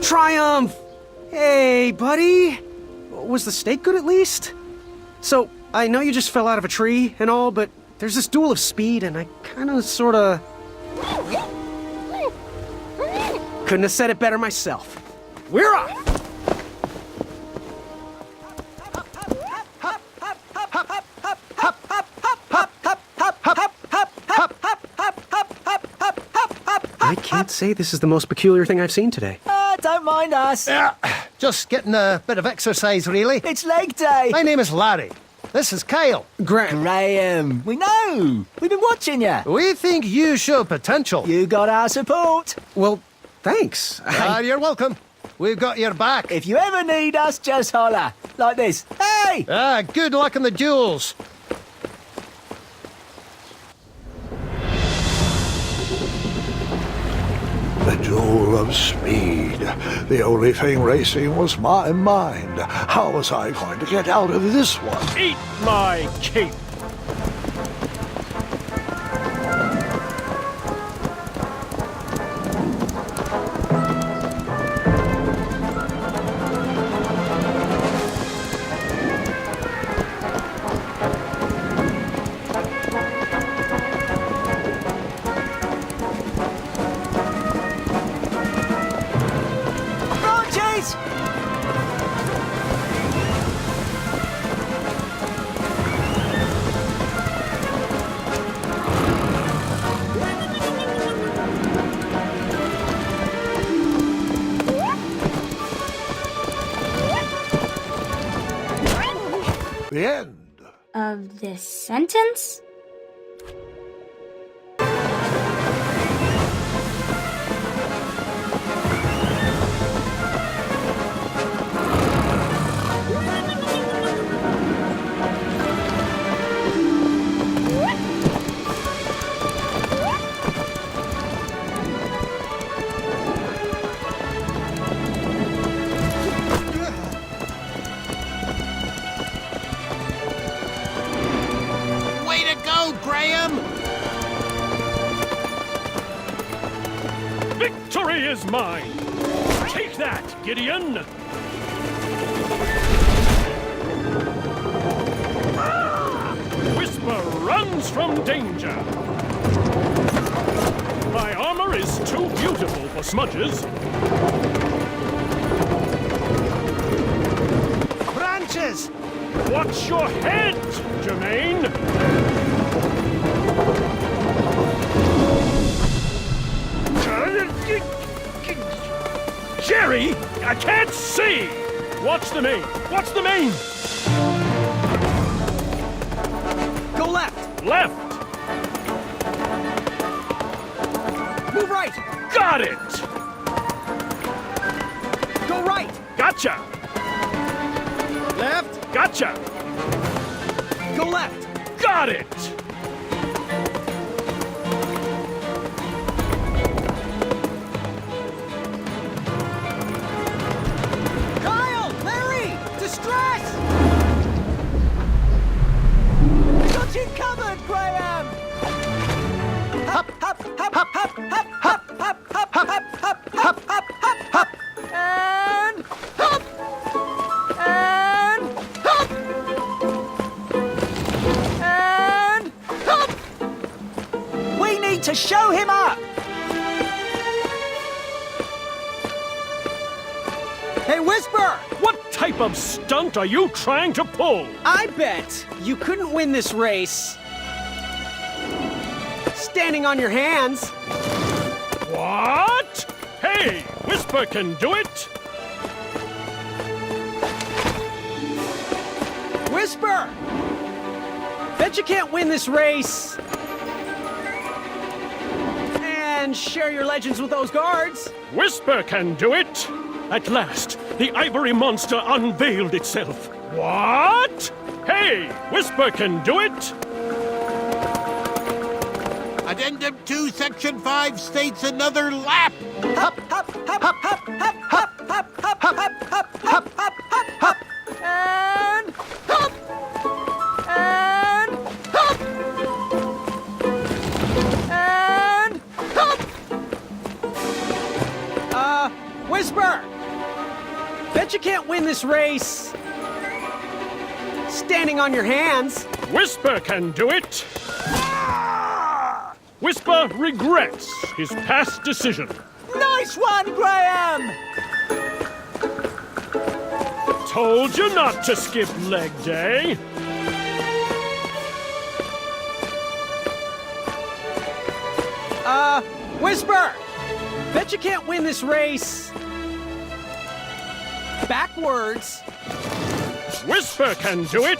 S5: Triumph! Hey, buddy! Was the steak good at least? So, I know you just fell out of a tree and all, but there's this duel of speed and I kinda sorta... couldn't have said it better myself. We're off! I can't say this is the most peculiar thing I've seen today.
S19: Don't mind us.
S20: Yeah, just getting a bit of exercise, really.
S19: It's leg day.
S20: My name is Larry. This is Kyle.
S19: Graham. We know. We've been watching you.
S20: We think you show potential.
S19: You got our support.
S5: Well, thanks.
S20: You're welcome. We've got your back.
S19: If you ever need us, just holler. Like this. Hey!
S20: Good luck in the duels.
S1: The duel of speed. The only thing racing was my mind. How was I going to get out of this one?
S12: Eat my cape!
S1: The end
S2: of this sentence?
S11: Graham!
S12: Victory is mine! Take that, Gideon! Whisper runs from danger! My armor is too beautiful for smudges.
S20: Branches!
S12: Watch your head, Jermaine! Jerry, I can't see! Watch the main! Watch the main!
S5: Go left!
S12: Left!
S5: Move right!
S12: Got it!
S5: Go right!
S12: Gotcha!
S5: Left!
S12: Gotcha!
S5: Go left!
S12: Got it!
S5: Kyle! Larry! Distress!
S19: Got you covered, Graham! Hop, hop, hop, hop, hop, hop, hop, hop, hop, hop, hop, hop, hop, hop, hop, and hop! And hop! And hop! We need to show him up!
S5: Hey, Whisper!
S12: What type of stunt are you trying to pull?
S5: I bet you couldn't win this race standing on your hands.
S12: What? Hey, Whisper can do it!
S5: Whisper! Bet you can't win this race and share your legends with those guards.
S12: Whisper can do it! At last, the ivory monster unveiled itself. What? Hey, Whisper can do it!
S11: Addendum 2, Section 5 states another lap.
S19: Hop, hop, hop, hop, hop, hop, hop, hop, hop, hop, hop, hop, hop, hop, hop, and hop! And hop! And hop!
S5: Whisper! Bet you can't win this race standing on your hands.
S12: Whisper can do it! Whisper regrets his past decision.
S19: Nice one, Graham!
S12: Told you not to skip leg day.
S5: Whisper! Bet you can't win this race. Backwards.
S12: Whisper can do it!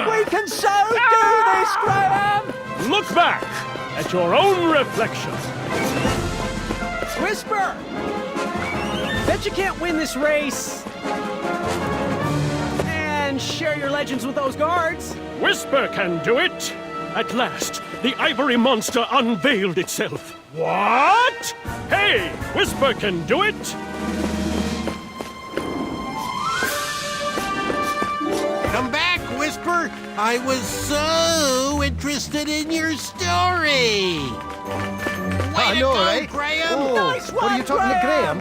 S19: We can so do this, Graham!
S12: Look back at your own reflection.
S5: Whisper! Bet you can't win this race. And share your legends with those guards.
S12: Whisper can do it! At last, the ivory monster unveiled itself. What? Hey, Whisper can do it!
S11: Come back, Whisper. I was so interested in your story.
S20: I know, right?
S11: Graham.
S20: Oh,
S19: Nice
S20: what are you
S19: one,
S20: talking to Graham?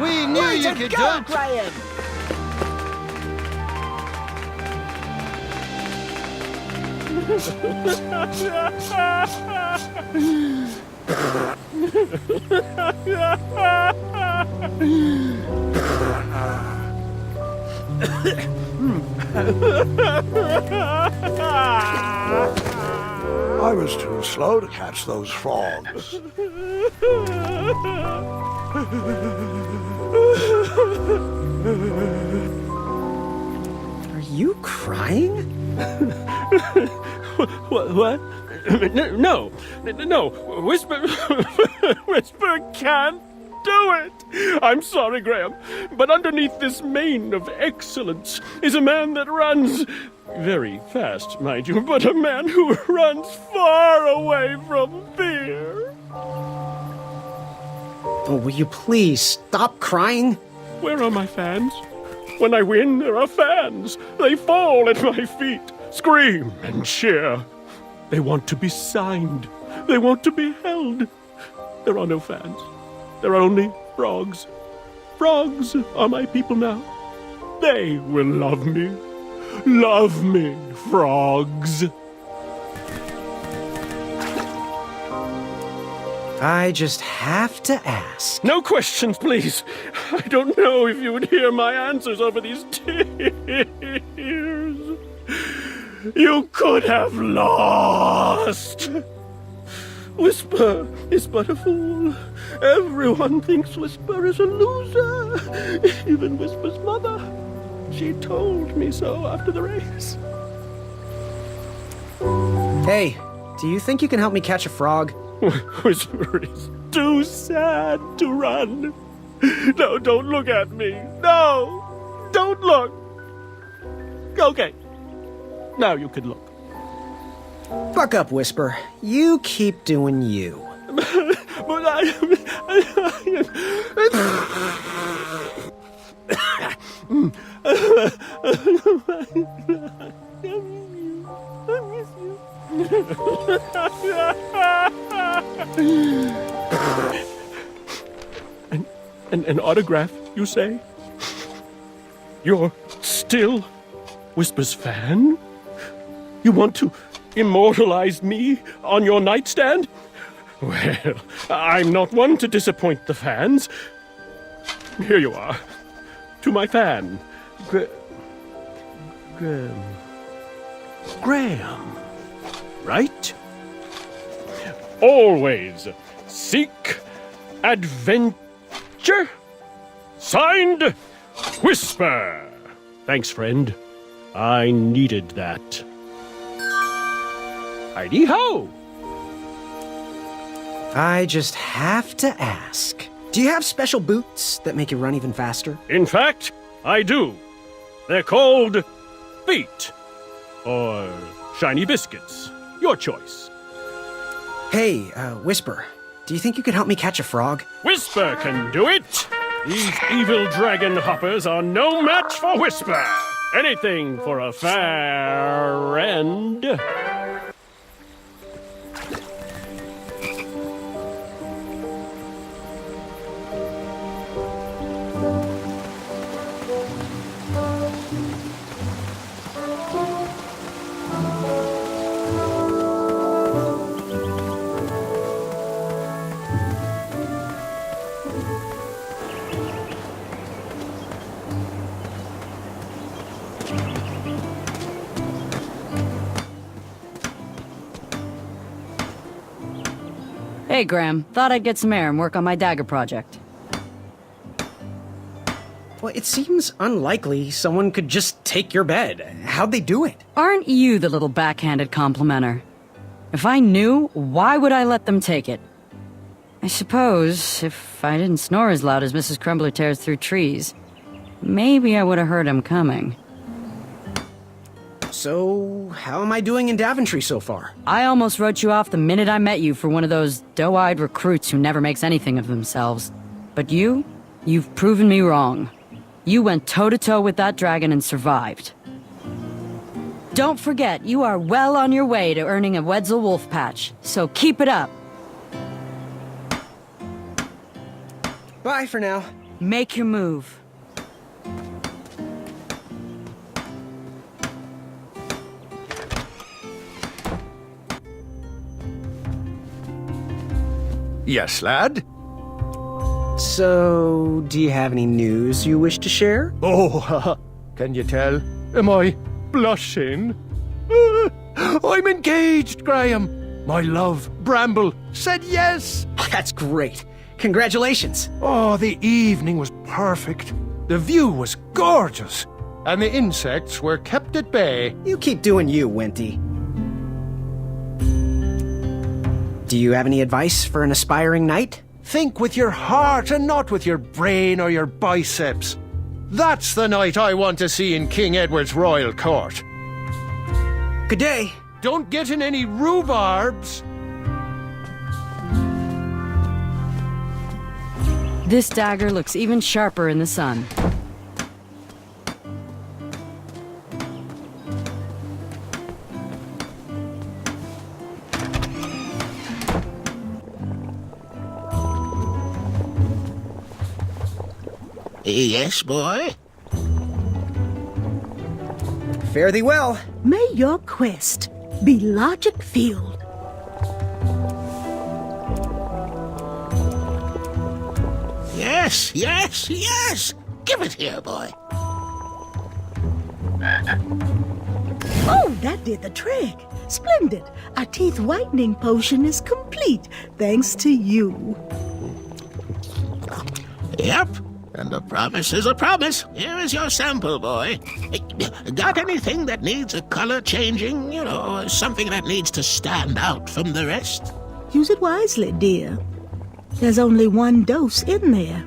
S20: We knew
S19: Way
S20: you
S19: to
S20: could
S19: go,
S20: do it.
S19: Graham!
S1: I was too slow to catch those frogs.
S5: Are you crying?
S12: What? No. Whisper... Whisper can't do it. I'm sorry, Graham, but underneath this mane of excellence is a man that runs... very fast, mind you, but a man who runs far away from fear.
S5: Oh, will you please stop crying?
S12: Where are my fans? When I win, there are fans. They fall at my feet, scream and cheer. They want to be signed. They want to be held. There are no fans. There are only frogs. Frogs are my people now. They will love me. Love me, frogs.
S5: I just have to ask.
S12: No questions, please. I don't know if you would hear my answers over these tears. You could have lost. Whisper is but a fool. Everyone thinks Whisper is a loser. Even Whisper's mother. She told me so after the race.
S5: Hey, do you think you can help me catch a frog?
S12: Whisper is too sad to run. No, don't look at me. No, don't look. Okay, now you can look.
S5: Buck up, Whisper. You keep doing you.
S12: But I miss you. An autograph, you say? You're still Whisper's fan? You want to immortalize me on your nightstand? Well, I'm not one to disappoint the fans. Here you are. To my fan, Graham. Right? Always seek adventure. Signed, Whisper. Thanks, friend. I needed that. Heidi-ho!
S5: I just have to ask. Do you have special boots that make you run even faster?
S12: In fact, I do. They're called feet. Or shiny biscuits. Your choice.
S5: Hey, Whisper, do you think you could help me catch a frog?
S12: Whisper can do it! These evil dragon hoppers are no match for Whisper! Anything for a friend.
S13: Hey, Graham. Thought I'd get some air and work on my dagger project.
S5: Well, it seems unlikely someone could just take your bed. How'd they do it?
S13: Aren't you the little backhanded complimenter? If I knew, why would I let them take it? I suppose if I didn't snore as loud as Mrs. Crumbler tears through trees, maybe I would have heard him coming.
S5: So, how am I doing in Daventry so far?
S13: I almost wrote you off the minute I met you for one of those doe-eyed recruits who never makes anything of themselves. But you've proven me wrong. You went toe-to-toe with that dragon and survived. Don't forget, you are well on your way to earning a Wetzel wolf patch, so keep it up.
S5: Bye for now.
S13: Make your move.
S16: Yes, lad?
S5: So, do you have any news you wish to share?
S16: Oh, can you tell? Am I blushing? I'm engaged, Graham. My love, Bramble, said yes.
S5: That's great. Congratulations.
S16: Oh, the evening was perfect. The view was gorgeous. And the insects were kept at bay.
S5: You keep doing you, Wenty. Do you have any advice for an aspiring knight?
S16: Think with your heart and not with your brain or your biceps. That's the knight I want to see in King Edward's royal court.
S5: Good day.
S16: Don't get in any rhubarbs.
S13: This dagger looks even sharper in the sun.
S14: Yes, boy?
S5: Fare thee well.
S15: May your quest be logic-filled.
S14: Yes, yes, yes! Give it here, boy.
S15: Oh, that did the trick. Splendid. Our teeth whitening potion is complete, thanks to you.
S14: Yep. And a promise is a promise. Here is your sample, boy. Got anything that needs a color changing? You know, something that needs to stand out from the rest?
S15: Use it wisely, dear. There's only one dose in there.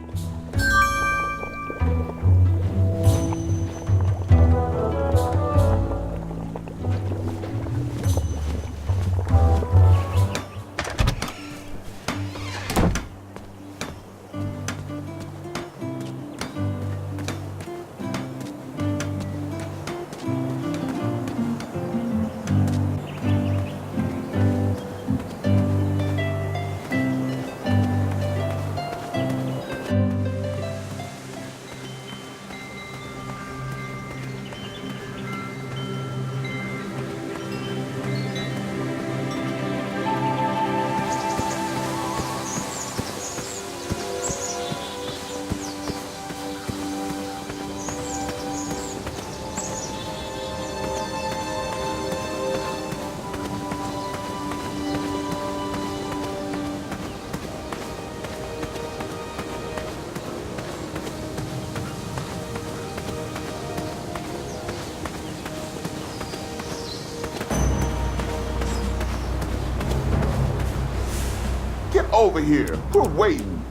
S10: Get over here. We're waiting.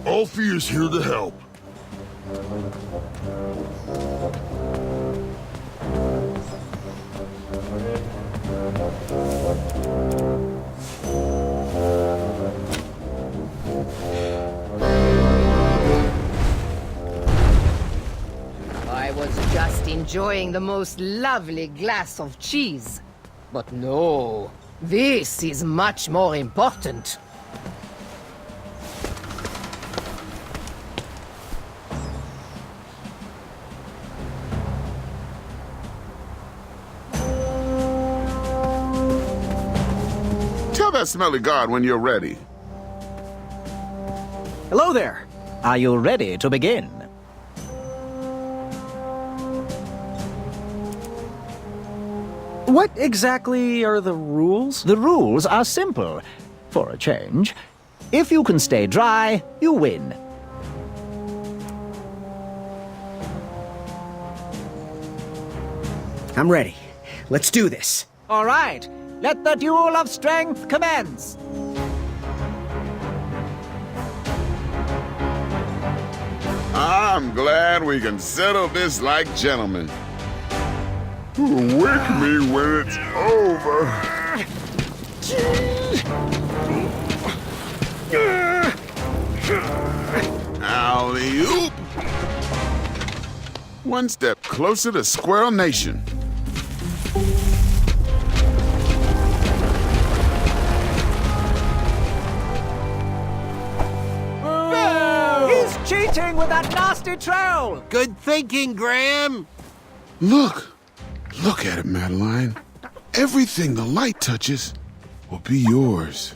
S10: Alfie is here to help.
S18: I was just enjoying the most lovely glass of cheese. But no, this is much more important.
S10: Tell that smelly god when you're ready.
S5: Hello there.
S9: Are you ready to begin?
S5: What exactly are the rules?
S9: The rules are simple. For a change, if you can stay dry, you win.
S5: I'm ready. Let's do this.
S9: All right, let the duel of strength commence.
S10: I'm glad we can settle this like gentlemen. Wake me when it's over. Alley-oop! One step closer to Squirrel Nation.
S9: He's cheating with that nasty troll!
S11: Good thinking, Graham.
S10: Look at it, Madeline. Everything the light touches will be yours.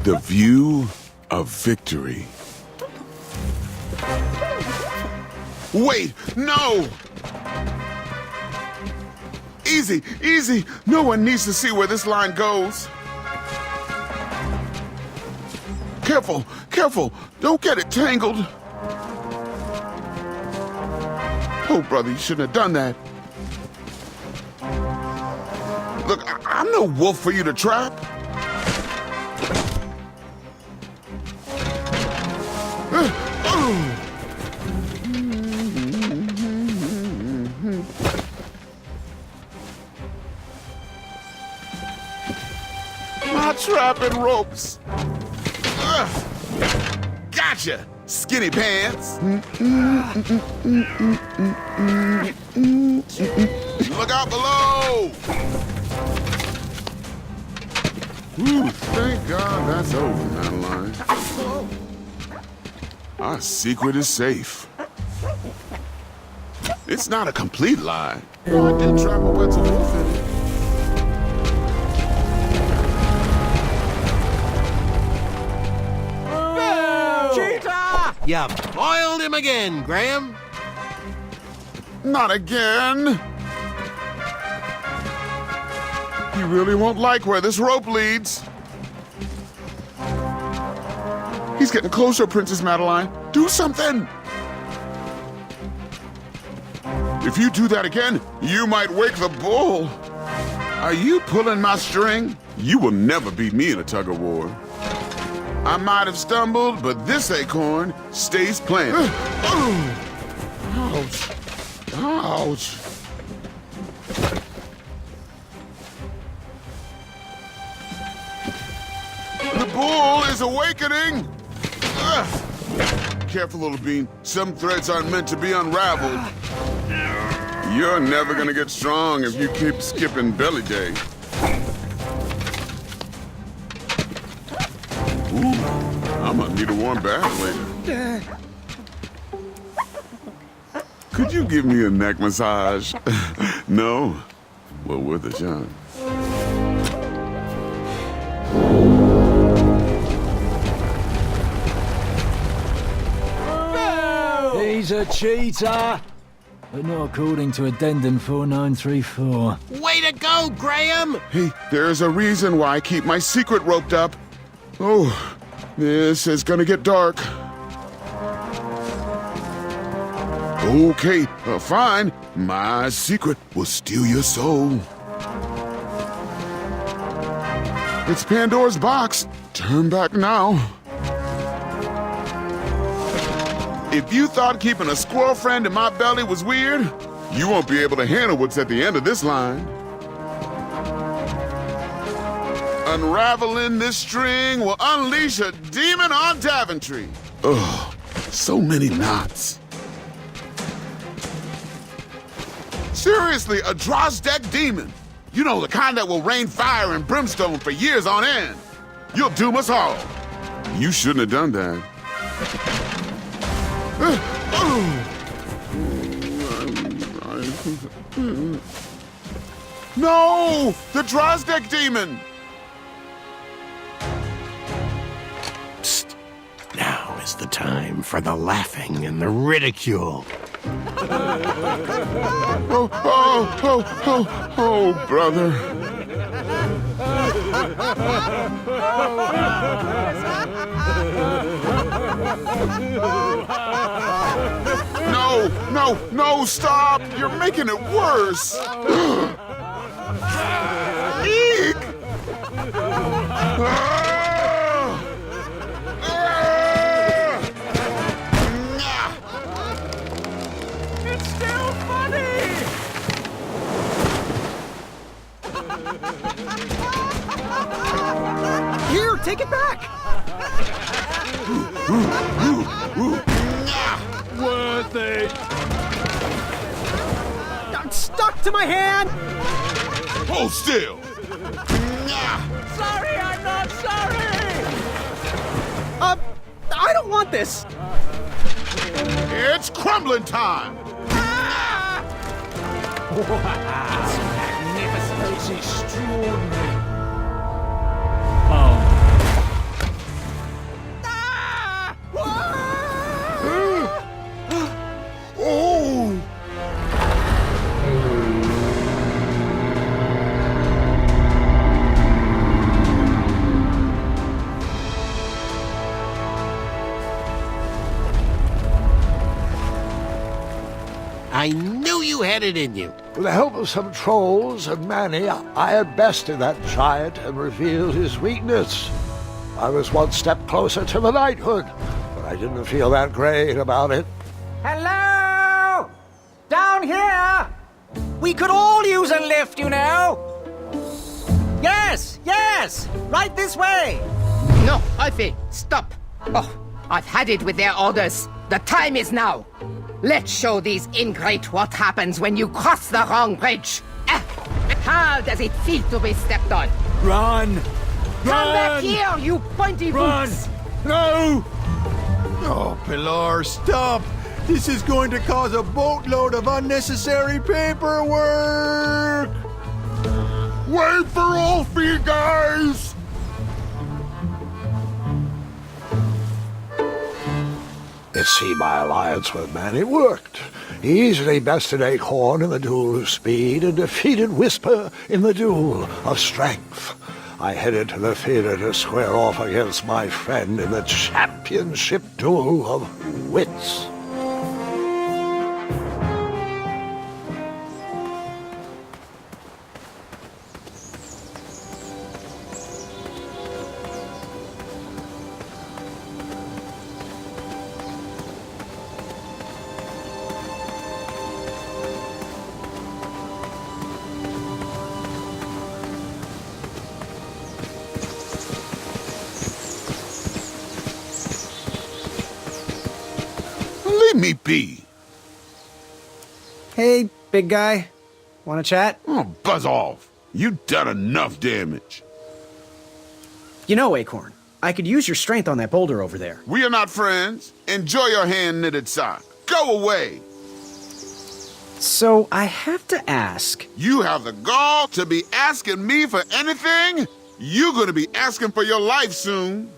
S10: The view of victory. Wait, no! Easy, easy. No one needs to see where this line goes. Careful, careful. Don't get it tangled. Oh, brother, you shouldn't have done that. Look, I'm no wolf for you to trap. My trap and ropes. Gotcha, skinny pants. Look out below. Ooh, thank God that's over, Madeline. Our secret is safe. It's not a complete lie. I did trap a wetzel wolf in it.
S11: Cheetah! You foiled him again, Graham.
S10: Not again. He really won't like where this rope leads. He's getting closer, Princess Madeline. Do something! If you do that again, you might wake the bull. Are you pulling my string? You will never beat me in a tug-of-war. I might have stumbled, but this acorn stays planted. Ouch. Ouch. The bull is awakening! Careful, little bean. Some threads aren't meant to be unraveled. You're never gonna get strong if you keep skipping belly day. Ooh, I'm gonna need a warm bath later. Could you give me a neck massage? No? Well, worth a shot.
S7: He's a cheater, but not according to Addendum 4934.
S11: Way to go, Graham!
S10: Hey, there's a reason why I keep my secret roped up. Oh, this is gonna get dark. Okay, fine. My secret will steal your soul. It's Pandora's box. Turn back now. If you thought keeping a squirrel friend in my belly was weird, you won't be able to handle what's at the end of this line. Unraveling this string will unleash a demon on Daventry. Ugh, so many knots. Seriously, a Drozdek demon. You know, the kind that will rain fire and brimstone for years on end. You'll doom us all. You shouldn't have done that. No! The Drozdek demon!
S5: Psst.
S11: time for the laughing and the ridicule.
S10: Oh, brother. No, stop! You're making it worse! Eek!
S19: It's still funny!
S5: Here, take it back!
S16: Worth it.
S5: I'm stuck to my hand!
S10: Hold still!
S19: Sorry, I'm not sorry!
S5: I don't want this!
S10: It's crumbling time!
S16: It's magnificent. It's extraordinary.
S10: Oh!
S11: I knew you had it in you.
S1: With the help of some trolls and Manny, I had bested that giant and revealed his weakness. I was one step closer to the knighthood, but I didn't feel that great about it.
S6: Hello! Down here! We could all use a lift, you know! Yes! Right this way!
S18: No, Alfie, stop. Oh, I've had it with their orders. The time is now. Let's show these ingrate what happens when you cross the wrong bridge. How does it feel to be stepped on?
S16: Run!
S18: Come back here, you pointy boots!
S16: No!
S17: Oh, Pilar, stop! This is going to cause a boatload of unnecessary paperwork!
S10: Wait for Alfie, guys!
S1: It seemed my alliance with Manny worked. He easily bested Acorn in the duel of speed and defeated Whisper in the duel of strength. I headed to the theater to square off against my friend in the championship duel of wits.
S10: Leave me be.
S5: Hey, big guy. Want to chat?
S10: Oh, buzz off. You've done enough damage.
S5: You know, Acorn, I could use your strength on that boulder over there.
S10: We are not friends. Enjoy your hand-knitted sock. Go away.
S5: So, I have to ask...
S10: You have the gall to be asking me for anything? You're gonna be asking for your life soon.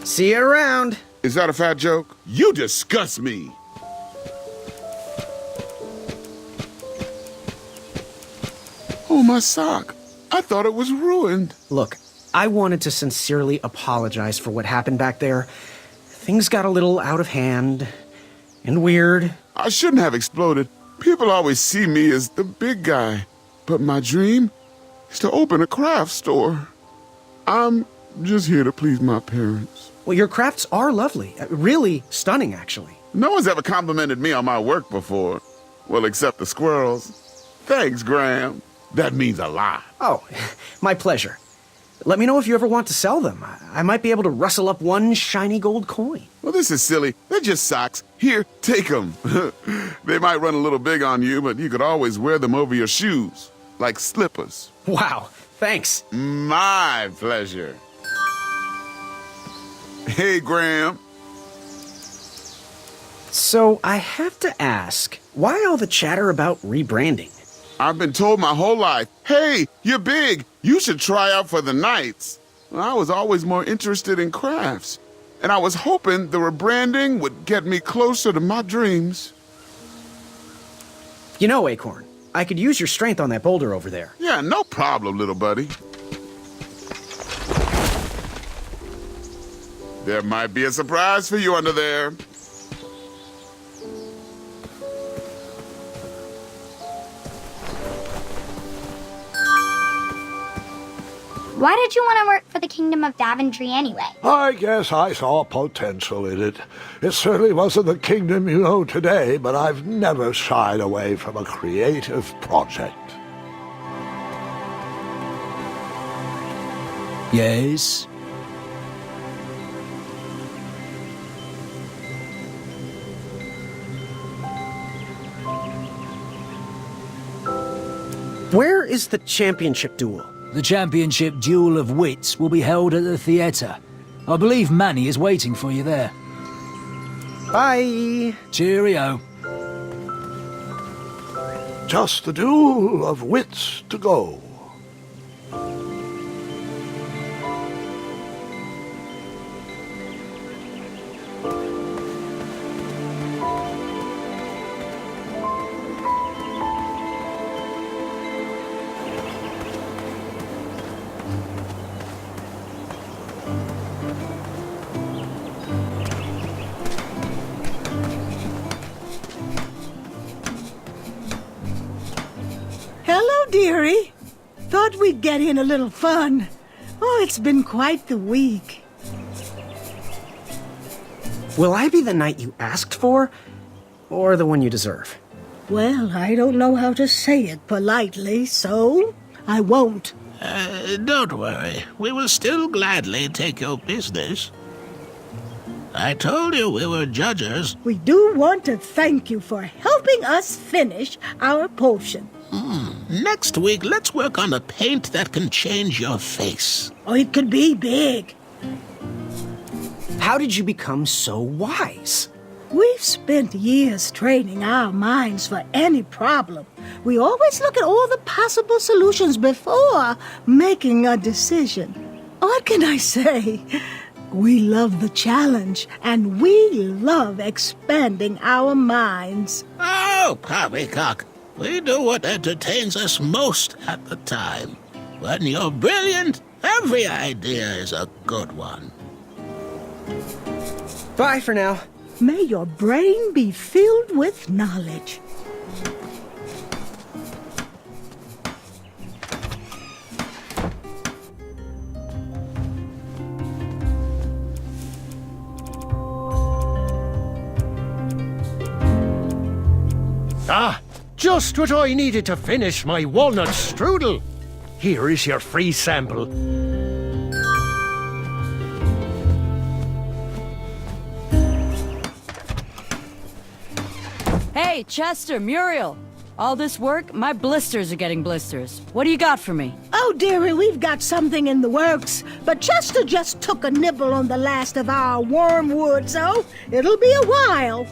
S5: See you around.
S10: Is that a fat joke? You disgust me. Oh, my sock. I thought it was ruined.
S5: Look, I wanted to sincerely apologize for what happened back there. Things got a little out of hand and weird.
S10: I shouldn't have exploded. People always see me as the big guy. But my dream is to open a craft store. I'm just here to please my parents.
S5: Well, your crafts are lovely. Really stunning, actually.
S10: No one's ever complimented me on my work before. Well, except the squirrels. Thanks, Graham. That means a lot.
S5: Oh, my pleasure. Let me know if you ever want to sell them. I might be able to rustle up one shiny gold coin.
S10: Well, this is silly. They're just socks. Here, take them. They might run a little big on you, but you could always wear them over your shoes, like slippers.
S5: Wow, thanks.
S10: My pleasure. Hey, Graham.
S5: So, I have to ask, why all the chatter about rebranding?
S10: I've been told my whole life, hey, you're big. You should try out for the Knights. I was always more interested in crafts, and I was hoping the rebranding would get me closer to my dreams.
S5: You know, Acorn, I could use your strength on that boulder over there.
S10: Yeah, no problem, little buddy. There might be a surprise for you under there.
S2: Why did you want to work for the Kingdom of Daventry anyway?
S1: I guess I saw potential in it. It certainly wasn't the kingdom you know today, but I've never shied away from a creative project.
S7: Yes?
S5: Where is the championship duel?
S7: The championship duel of wits will be held at the theatre. I believe Manny is waiting for you there.
S5: Bye!
S7: Cheerio.
S1: Just the duel of wits to go.
S15: Hello, dearie. Thought we'd get in a little fun. Oh, it's been quite the week.
S5: Will I be the knight you asked for, or the one you deserve?
S15: Well, I don't know how to say it politely, so I won't.
S14: Don't worry. We will still gladly take your business. I told you we were judges.
S15: We do want to thank you for helping us finish our potion.
S14: Next week, let's work on a paint that can change your face.
S15: Oh, it could be big.
S5: How did you become so wise?
S15: We've spent years training our minds for any problem. We always look at all the possible solutions before making a decision. What can I say? We love the challenge, and we love expanding our minds.
S14: Oh, poppycock. We do what entertains us most at the time. When you're brilliant, every idea is a good one.
S5: Bye for now.
S15: May your brain be filled with knowledge.
S11: Ah, just what I needed to finish my walnut strudel. Here is your free sample.
S13: Hey, Chester, Muriel. All this work, my blisters are getting blisters. What do you got for me?
S15: Oh, dearie, we've got something in the works. But Chester just took a nibble on the last of our wormwood, so it'll be a while.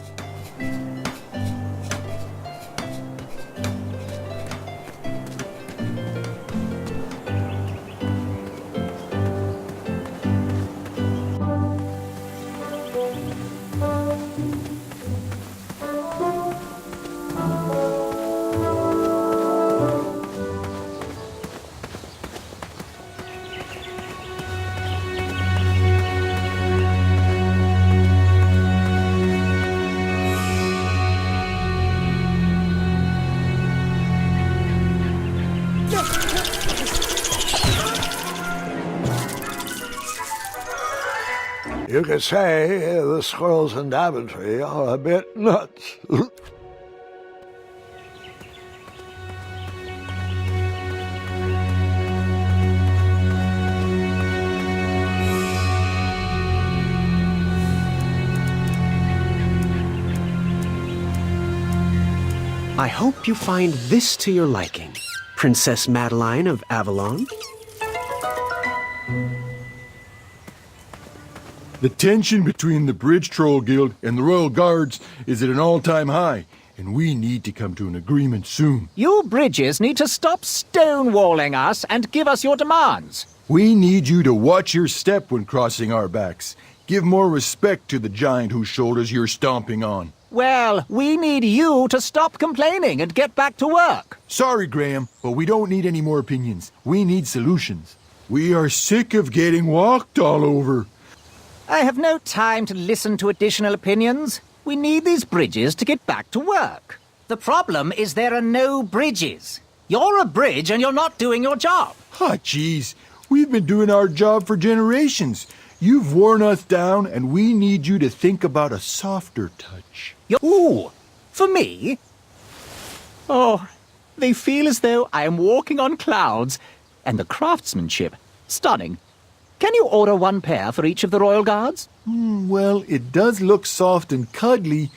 S1: You could say the squirrels in Daventry are a bit nuts.
S5: I hope you find this to your liking, Princess Madeline of Avalon.
S17: The tension between the Bridge Troll Guild and the Royal Guards is at an all-time high, and we need to come to an agreement soon.
S9: You bridges need to stop stonewalling us and give us your demands.
S17: We need you to watch your step when crossing our backs. Give more respect to the giant whose shoulders you're stomping on.
S9: Well, we need you to stop complaining and get back to work.
S17: Sorry, Graham, but we don't need any more opinions. We need solutions. We are sick of getting walked all over.
S9: I have no time to listen to additional opinions. We need these bridges to get back to work. The problem is there are no bridges. You're a bridge and you're not doing your job.
S17: Ah, jeez. We've been doing our job for generations. You've worn us down, and we need you to think about a softer touch.
S9: Ooh, for me? Oh, they feel as though I am walking on clouds. And the craftsmanship, stunning. Can you order one pair for each of the royal guards?
S17: Well, it does look soft and cuddly,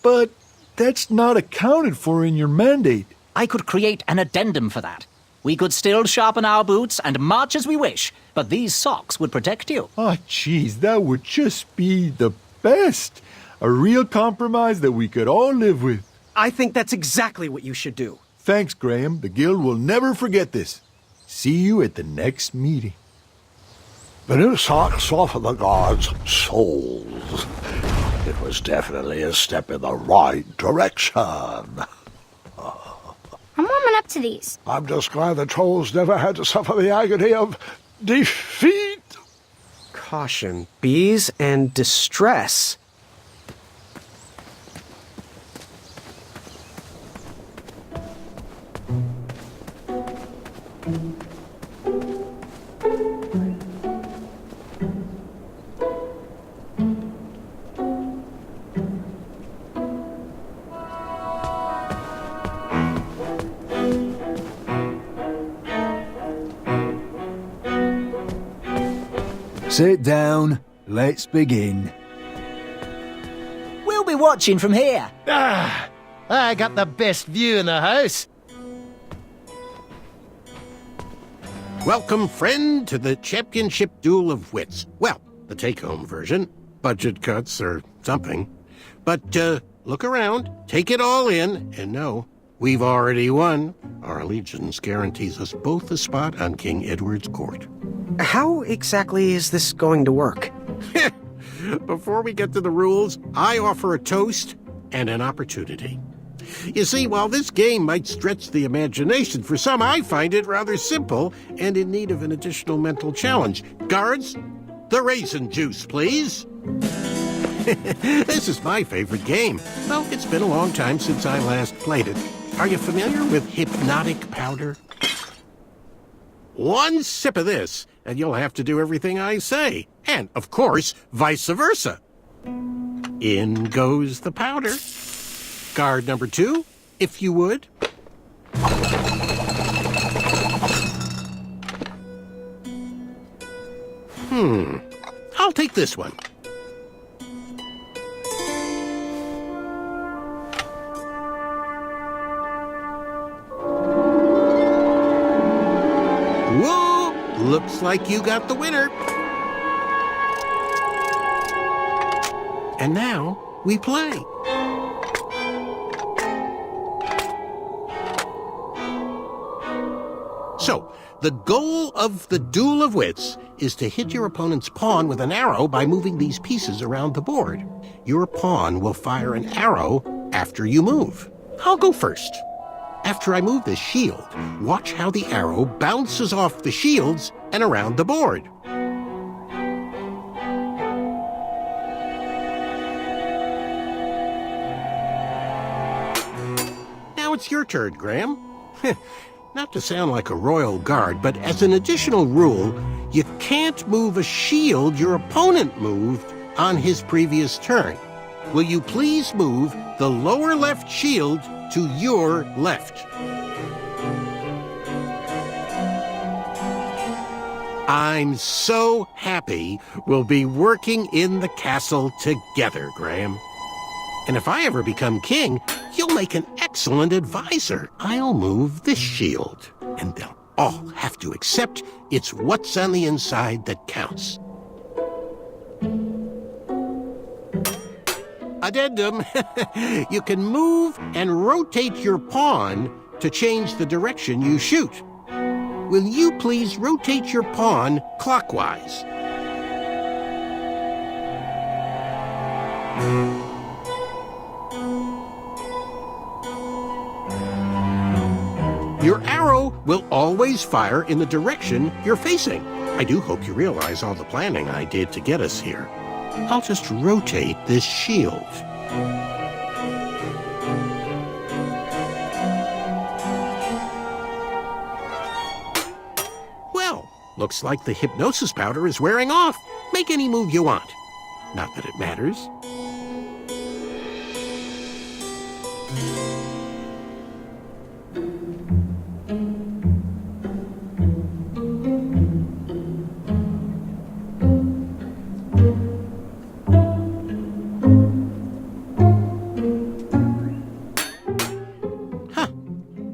S17: but that's not accounted for in your mandate.
S9: I could create an addendum for that. We could still sharpen our boots and march as we wish, but these socks would protect you.
S17: Ah, jeez, that would just be the best. A real compromise that we could all live with.
S5: I think that's exactly what you should do.
S17: Thanks, Graham. The Guild will never forget this. See you at the next meeting.
S1: The new socks softened the guards' souls. It was definitely a step in the right direction.
S2: I'm warming up to these.
S1: I'm just glad the trolls never had to suffer the agony of defeat.
S5: Caution, bees and distress.
S7: Sit down. Let's begin.
S9: We'll be watching from here.
S20: Ah, I got the best view in the house.
S11: Welcome, friend, to the championship duel of wits. Well, the take-home version. Budget cuts or something. But, look around, take it all in, and know we've already won. Our allegiance guarantees us both a spot on King Edward's court.
S5: How exactly is this going to work?
S11: Before we get to the rules, I offer a toast and an opportunity. You see, while this game might stretch the imagination, for some I find it rather simple and in need of an additional mental challenge. Guards, the raisin juice, please. This is my favorite game. Well, it's been a long time since I last played it. Are you familiar with hypnotic powder? One sip of this, and you'll have to do everything I say. And, of course, vice versa. In goes the powder. Guard number 2, if you would. I'll take this one. Whoa! Looks like you got the winner. And now we play. So, the goal of the Duel of Wits is to hit your opponent's pawn with an arrow by moving these pieces around the board. Your pawn will fire an arrow after you move. I'll go first. After I move the shield, watch how the arrow bounces off the shields and around the board. Now it's your turn, Graham. Not to sound like a royal guard, but as an additional rule, you can't move a shield your opponent moved on his previous turn. Will you please move the lower left shield to your left? I'm so happy we'll be working in the castle together, Graham. And if I ever become king, you'll make an excellent advisor. I'll move this shield, and they'll all have to accept it's what's on the inside that counts. Addendum. You can move and rotate your pawn to change the direction you shoot. will you please rotate your pawn clockwise? Your arrow will always fire in the direction you're facing. I do hope you realize all the planning I did to get us here. I'll just rotate this shield. Well, looks like the hypnosis powder is wearing off. Make any move you want. Not that it matters.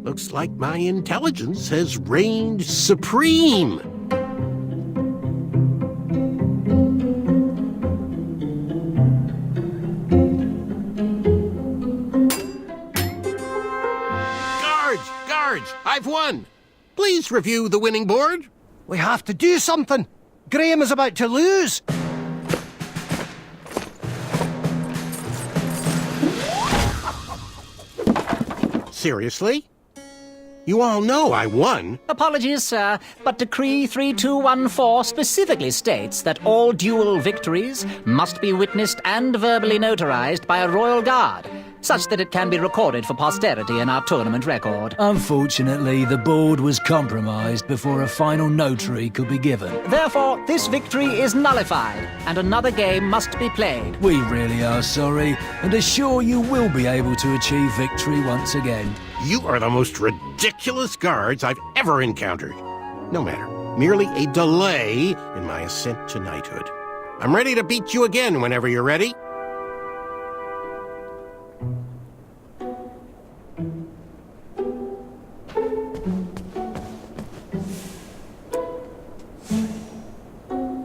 S11: Looks like my intelligence has reigned supreme. Guards, I've won. Please review the winning board.
S19: We have to do something. Graham is about to lose.
S11: Seriously? You all know I won.
S9: Apologies, sir, but Decree 3214 specifically states that all duel victories must be witnessed and verbally notarized by a royal guard, such that it can be recorded for posterity in our tournament record.
S7: Unfortunately, the board was compromised before a final notary could be given.
S9: Therefore, this victory is nullified, and another game must be played.
S7: We really are sorry, and assure you will be able to achieve victory once again.
S11: You are the most ridiculous guards I've ever encountered. No matter, merely a delay in my ascent to knighthood. I'm ready to beat you again whenever you're ready.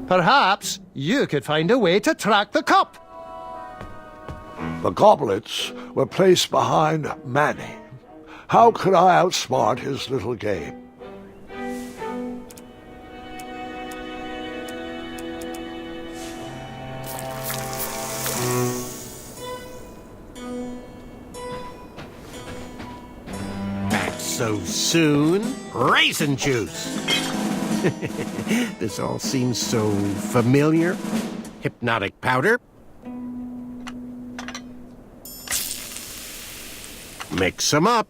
S19: Perhaps you could find a way to track the cup.
S1: The goblets were placed behind Manny. How could I outsmart his little game?
S11: Back so soon? Raisin juice! This all seems so familiar. Hypnotic powder. Mix them up.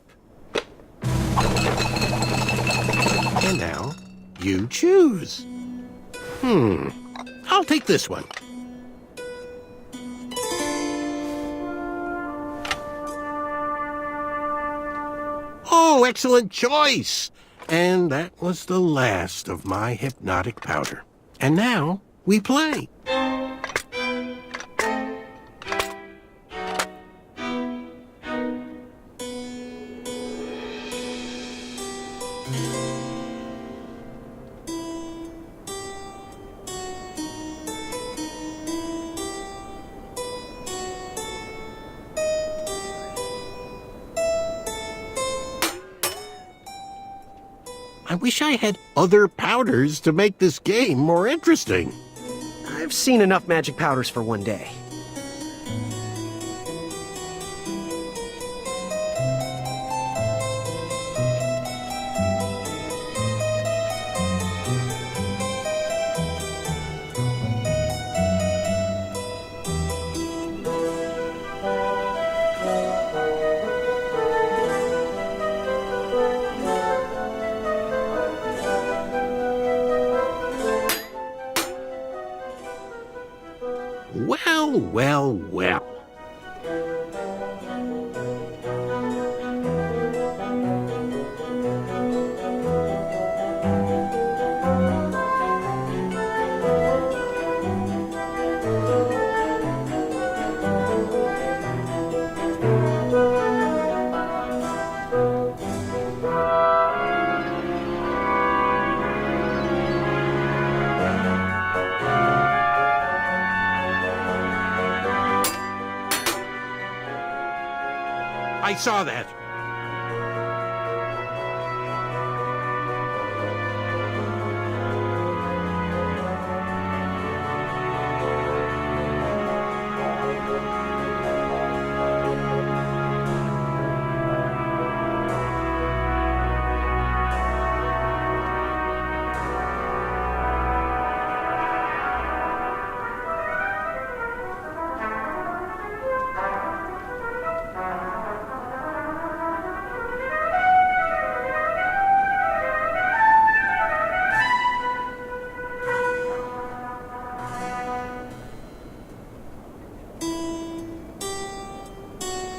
S11: And now, you choose. I'll take this one. Oh, excellent choice! And that was the last of my hypnotic powder. And now, we play. I wish I had other powders to make this game more interesting.
S5: I've seen enough magic powders for one day.
S11: Well. I saw that.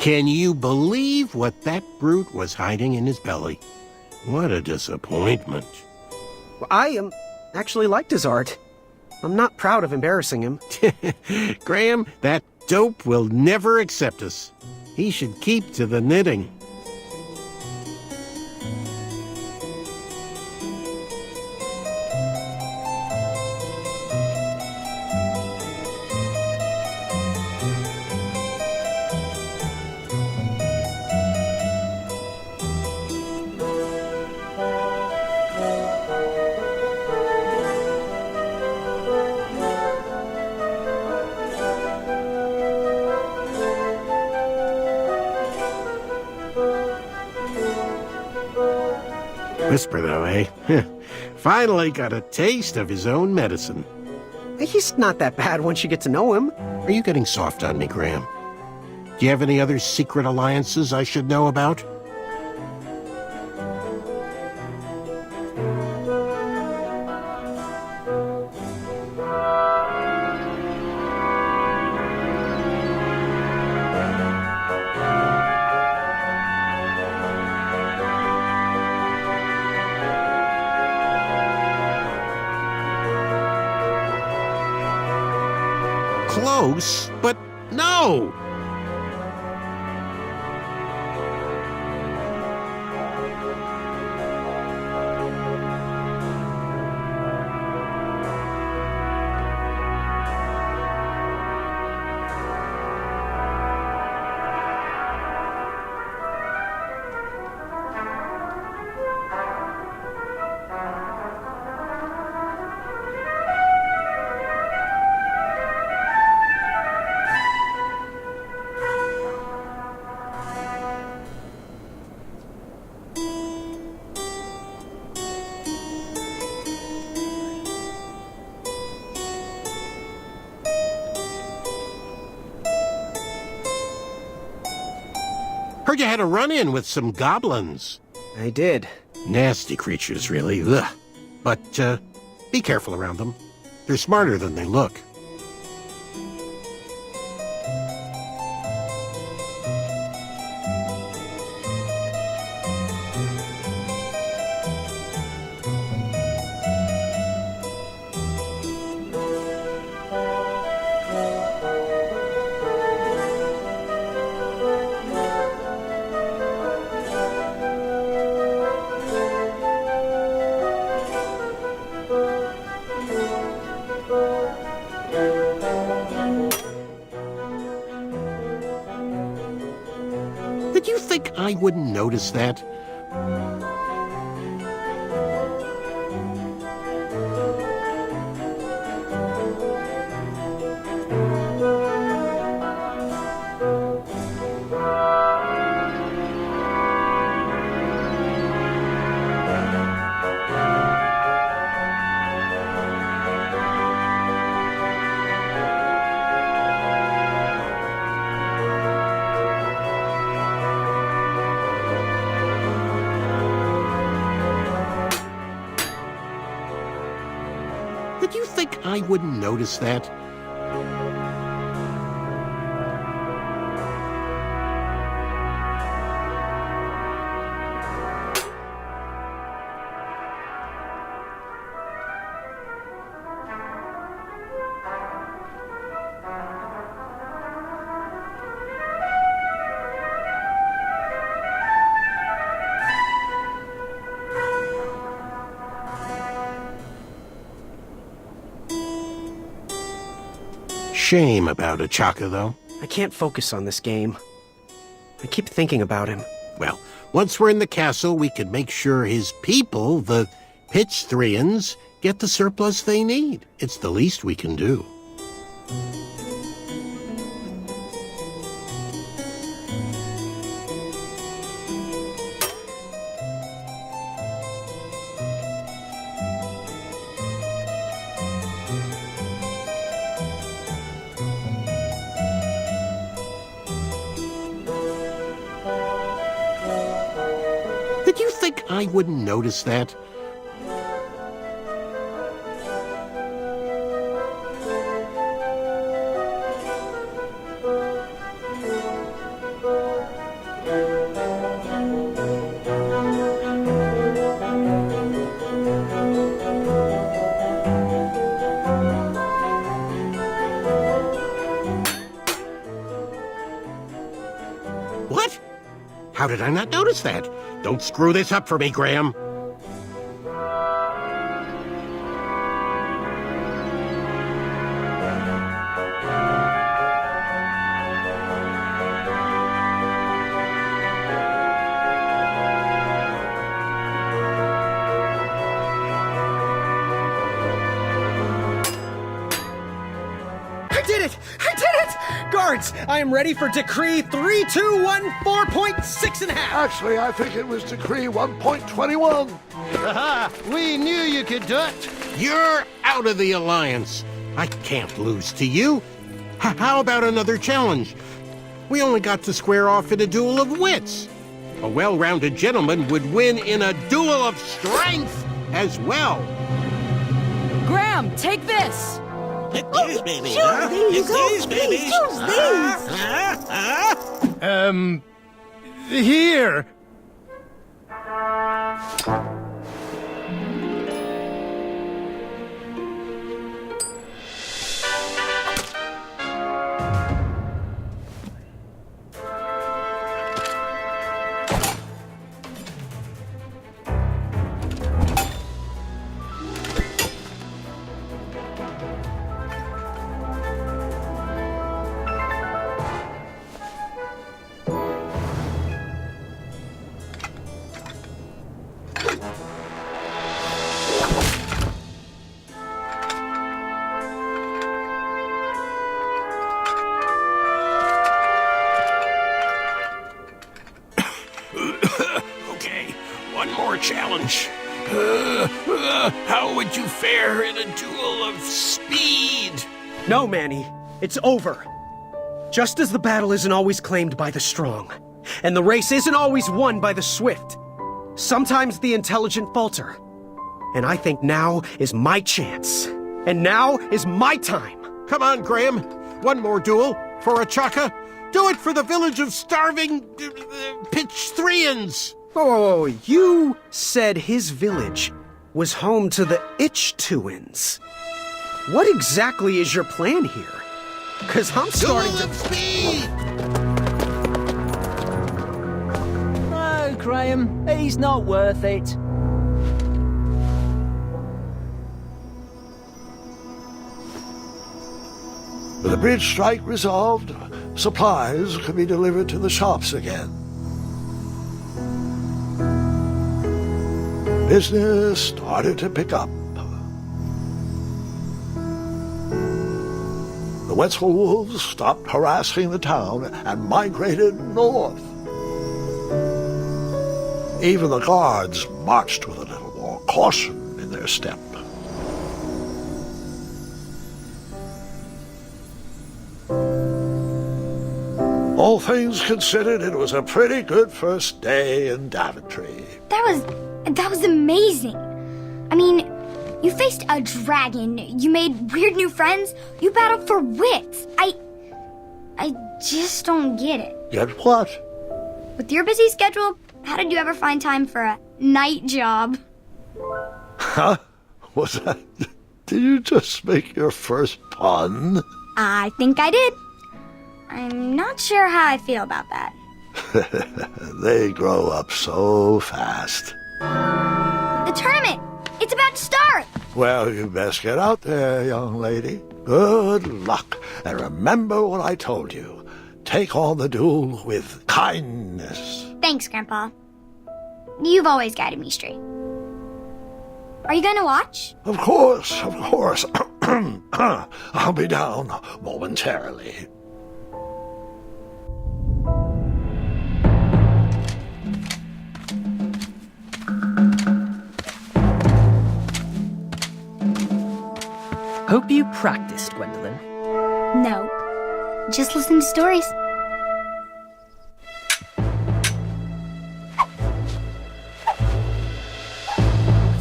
S11: Can you believe what that brute was hiding in his belly? What a disappointment.
S5: Well, I actually liked his art. I'm not proud of embarrassing him.
S11: Graham, that dope will never accept us. He should keep to the knitting. Whisper, though, eh? Finally got a taste of his own medicine.
S5: He's not that bad once you get to know him.
S11: Are you getting soft on me, Graham? Do you have any other secret alliances I should know about? Close, but no! Heard you had a run-in with some goblins.
S5: I did.
S11: Nasty creatures, really. Ugh. But, be careful around them. They're smarter than they look. Did you think I wouldn't notice that? Did you think I wouldn't notice that? Shame about Achaka, though.
S5: I can't focus on this game. I keep thinking about him.
S11: Well, once we're in the castle, we can make sure his people, the Pitchthrians, get the surplus they need. It's the least we can do. Did you think I wouldn't notice that? How did I not notice that? Don't screw this up for me, Graham.
S5: Guards, I am ready for Decree 3214.6 1/2.
S1: Actually, I think it was Decree 1.21.
S20: Aha! We knew you could do it.
S11: You're out of the alliance. I can't lose to you. How about another challenge? We only got to square off in a duel of wits. A well-rounded gentleman would win in a duel of strength as well.
S13: Graham, take this.
S14: Excuse me, baby.
S15: Choose these,
S14: Excuse me, baby.
S15: choose these.
S16: Here.
S11: Challenge. How would you fare in a duel of speed?
S5: No, Manny. It's over. Just as the battle isn't always claimed by the strong, and the race isn't always won by the swift, sometimes the intelligent falter. And I think now is my chance. And now is my time.
S11: Come on, Graham. One more duel for a chaka. Do it for the village of starving Pitchthreans.
S5: Whoa, you said his village was home to the Itch-Tuins. What exactly is your plan here? 'Cause I'm starting to...
S11: speed!
S4: No, Graham, he's not worth it.
S1: With the bridge strike resolved, supplies could be delivered to the shops again. Business started to pick up. The Wetzel wolves stopped harassing the town and migrated north. Even the guards marched with a little more caution in their step. All things considered, it was a pretty good first day in Daventry.
S2: That was amazing. I mean, you faced a dragon, you made weird new friends, you battled for wits. I just don't get it.
S1: Get what?
S2: With your busy schedule, how did you ever find time for a night job?
S1: Huh? Was that... Did you just make your first pun?
S2: I think I did. I'm not sure how I feel about that.
S1: They grow up so fast.
S2: The tournament! It's about to start!
S1: Well, you best get out there, young lady. Good luck. And remember what I told you. Take on the duel with kindness.
S2: Thanks, Grandpa. You've always guided me straight. Are you going to watch?
S1: Of course, of course. I'll be down momentarily.
S4: Hope you practiced, Gwendolyn.
S2: No. Just listen to stories.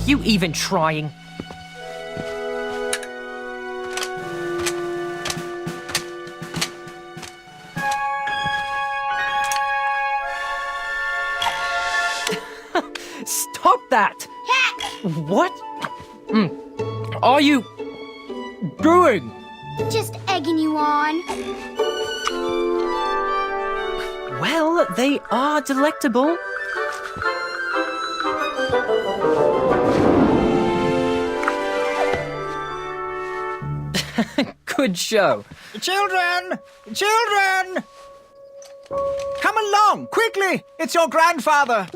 S4: You even trying? Stop that! What? Are you doing?
S2: Just egging you on.
S4: Well, They are delectable. Good show.
S6: Children! Children! Come along, quickly! It's your grandfather!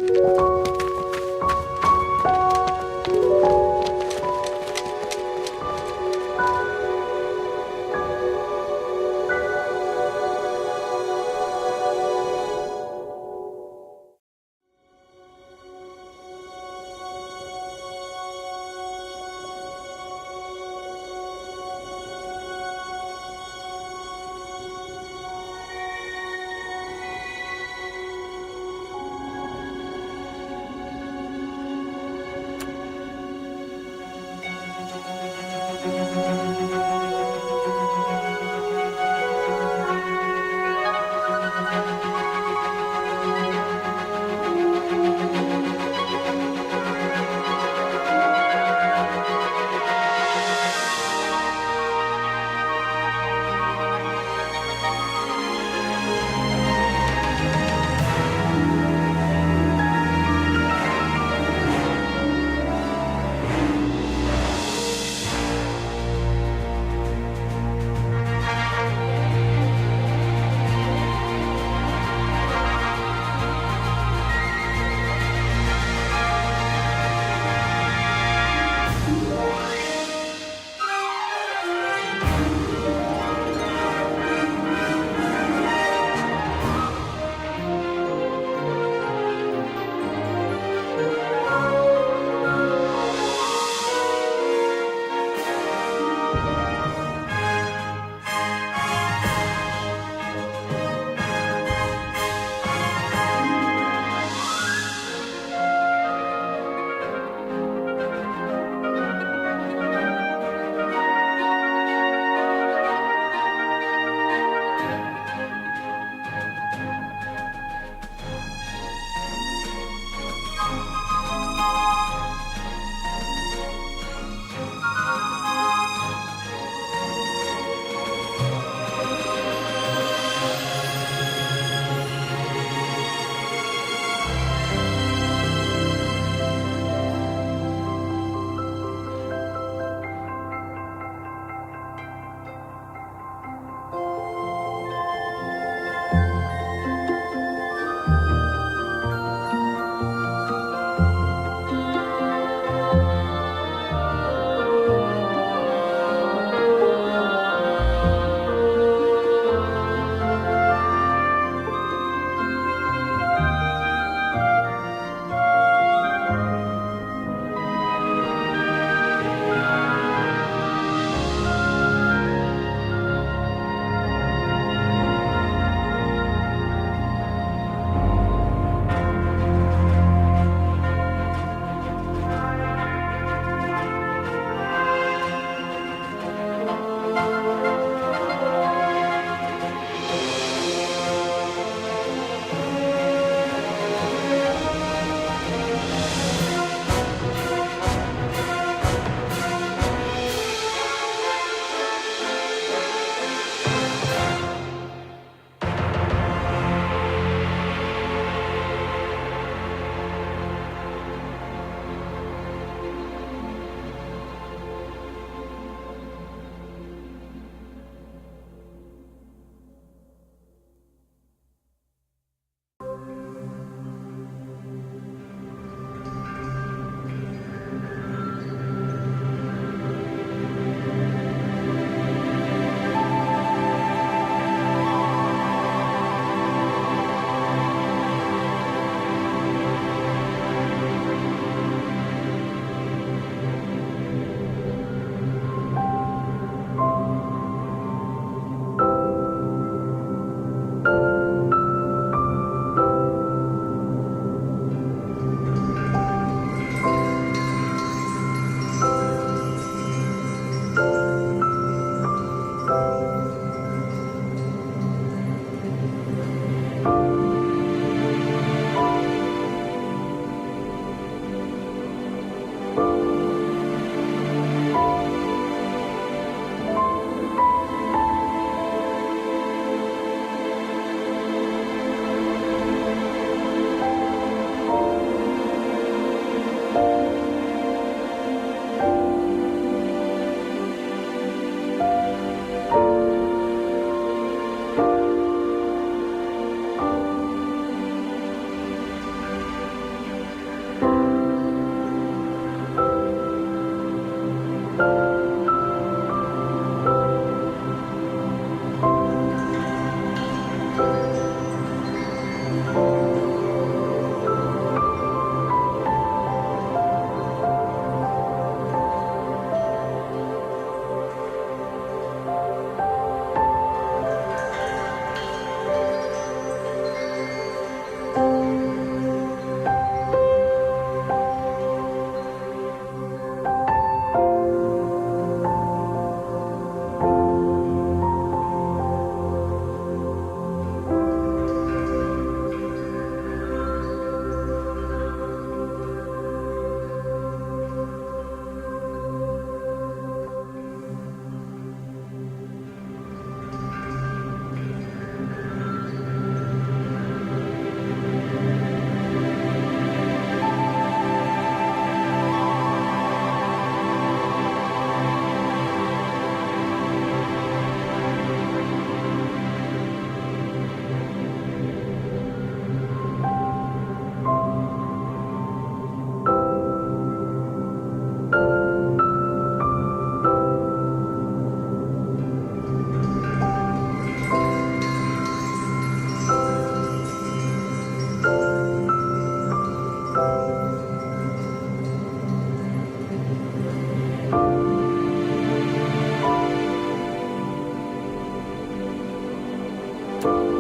S10: you.